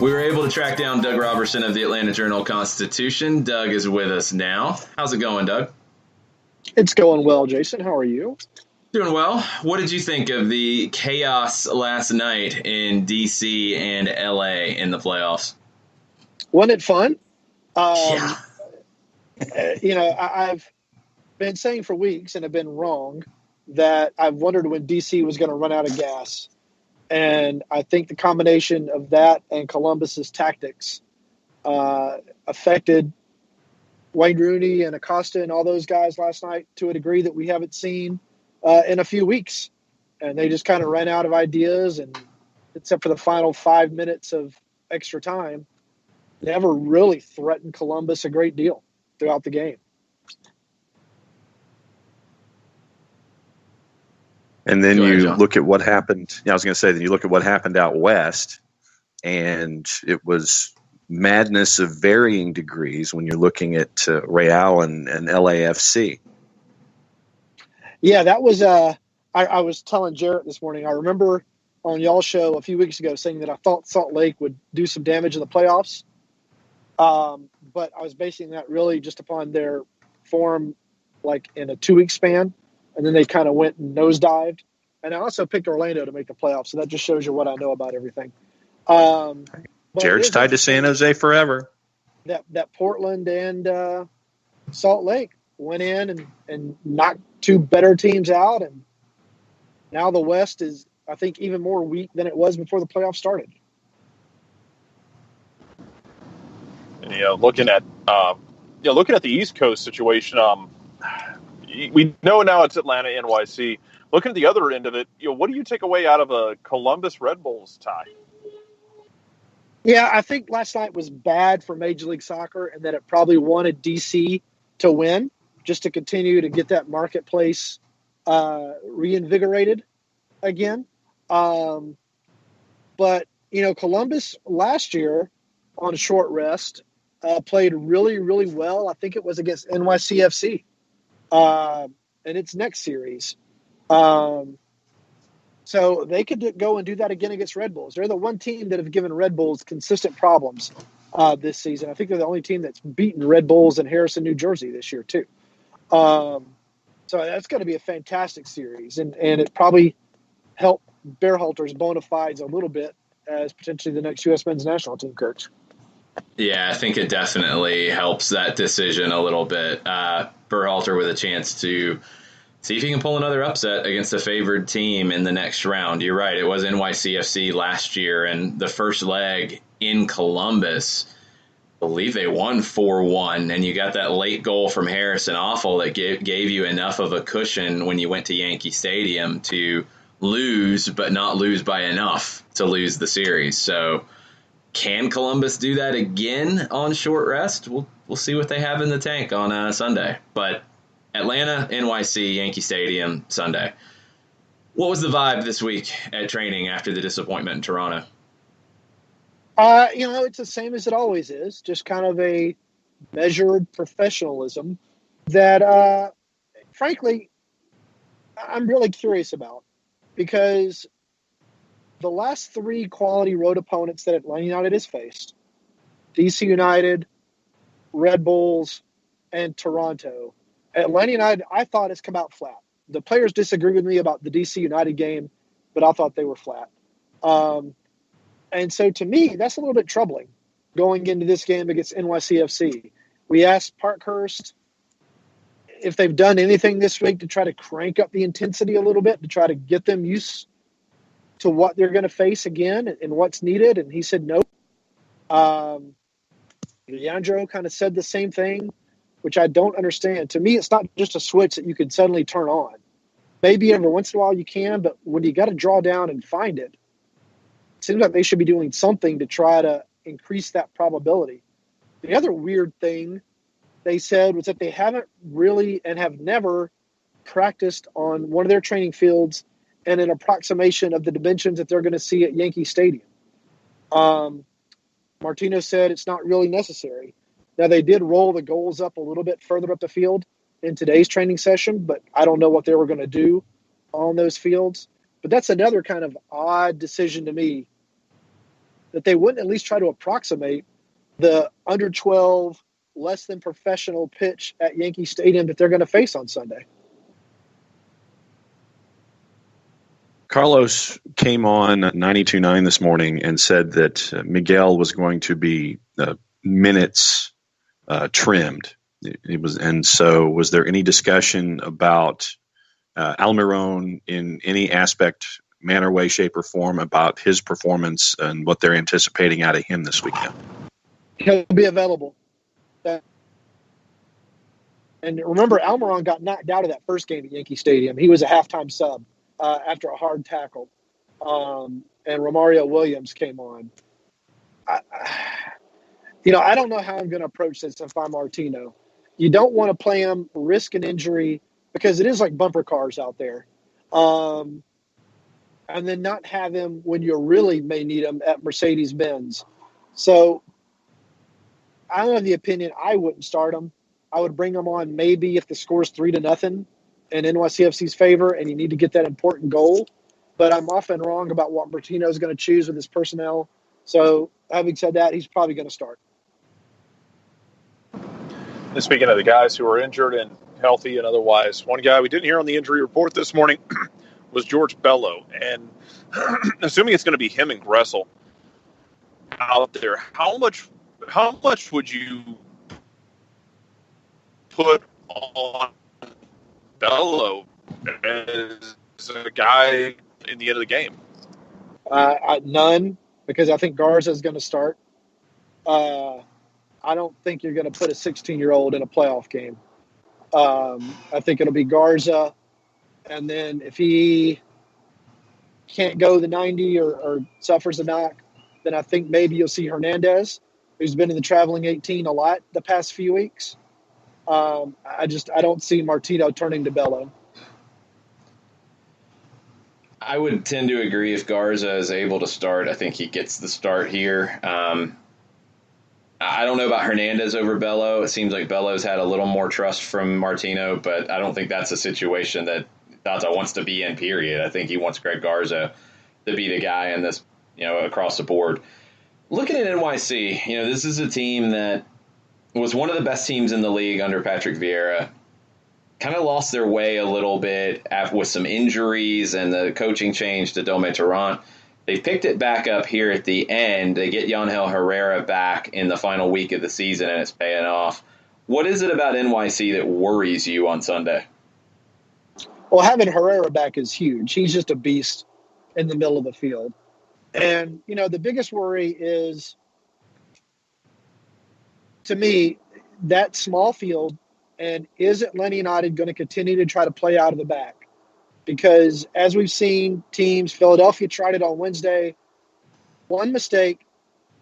We were able to track down Doug Robertson of the Atlanta Journal-Constitution. Doug is with us now. How's it going, Doug? It's going well, Jason. How are you? Doing well. What did you think of the chaos last night in D.C. and L.A. in the playoffs? Wasn't it fun? Yeah. I've been saying for weeks, and have been wrong, that I've wondered when D.C. was going to run out of gas. And I think the combination of that and Columbus's tactics affected Wayne Rooney and Acosta and all those guys last night to a degree that we haven't seen in a few weeks. And they just kind of ran out of ideas, and except for the final 5 minutes of extra time, never really threatened Columbus a great deal throughout the game. And then you look at what happened. I was going to say, then you look at what happened out west, and it was madness of varying degrees when you're looking at Real and LAFC. Yeah, that was I was telling Jarrett this morning. I remember on y'all's show a few weeks ago saying that I thought Salt Lake would do some damage in the playoffs. But I was basing that really just upon their form, like in a 2-week span. And then they kind of went and nosedived. And I also picked Orlando to make the playoffs. So that just shows you what I know about everything. Jared's tied to San Jose forever. That Portland and Salt Lake went in and knocked 2 better teams out. And now the West is, I think, even more weak than it was before the playoffs started. And, looking at the East Coast situation, we know now it's Atlanta, NYC. Looking at the other end of it, what do you take away out of a Columbus Red Bulls tie? Yeah, I think last night was bad for Major League Soccer, and that it probably wanted DC to win just to continue to get that marketplace reinvigorated again. But Columbus last year on a short rest played really, really well. I think it was against NYC-FC. and it's next series. So they could go and do that again against Red Bulls. They're the one team that have given Red Bulls consistent problems this season. I think they're the only team that's beaten Red Bulls in Harrison, New Jersey this year too. So that's going to be a fantastic series, and it probably helped Bearhalter's bona fides a little bit as potentially the next U.S. men's national team coach. Yeah, I think it definitely helps that decision a little bit. Berhalter with a chance to see if he can pull another upset against a favored team in the next round. You're right, it was NYC-FC last year, and the first leg in Columbus, I believe they won 4-1, and you got that late goal from Harrison Awful that gave you enough of a cushion when you went to Yankee Stadium to lose, but not lose by enough to lose the series. So can Columbus do that again on short rest? We'll see what they have in the tank on Sunday. But Atlanta, NYC, Yankee Stadium, Sunday. What was the vibe this week at training after the disappointment in Toronto? It's the same as it always is, just kind of a measured professionalism that, frankly, I'm really curious about, because the last three quality road opponents that Atlanta United has faced, DC United, Red Bulls, and Toronto, Atlanta United, I thought, has come out flat. The players disagree with me about the DC United game, but I thought they were flat. And so to me, that's a little bit troubling going into this game against NYC-FC. We asked Parkhurst if they've done anything this week to try to crank up the intensity a little bit, to try to get them used to what they're going to face again and what's needed. And he said no. Leandro kind of said the same thing, which I don't understand. To me, it's not just a switch that you can suddenly turn on. Maybe every once in a while you can, but when you got to draw down and find it, it seems like they should be doing something to try to increase that probability. The other weird thing they said was that they haven't really and have never practiced on one of their training fields and an approximation of the dimensions that they're going to see at Yankee Stadium. Martino said it's not really necessary. Now, they did roll the goals up a little bit further up the field in today's training session, but I don't know what they were going to do on those fields. But that's another kind of odd decision to me, that they wouldn't at least try to approximate the under 12, less than professional pitch at Yankee Stadium that they're going to face on Sunday. Carlos came on 92.9 this morning and said that Miguel was going to be minutes trimmed. And so was there any discussion about Almiron in any aspect, manner, way, shape, or form about his performance and what they're anticipating out of him this weekend? He'll be available. And remember, Almiron got knocked out of that first game at Yankee Stadium. He was a halftime sub after a hard tackle. And Romario Williams came on. I don't know how I'm going to approach this if I'm Martino. You don't want to play him, risk an injury, because it is like bumper cars out there. And then not have him when you really may need him at Mercedes-Benz. So I'm of the opinion I wouldn't start him. I would bring him on maybe if the score's 3-0 in NYCFC's favor and you need to get that important goal. But I'm often wrong about what Martino's going to choose with his personnel. So having said that, he's probably going to start. And speaking of the guys who are injured and healthy and otherwise, one guy we didn't hear on the injury report this morning was George Bello. And assuming it's going to be him and Gressel out there, how much would you put on Bello as a guy in the end of the game? None, because I think Garza is going to start. I don't think you're going to put a 16-year-old in a playoff game. I think it'll be Garza, and then if he can't go the 90 or suffers a knock, then I think maybe you'll see Hernandez, who's been in the traveling 18 a lot the past few weeks. I don't see Martino turning to Bello. I would tend to agree if Garza is able to start. I think he gets the start here. I don't know about Hernandez over Bello. It seems like Bello's had a little more trust from Martino, but I don't think that's a situation that Data wants to be in, period. I think he wants Greg Garza to be the guy in this, across the board. Looking at NYC, this is a team that was one of the best teams in the league under Patrick Vieira. Kind of lost their way a little bit with some injuries and the coaching change to Dome Tarrant. They picked it back up here at the end. They get Yangel Herrera back in the final week of the season, and it's paying off. What is it about NYC that worries you on Sunday? Well, having Herrera back is huge. He's just a beast in the middle of the field. And, the biggest worry is, to me, that small field, and is Atlanta United going to continue to try to play out of the back? Because as we've seen teams, Philadelphia tried it on Wednesday, one mistake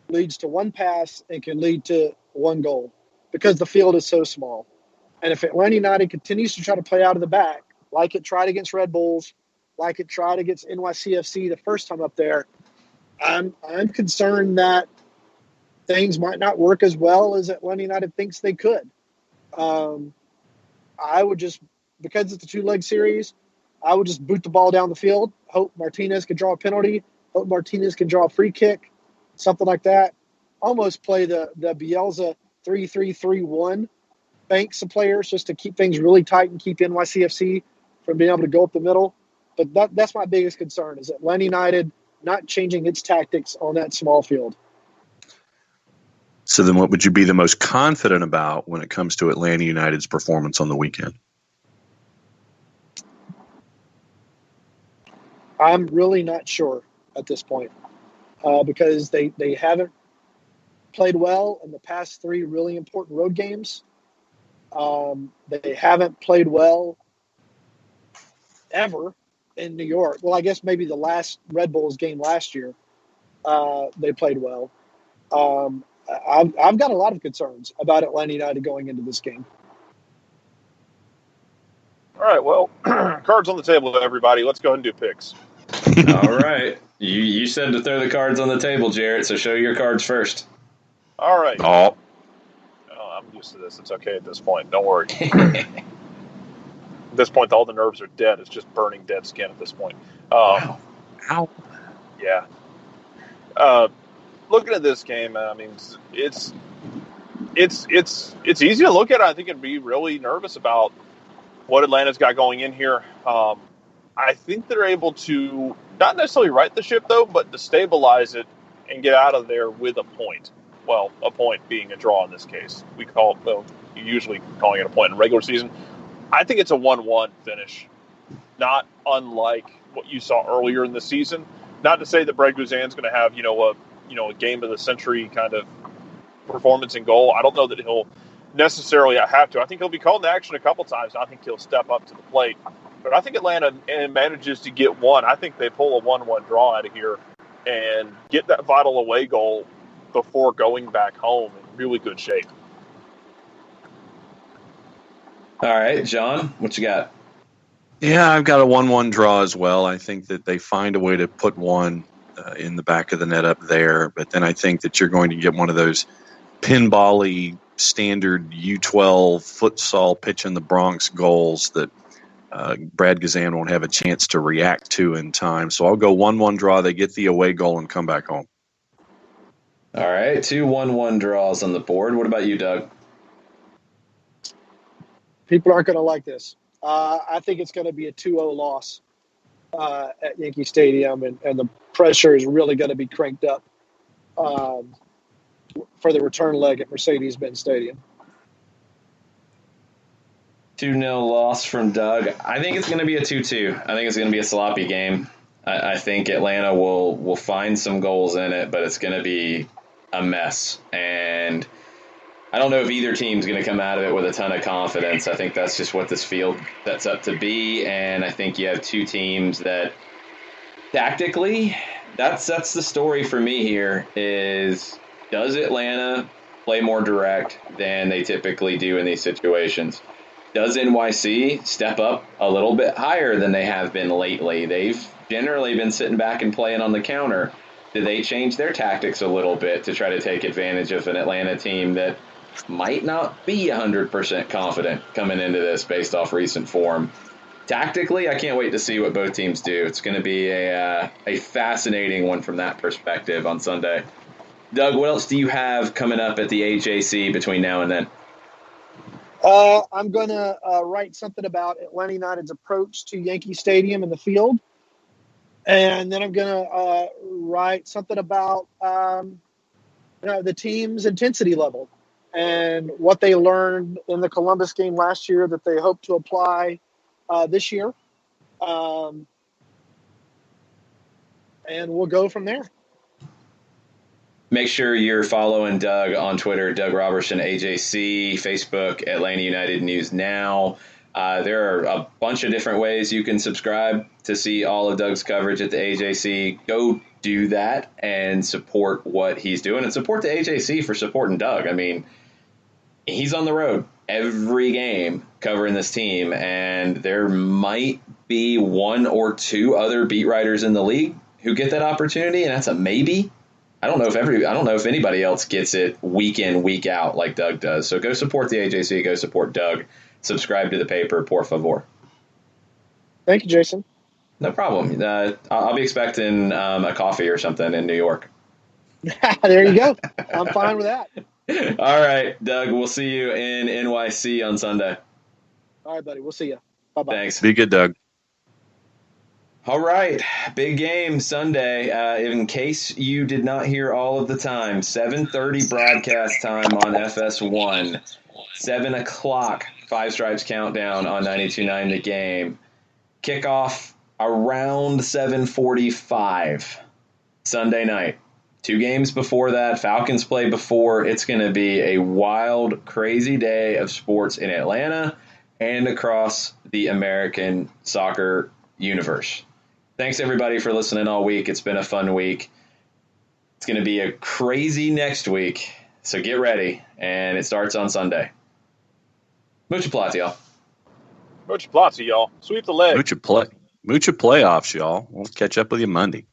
leads to one pass and can lead to one goal because the field is so small. And if Atlanta United continues to try to play out of the back, like it tried against Red Bulls, like it tried against NYC-FC the first time up there, I'm concerned that things might not work as well as Atlanta United thinks they could. I would just, because it's a two-leg series, I would just boot the ball down the field, hope Martinez can draw a penalty, hope Martinez can draw a free kick, something like that. Almost play the Bielsa 3-3-3-1, bank some players just to keep things really tight and keep NYC-FC from being able to go up the middle. But that's my biggest concern, is Atlanta United not changing its tactics on that small field. So then what would you be the most confident about when it comes to Atlanta United's performance on the weekend? I'm really not sure at this point because they haven't played well in the past three really important road games. They haven't played well ever in New York. Well, I guess maybe the last Red Bulls game last year, they played well. I've got a lot of concerns about Atlanta United going into this game. All right, well, cards on the table, everybody. Let's go ahead and do picks. All right. You said to throw the cards on the table, Jarrett, so show your cards first. All right. Oh, I'm used to this. It's okay at this point. Don't worry. At this point, all the nerves are dead. It's just burning dead skin at this point. Wow. Ow. Yeah. Looking at this game, I mean, it's easy to look at. I think it'd be really nervous about what Atlanta's got going in here. I think they're able to not necessarily right the ship, though, but to stabilize it and get out of there with a point. Well, a point being a draw in this case. Usually calling it a point in regular season. I think it's a 1-1 finish, not unlike what you saw earlier in the season. Not to say that Brad Guzan's going to have, a game of the century kind of performance and goal. I don't know that he'll necessarily have to. I think he'll be called to action a couple times. I think he'll step up to the plate. But I think Atlanta manages to get one. I think they pull a 1-1 draw out of here and get that vital away goal before going back home in really good shape. All right, John, what you got? Yeah, I've got a 1-1 draw as well. I think that they find a way to put one in the back of the net up there. But then I think that you're going to get one of those pinball-y standard U12 futsal pitch in the Bronx goals that Brad Guzan won't have a chance to react to in time. So I'll go 1-1 draw. They get the away goal and come back home. All right, 2 1-1 draws on the board. What about you, Doug? People aren't going to like this. I think it's going to be a 2-0 loss at Yankee Stadium, and the pressure is really going to be cranked up for the return leg at Mercedes-Benz Stadium. 2-0 loss from Doug. I think it's going to be a 2-2. I think it's going to be a sloppy game. I think Atlanta will find some goals in it, but it's going to be a mess. And I don't know if either team's going to come out of it with a ton of confidence. I think that's just what this field sets up to be. And I think you have two teams that tactically, that's the story for me here is, does Atlanta play more direct than they typically do in these situations? Does NYC step up a little bit higher than they have been lately? They've generally been sitting back and playing on the counter. do they change their tactics a little bit to try to take advantage of an Atlanta team that might not be 100% confident coming into this based off recent form? Tactically, I can't wait to see what both teams do. It's going to be a fascinating one from that perspective on Sunday. Doug, what else do you have coming up at the AJC between now and then? I'm going to write something about Atlanta United's approach to Yankee Stadium in the field. And then I'm going to write something about the team's intensity level and what they learned in the Columbus game last year that they hope to apply this year. And we'll go from there. Make sure you're following Doug on Twitter, Doug Robertson, AJC, Facebook, Atlanta United News Now. There are a bunch of different ways you can subscribe to see all of Doug's coverage at the AJC. Go do that and support what he's doing, and support the AJC for supporting Doug. I mean, he's on the road every game covering this team, and there might be one or two other beat writers in the league who get that opportunity, and that's a maybe. I don't know if anybody else gets it week in, week out like Doug does. So go support the AJC, go support Doug. Subscribe to the paper, por favor. Thank you, Jason. No problem. I'll be expecting a coffee or something in New York. There you go. I'm fine with that. All right, Doug, we'll see you in NYC on Sunday. All right, buddy. We'll see you. Bye-bye. Thanks. Be good, Doug. All right, big game Sunday. In case you did not hear all of the time, 7:30 broadcast time on FS1, 7 o'clock Five Stripes Countdown on 92.9 The Game. Kickoff around 7:45 Sunday night. 2 games before that, Falcons play before. It's going to be a wild, crazy day of sports in Atlanta and across the American soccer universe. Thanks, everybody, for listening all week. It's been a fun week. It's going to be a crazy next week, so get ready, and it starts on Sunday. Mucha plata, y'all. Mucha plata, y'all. Sweep the leg. Mucha playoffs, y'all. We'll catch up with you Monday.